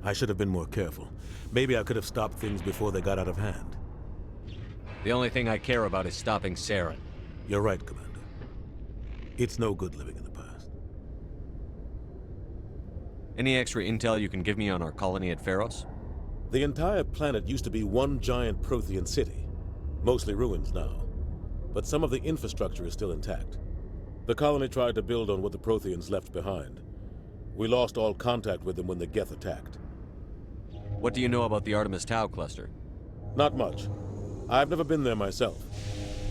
I should have been more careful. Maybe I could have stopped things before they got out of hand. The only thing I care about is stopping Saren. You're right, Commander. It's no good living in the past. Any extra intel you can give me on our colony at Pharos? The entire planet used to be one giant Prothean city. Mostly ruins now. But some of the infrastructure is still intact. The colony tried to build on what the Protheans left behind. We lost all contact with them when the Geth attacked. What do you know about the Artemis Tau cluster? Not much. I've never been there myself.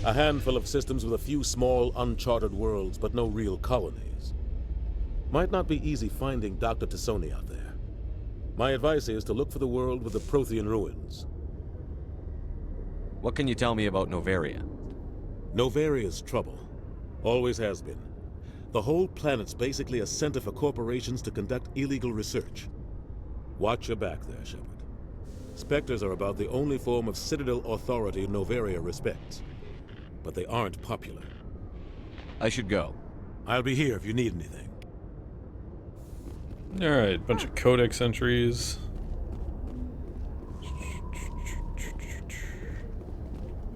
A handful of systems with a few small, uncharted worlds, but no real colonies. Might not be easy finding Dr. Tassoni out there. My advice is to look for the world with the Prothean ruins. What can you tell me about Novaria? Novaria's trouble. Always has been. The whole planet's basically a center for corporations to conduct illegal research. Watch your back there, Shepard. Spectres are about the only form of Citadel authority Novaria respects. But they aren't popular. I should go. I'll be here if you need anything. Alright, bunch of codex entries.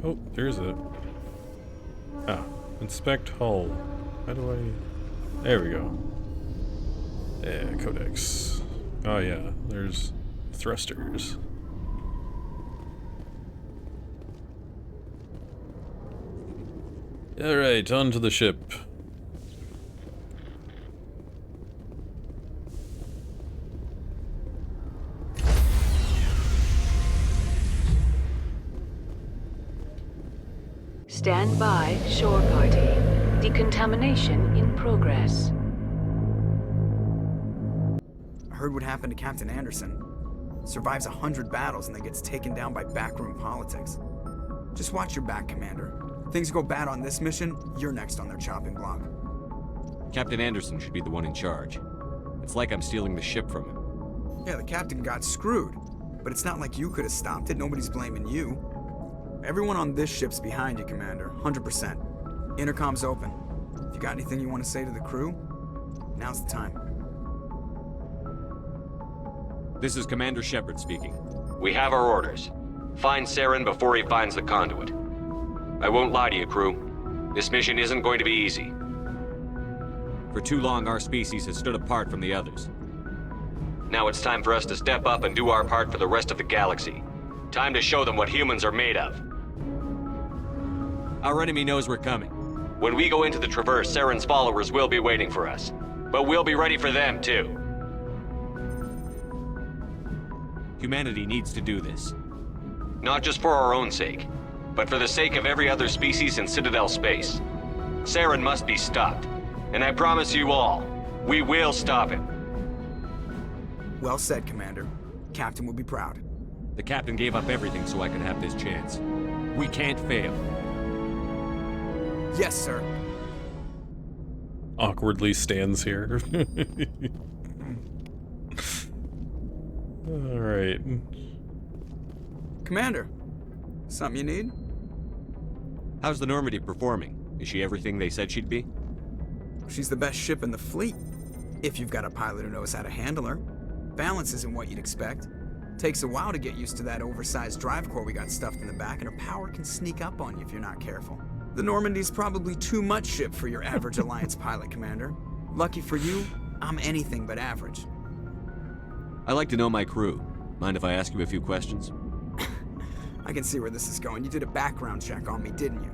Oh, there's it. Ah, inspect hull. How do I... There we go. Yeah, codex. Oh yeah, there's thrusters. Alright, on to the ship. Stand by, shore party. Decontamination in progress. I heard what happened to Captain Anderson. Survives 100 battles and then gets taken down by backroom politics. Just watch your back, Commander. Things go bad on this mission, you're next on their chopping block. Captain Anderson should be the one in charge. It's like I'm stealing the ship from him. Yeah, the captain got screwed. But it's not like you could have stopped it. Nobody's blaming you. Everyone on this ship's behind you, Commander. 100%. Intercom's open. If you got anything you want to say to the crew, now's the time. This is Commander Shepard speaking. We have our orders. Find Saren before he finds the conduit. I won't lie to you, crew. This mission isn't going to be easy. For too long, our species has stood apart from the others. Now it's time for us to step up and do our part for the rest of the galaxy. Time to show them what humans are made of. Our enemy knows we're coming. When we go into the Traverse, Saren's followers will be waiting for us. But we'll be ready for them, too. Humanity needs to do this. Not just for our own sake, but for the sake of every other species in Citadel space. Saren must be stopped. And I promise you all, we will stop him. Well said, Commander. Captain will be proud. The captain gave up everything so I could have this chance. We can't fail. Yes, sir. Awkwardly stands here. Alright. Commander, something you need? How's the Normandy performing? Is she everything they said she'd be? She's the best ship in the fleet. If you've got a pilot who knows how to handle her. Balance isn't what you'd expect. Takes a while to get used to that oversized drive core we got stuffed in the back, and her power can sneak up on you if you're not careful. The Normandy's probably too much ship for your average Alliance pilot, Commander. Lucky for you, I'm anything but average. I like to know my crew. Mind if I ask you a few questions? I can see where this is going. You did a background check on me, didn't you?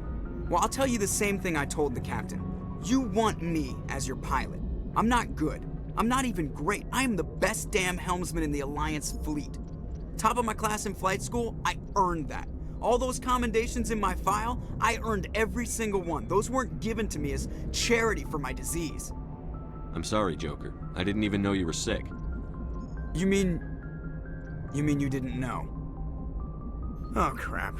Well, I'll tell you the same thing I told the captain. You want me as your pilot. I'm not good. I'm not even great. I am the best damn helmsman in the Alliance fleet. Top of my class in flight school, I earned that. All those commendations in my file, I earned every single one. Those weren't given to me as charity for my disease. I'm sorry, Joker. I didn't even know you were sick. You mean you didn't know? Oh, crap.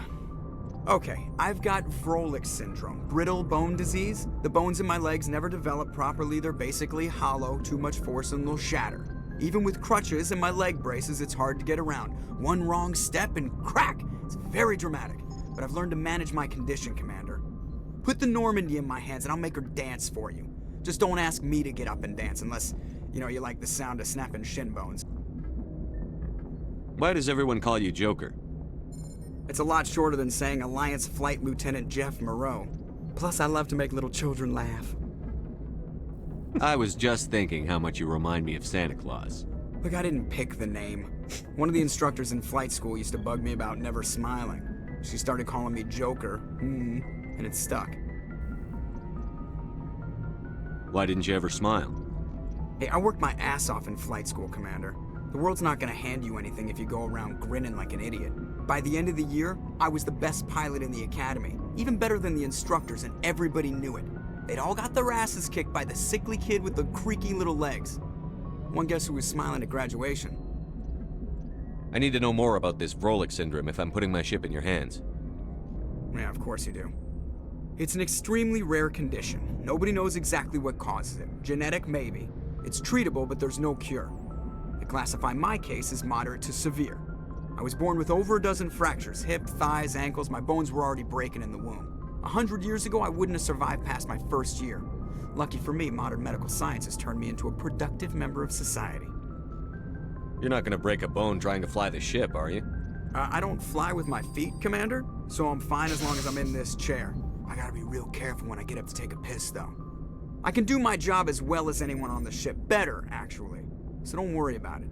Okay, I've got Vrolik syndrome, brittle bone disease. The bones in my legs never develop properly. They're basically hollow, too much force and they'll shatter. Even with crutches and my leg braces, it's hard to get around. One wrong step and crack! It's very dramatic, but I've learned to manage my condition, Commander. Put the Normandy in my hands and I'll make her dance for you. Just don't ask me to get up and dance unless, you know, you like the sound of snapping shin bones. Why does everyone call you Joker? It's a lot shorter than saying Alliance Flight Lieutenant Jeff Moreau. Plus, I love to make little children laugh. I was just thinking how much you remind me of Santa Claus. Look, I didn't pick the name. One of the instructors in flight school used to bug me about never smiling. She started calling me Joker, and it stuck. Why didn't you ever smile? Hey, I worked my ass off in flight school, Commander. The world's not gonna hand you anything if you go around grinning like an idiot. By the end of the year, I was the best pilot in the academy, even better than the instructors, and everybody knew it. They'd all got their asses kicked by the sickly kid with the creaky little legs. One guess who was smiling at graduation? I need to know more about this Vrolik syndrome if I'm putting my ship in your hands. Yeah, of course you do. It's an extremely rare condition. Nobody knows exactly what causes it. Genetic, maybe. It's treatable, but there's no cure. They classify my case as moderate to severe. I was born with over a dozen fractures, hip, thighs, ankles. My bones were already breaking in the womb. 100 years ago, I wouldn't have survived past my first year. Lucky for me, modern medical science has turned me into a productive member of society. You're not gonna break a bone trying to fly the ship, are you? I don't fly with my feet, Commander, so I'm fine as long as I'm in this chair. I gotta be real careful when I get up to take a piss, though. I can do my job as well as anyone on the ship. Better, actually. So don't worry about it.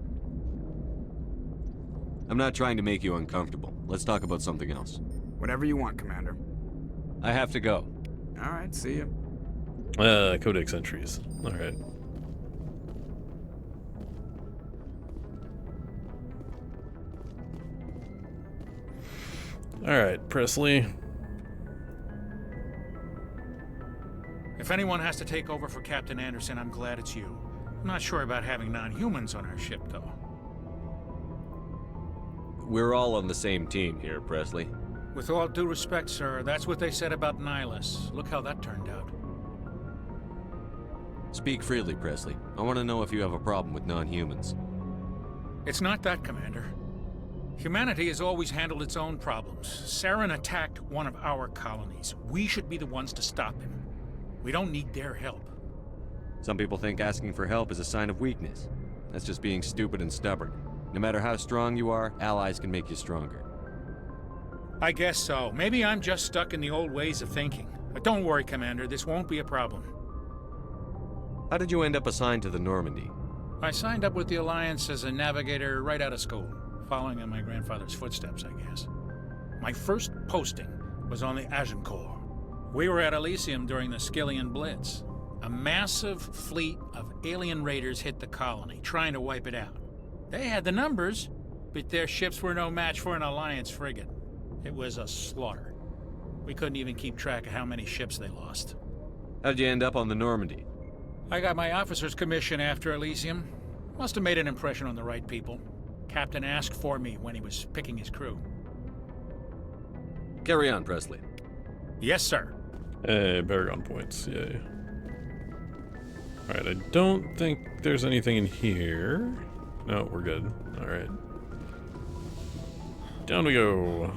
I'm not trying to make you uncomfortable. Let's talk about something else. Whatever you want, Commander. I have to go. All right, see ya. Codex entries. All right. All right, Presley. If anyone has to take over for Captain Anderson, I'm glad it's you. I'm not sure about having non-humans on our ship, though. We're all on the same team here, Presley. With all due respect, sir, that's what they said about Nihilus. Look how that turned out. Speak freely, Presley. I want to know if you have a problem with non-humans. It's not that, Commander. Humanity has always handled its own problems. Saren attacked one of our colonies. We should be the ones to stop him. We don't need their help. Some people think asking for help is a sign of weakness. That's just being stupid and stubborn. No matter how strong you are, allies can make you stronger. I guess so. Maybe I'm just stuck in the old ways of thinking. But don't worry, Commander. This won't be a problem. How did you end up assigned to the Normandy? I signed up with the Alliance as a navigator right out of school, following in my grandfather's footsteps, I guess. My first posting was on the Agincourt. We were at Elysium during the Skillian Blitz. A massive fleet of alien raiders hit the colony, trying to wipe it out. They had the numbers, but their ships were no match for an Alliance frigate. It was a slaughter. We couldn't even keep track of how many ships they lost. How'd you end up on the Normandy? I got my officer's commission after Elysium. Must have made an impression on the right people. Captain asked for me when he was picking his crew. Carry on, Presley. Yes, sir. Hey, Paragon points, yay. Alright, I don't think there's anything in here. No, we're good. Alright. Down we go.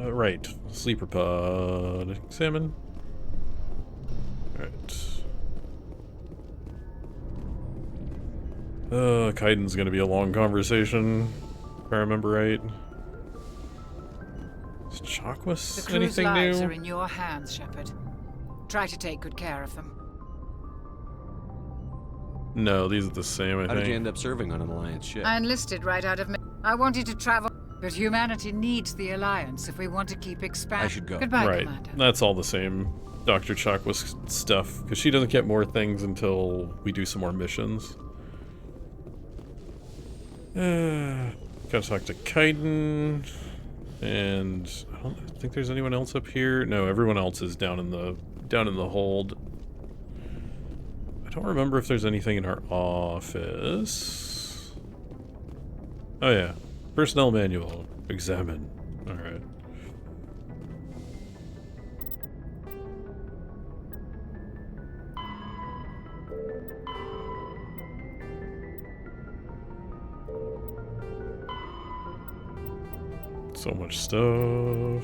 Right. Sleeper pod. Examine. Alright. Kaiden's gonna be a long conversation, if I remember right. Is Chakwas The crew's anything lives new? are in your hands, Shepard. Try to take good care of them. No, these are the same, I How think. did you end up serving on an Alliance ship? I enlisted right out of... I wanted to travel, but humanity needs the Alliance if we want to keep expanding. I should go. Goodbye, Right. Commander. That's all the same Dr. Chakwas stuff, because she doesn't get more things until we do some more missions. Gotta talk to Kaiden, and I don't think there's anyone else up here. No, everyone else is down in the hold. I don't remember if there's anything in our office. Oh yeah, personnel manual. Examine. All right. So much stuff.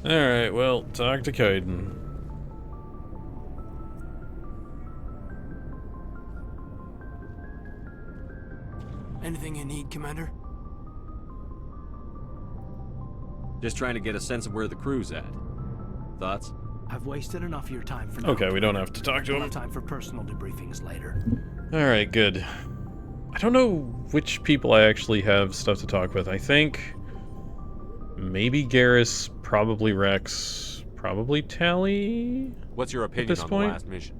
Alright, well, talk to Kaiden. Anything you need, Commander? Just trying to get a sense of where the crew's at. Thoughts? I've wasted enough of your time for now. Okay, we don't have to talk to We'll him. have time for personal debriefings later. Alright, good. I don't know which people I actually have stuff to talk with. I think maybe Garrus, probably Rex, probably Tally. What's your at opinion this on point? the last mission?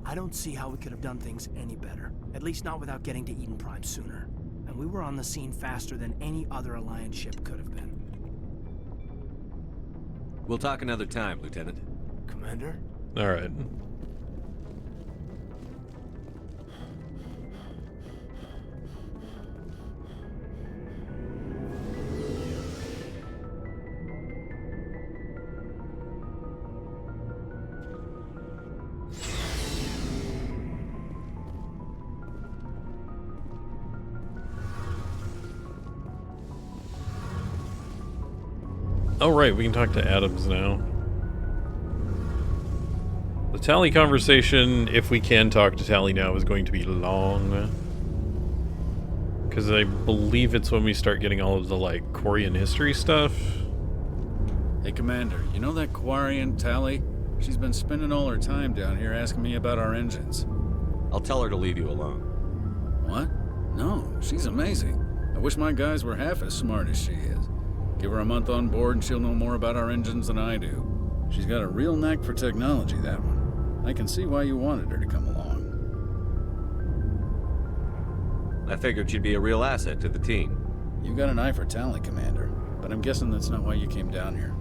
I don't see how we could have done things any better. At least not without getting to Eden Prime sooner. And we were on the scene faster than any other Alliance ship could have been. We'll talk another time, Lieutenant. Commander? Alright. Oh right, we can talk to Adams now. The Tally conversation, if we can talk to Tally now, is going to be long. Because I believe it's when we start getting all of the, like, Quarian history stuff. Hey, Commander, you know that Quarian Tally? She's been spending all her time down here asking me about our engines. I'll tell her to leave you alone. What? No, she's amazing. I wish my guys were half as smart as she is. Give her a month on board and she'll know more about our engines than I do. She's got a real knack for technology, that one. I can see why you wanted her to come along. I figured she'd be a real asset to the team. You got an eye for Tally, Commander, but I'm guessing that's not why you came down here.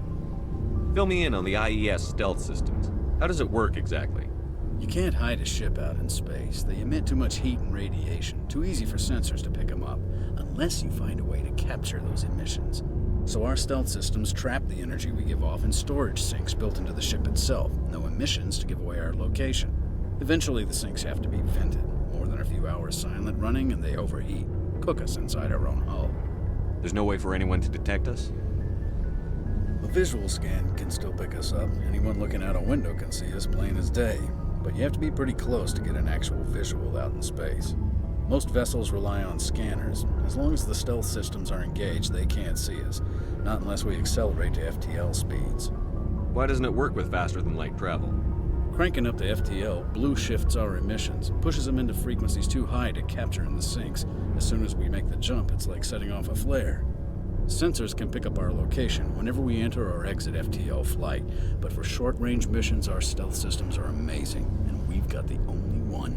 Fill me in on the IES stealth systems. How does it work exactly? You can't hide a ship out in space. They emit too much heat and radiation. Too easy for sensors to pick them up, unless you find a way to capture those emissions. So our stealth systems trap the energy we give off in storage sinks built into the ship itself. No emissions to give away our location. Eventually the sinks have to be vented. More than a few hours silent running and they overheat. Cook us inside our own hull. There's no way for anyone to detect us? A visual scan can still pick us up. Anyone looking out a window can see us plain as day. But you have to be pretty close to get an actual visual out in space. Most vessels rely on scanners. As long as the stealth systems are engaged, they can't see us. Not unless we accelerate to FTL speeds. Why doesn't it work with faster-than-light travel? Cranking up to FTL blue shifts our emissions, pushes them into frequencies too high to capture in the sinks. As soon as we make the jump, it's like setting off a flare. Sensors can pick up our location whenever we enter or exit FTL flight, but for short-range missions, our stealth systems are amazing, and we've got the only one.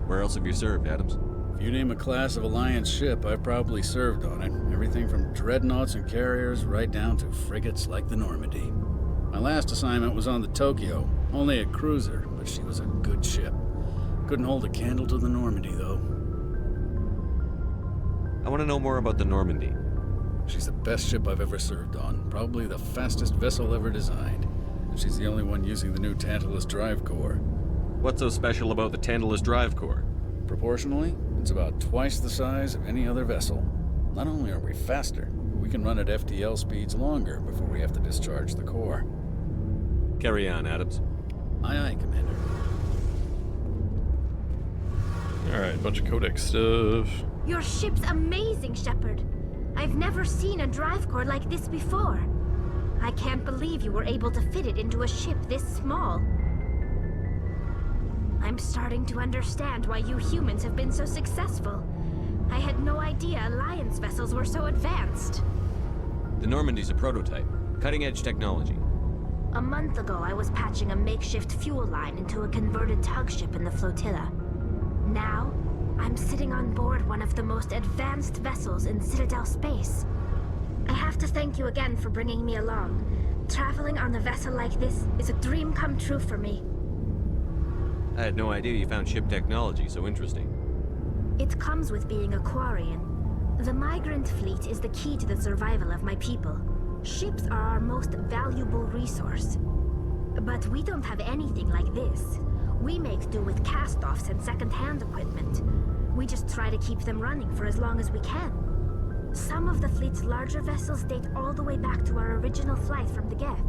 Where else have you served, Adams? If you name a class of Alliance ship, I've probably served on it. Everything from dreadnoughts and carriers right down to frigates like the Normandy. My last assignment was on the Tokyo, only a cruiser, but she was a good ship. Couldn't hold a candle to the Normandy, though. I want to know more about the Normandy. She's the best ship I've ever served on, probably the fastest vessel ever designed. And she's the only one using the new Tantalus drive core. What's so special about the Tantalus drive core? Proportionally, it's about twice the size of any other vessel. Not only are we faster, we can run at FTL speeds longer before we have to discharge the core. Carry on, Adams. Aye, aye, Commander. Alright, bunch of codex stuff. Your ship's amazing, Shepard. I've never seen a drive core like this before. I can't believe you were able to fit it into a ship this small. I'm starting to understand why you humans have been so successful. I had no idea Alliance vessels were so advanced. The Normandy's a prototype. Cutting-edge technology. A month ago, I was patching a makeshift fuel line into a converted tug ship in the flotilla. Now, I'm sitting on board one of the most advanced vessels in Citadel space. I have to thank you again for bringing me along. Traveling on a vessel like this is a dream come true for me. I had no idea you found ship technology so interesting. It comes with being a Quarian. The migrant fleet is the key to the survival of my people. Ships are our most valuable resource. But we don't have anything like this. We make do with cast-offs and second-hand equipment. We just try to keep them running for as long as we can. Some of the fleet's larger vessels date all the way back to our original flight from the Geth.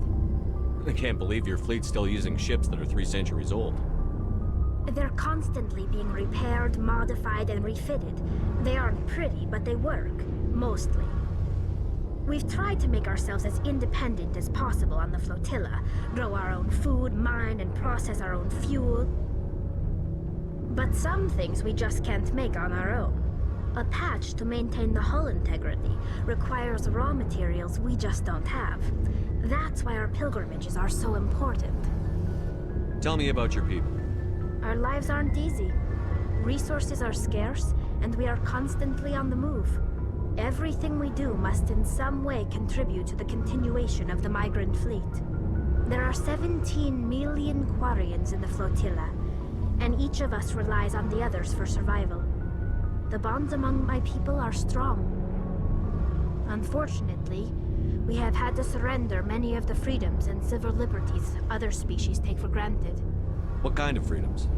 I can't believe your fleet's still using ships that are 3 centuries old. They're constantly being repaired, modified, and refitted. They aren't pretty, but they work. Mostly. We've tried to make ourselves as independent as possible on the flotilla. Grow our own food, mine, and process our own fuel. But some things we just can't make on our own. A patch to maintain the hull integrity requires raw materials we just don't have. That's why our pilgrimages are so important. Tell me about your people. Our lives aren't easy. Resources are scarce, and we are constantly on the move. Everything we do must in some way contribute to the continuation of the migrant fleet. There are 17 million Quarians in the flotilla, and each of us relies on the others for survival. The bonds among my people are strong. Unfortunately, we have had to surrender many of the freedoms and civil liberties other species take for granted. What kind of freedoms?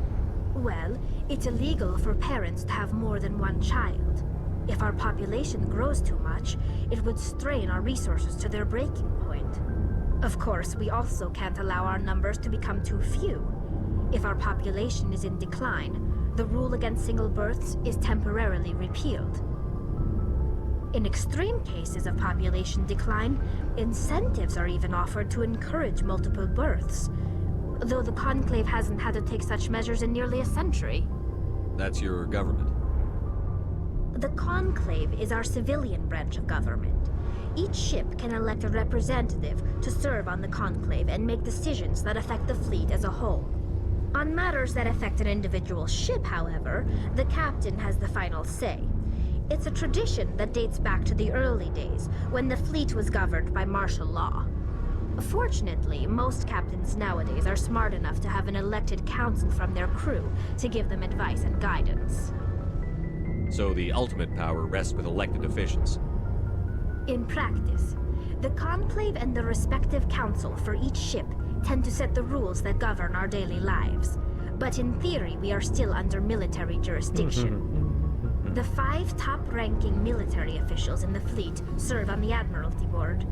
Well, it's illegal for parents to have more than one child. If our population grows too much, it would strain our resources to their breaking point. Of course, we also can't allow our numbers to become too few. If our population is in decline, the rule against single births is temporarily repealed. In extreme cases of population decline, incentives are even offered to encourage multiple births, though the Conclave hasn't had to take such measures in nearly a century. That's your government. The Conclave is our civilian branch of government. Each ship can elect a representative to serve on the Conclave and make decisions that affect the fleet as a whole. On matters that affect an individual ship, however, the captain has the final say. It's a tradition that dates back to the early days, when the fleet was governed by martial law. Fortunately, most captains nowadays are smart enough to have an elected council from their crew to give them advice and guidance. So the ultimate power rests with elected officials. In practice, the Conclave and the respective council for each ship tend to set the rules that govern our daily lives. But in theory, we are still under military jurisdiction. The 5 top-ranking military officials in the fleet serve on the Admiralty Board.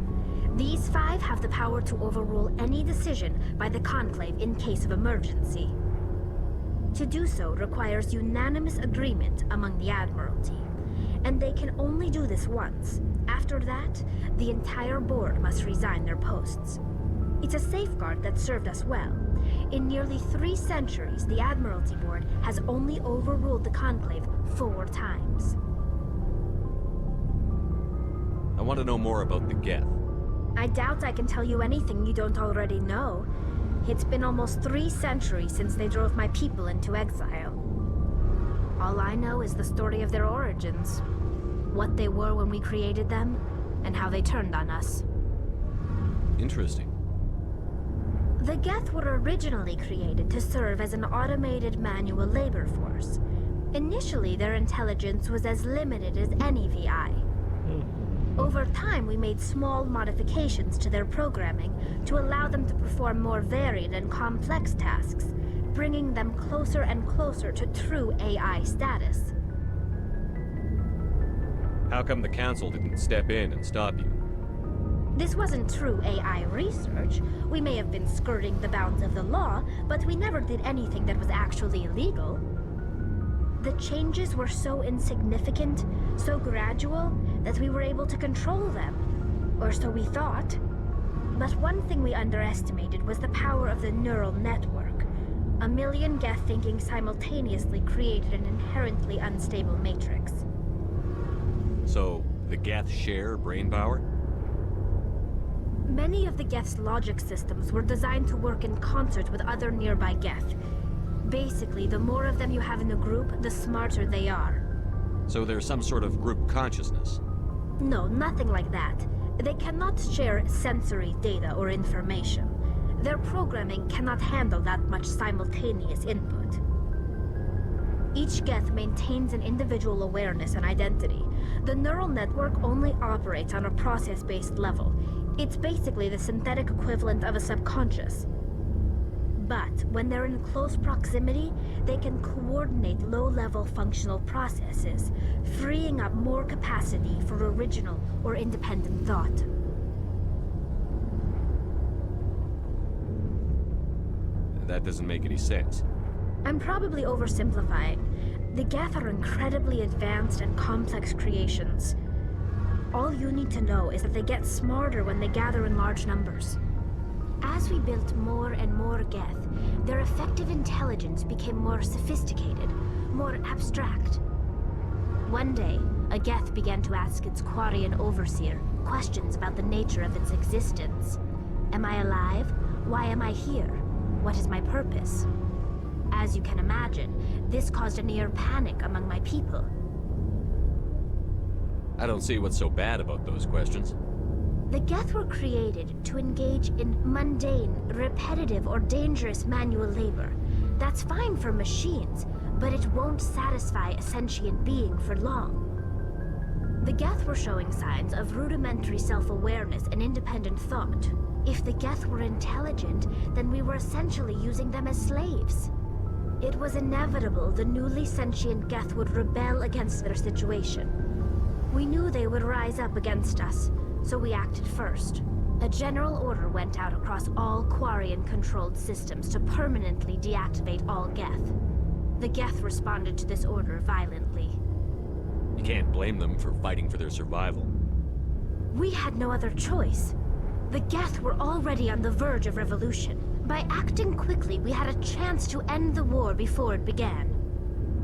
These 5 have the power to overrule any decision by the Conclave in case of emergency. To do so requires unanimous agreement among the Admiralty, and they can only do this once. After that, the entire board must resign their posts. It's a safeguard that served us well. In nearly 3 centuries, the Admiralty Board has only overruled the Conclave 4 times. I want to know more about the Geth. I doubt I can tell you anything you don't already know. It's been almost 3 centuries since they drove my people into exile. All I know is the story of their origins, what they were when we created them, and how they turned on us. Interesting. The Geth were originally created to serve as an automated manual labor force. Initially, their intelligence was as limited as any VI. Over time, we made small modifications to their programming to allow them to perform more varied and complex tasks, bringing them closer and closer to true AI status. How come the Council didn't step in and stop you? This wasn't true AI research. We may have been skirting the bounds of the law, but we never did anything that was actually illegal. The changes were so insignificant, so gradual, that we were able to control them. Or so we thought. But one thing we underestimated was the power of the neural network. 1 million Geth thinking simultaneously created an inherently unstable matrix. So, the Geth share brain power? Many of the Geth's logic systems were designed to work in concert with other nearby Geth. Basically, the more of them you have in a group, the smarter they are. So there's some sort of group consciousness? No, nothing like that. They cannot share sensory data or information. Their programming cannot handle that much simultaneous input. Each Geth maintains an individual awareness and identity. The neural network only operates on a process-based level. It's basically the synthetic equivalent of a subconscious. But when they're in close proximity, they can coordinate low-level functional processes, freeing up more capacity for original or independent thought. That doesn't make any sense. I'm probably oversimplifying. The Geth are incredibly advanced and complex creations. All you need to know is that they get smarter when they gather in large numbers. As we built more and more Geth, their effective intelligence became more sophisticated, more abstract. One day, a Geth began to ask its Quarian overseer questions about the nature of its existence. Am I alive? Why am I here? What is my purpose? As you can imagine, this caused a near panic among my people. I don't see what's so bad about those questions. The Geth were created to engage in mundane, repetitive, or dangerous manual labor. That's fine for machines, but it won't satisfy a sentient being for long. The Geth were showing signs of rudimentary self-awareness and independent thought. If the Geth were intelligent, then we were essentially using them as slaves. It was inevitable the newly sentient Geth would rebel against their situation. We knew they would rise up against us, so we acted first. A general order went out across all Quarian-controlled systems to permanently deactivate all Geth. The Geth responded to this order violently. You can't blame them for fighting for their survival. We had no other choice. The Geth were already on the verge of revolution. By acting quickly, we had a chance to end the war before it began.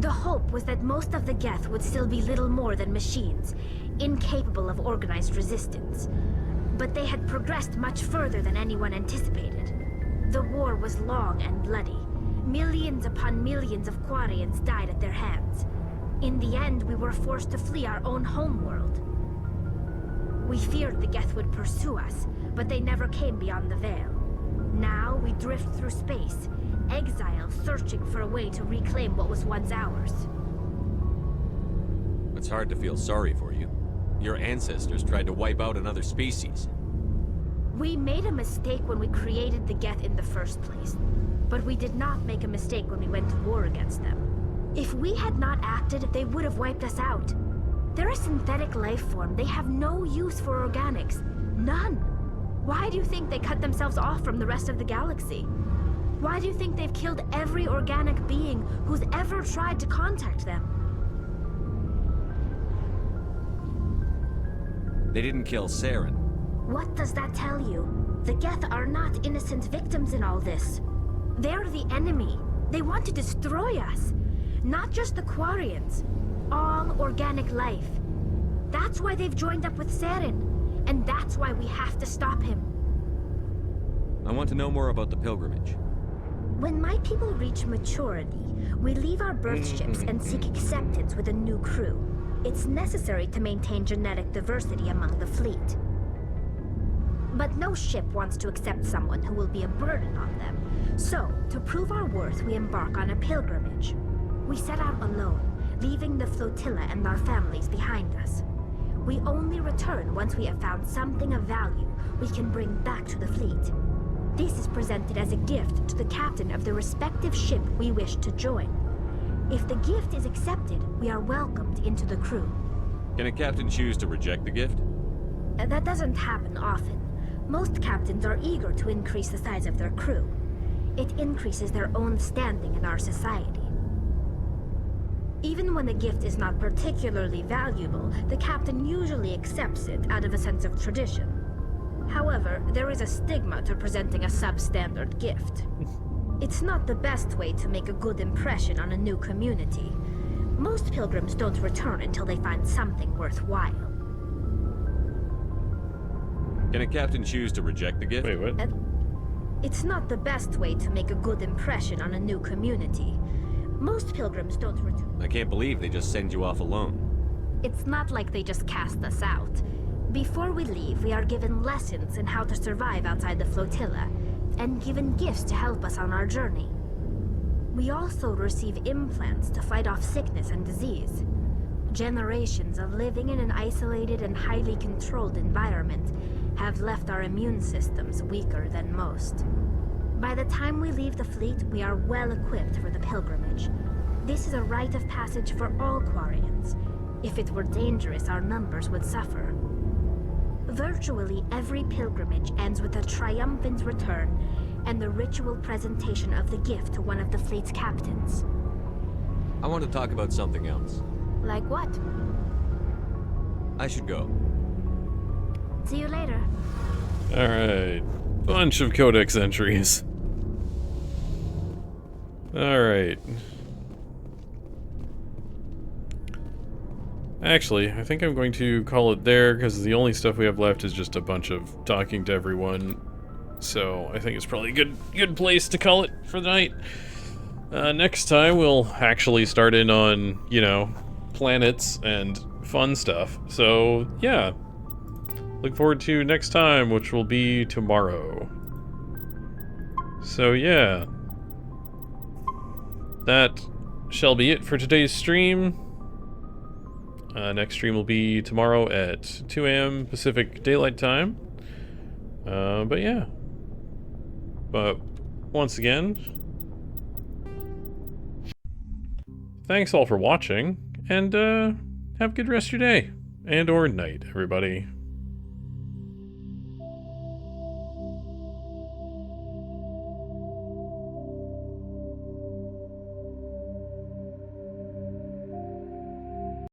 The hope was that most of the Geth would still be little more than machines, incapable of organized resistance. But they had progressed much further than anyone anticipated. The war was long and bloody. Millions upon millions of Quarians died at their hands. In the end, we were forced to flee our own homeworld. We feared the Geth would pursue us, but they never came beyond the Veil. Now we drift through space, exile searching for a way to reclaim what was once ours. It's hard to feel sorry for you. Your ancestors tried to wipe out another species. We made a mistake when we created the Geth in the first place, but we did not make a mistake when we went to war against them. If we had not acted, they would have wiped us out. They're a synthetic life form. They have no use for organics. None. Why do you think they cut themselves off from the rest of the galaxy? Why do you think they've killed every organic being who's ever tried to contact them? They didn't kill Saren. What does that tell you? The Geth are not innocent victims in all this. They're the enemy. They want to destroy us. Not just the Quarians. All organic life. That's why they've joined up with Saren. And that's why we have to stop him. I want to know more about the pilgrimage. When my people reach maturity, we leave our birth ships and seek acceptance with a new crew. It's necessary to maintain genetic diversity among the fleet. But no ship wants to accept someone who will be a burden on them. So, to prove our worth, we embark on a pilgrimage. We set out alone, leaving the flotilla and our families behind us. We only return once we have found something of value we can bring back to the fleet. This is presented as a gift to the captain of the respective ship we wish to join. If the gift is accepted, we are welcomed into the crew. Can a captain choose to reject the gift? That doesn't happen often. Most captains are eager to increase the size of their crew. It increases their own standing in our society. Even when the gift is not particularly valuable, the captain usually accepts it out of a sense of tradition. However, there is a stigma to presenting a substandard gift. It's not the best way to make a good impression on a new community. Most pilgrims don't return until they find something worthwhile. Can a captain choose to reject the gift? Wait, what? It's not the best way to make a good impression on a new community. Most pilgrims don't return. I can't believe they just send you off alone. It's not like they just cast us out. Before we leave, we are given lessons in how to survive outside the flotilla, and given gifts to help us on our journey. We also receive implants to fight off sickness and disease. Generations of living in an isolated and highly controlled environment have left our immune systems weaker than most. By the time we leave the fleet, we are well equipped for the pilgrimage. This is a rite of passage for all Quarians. If it were dangerous, our numbers would suffer. Virtually every pilgrimage ends with a triumphant return and the ritual presentation of the gift to one of the fleet's captains. I want to talk about something else. Like what? I should go. See you later. Alright. Bunch of codex entries. Alright. Actually, I think I'm going to call it there, because the only stuff we have left is just a bunch of talking to everyone. So, I think it's probably a good place to call it for the night. Next time, we'll actually start in on, you know, planets and fun stuff. So, yeah. Look forward to next time, which will be tomorrow. So, yeah. That shall be it for today's stream. Next stream will be tomorrow at 2 a.m. Pacific Daylight Time. But yeah. But once again, thanks all for watching, and have a good rest of your day, and or night, everybody.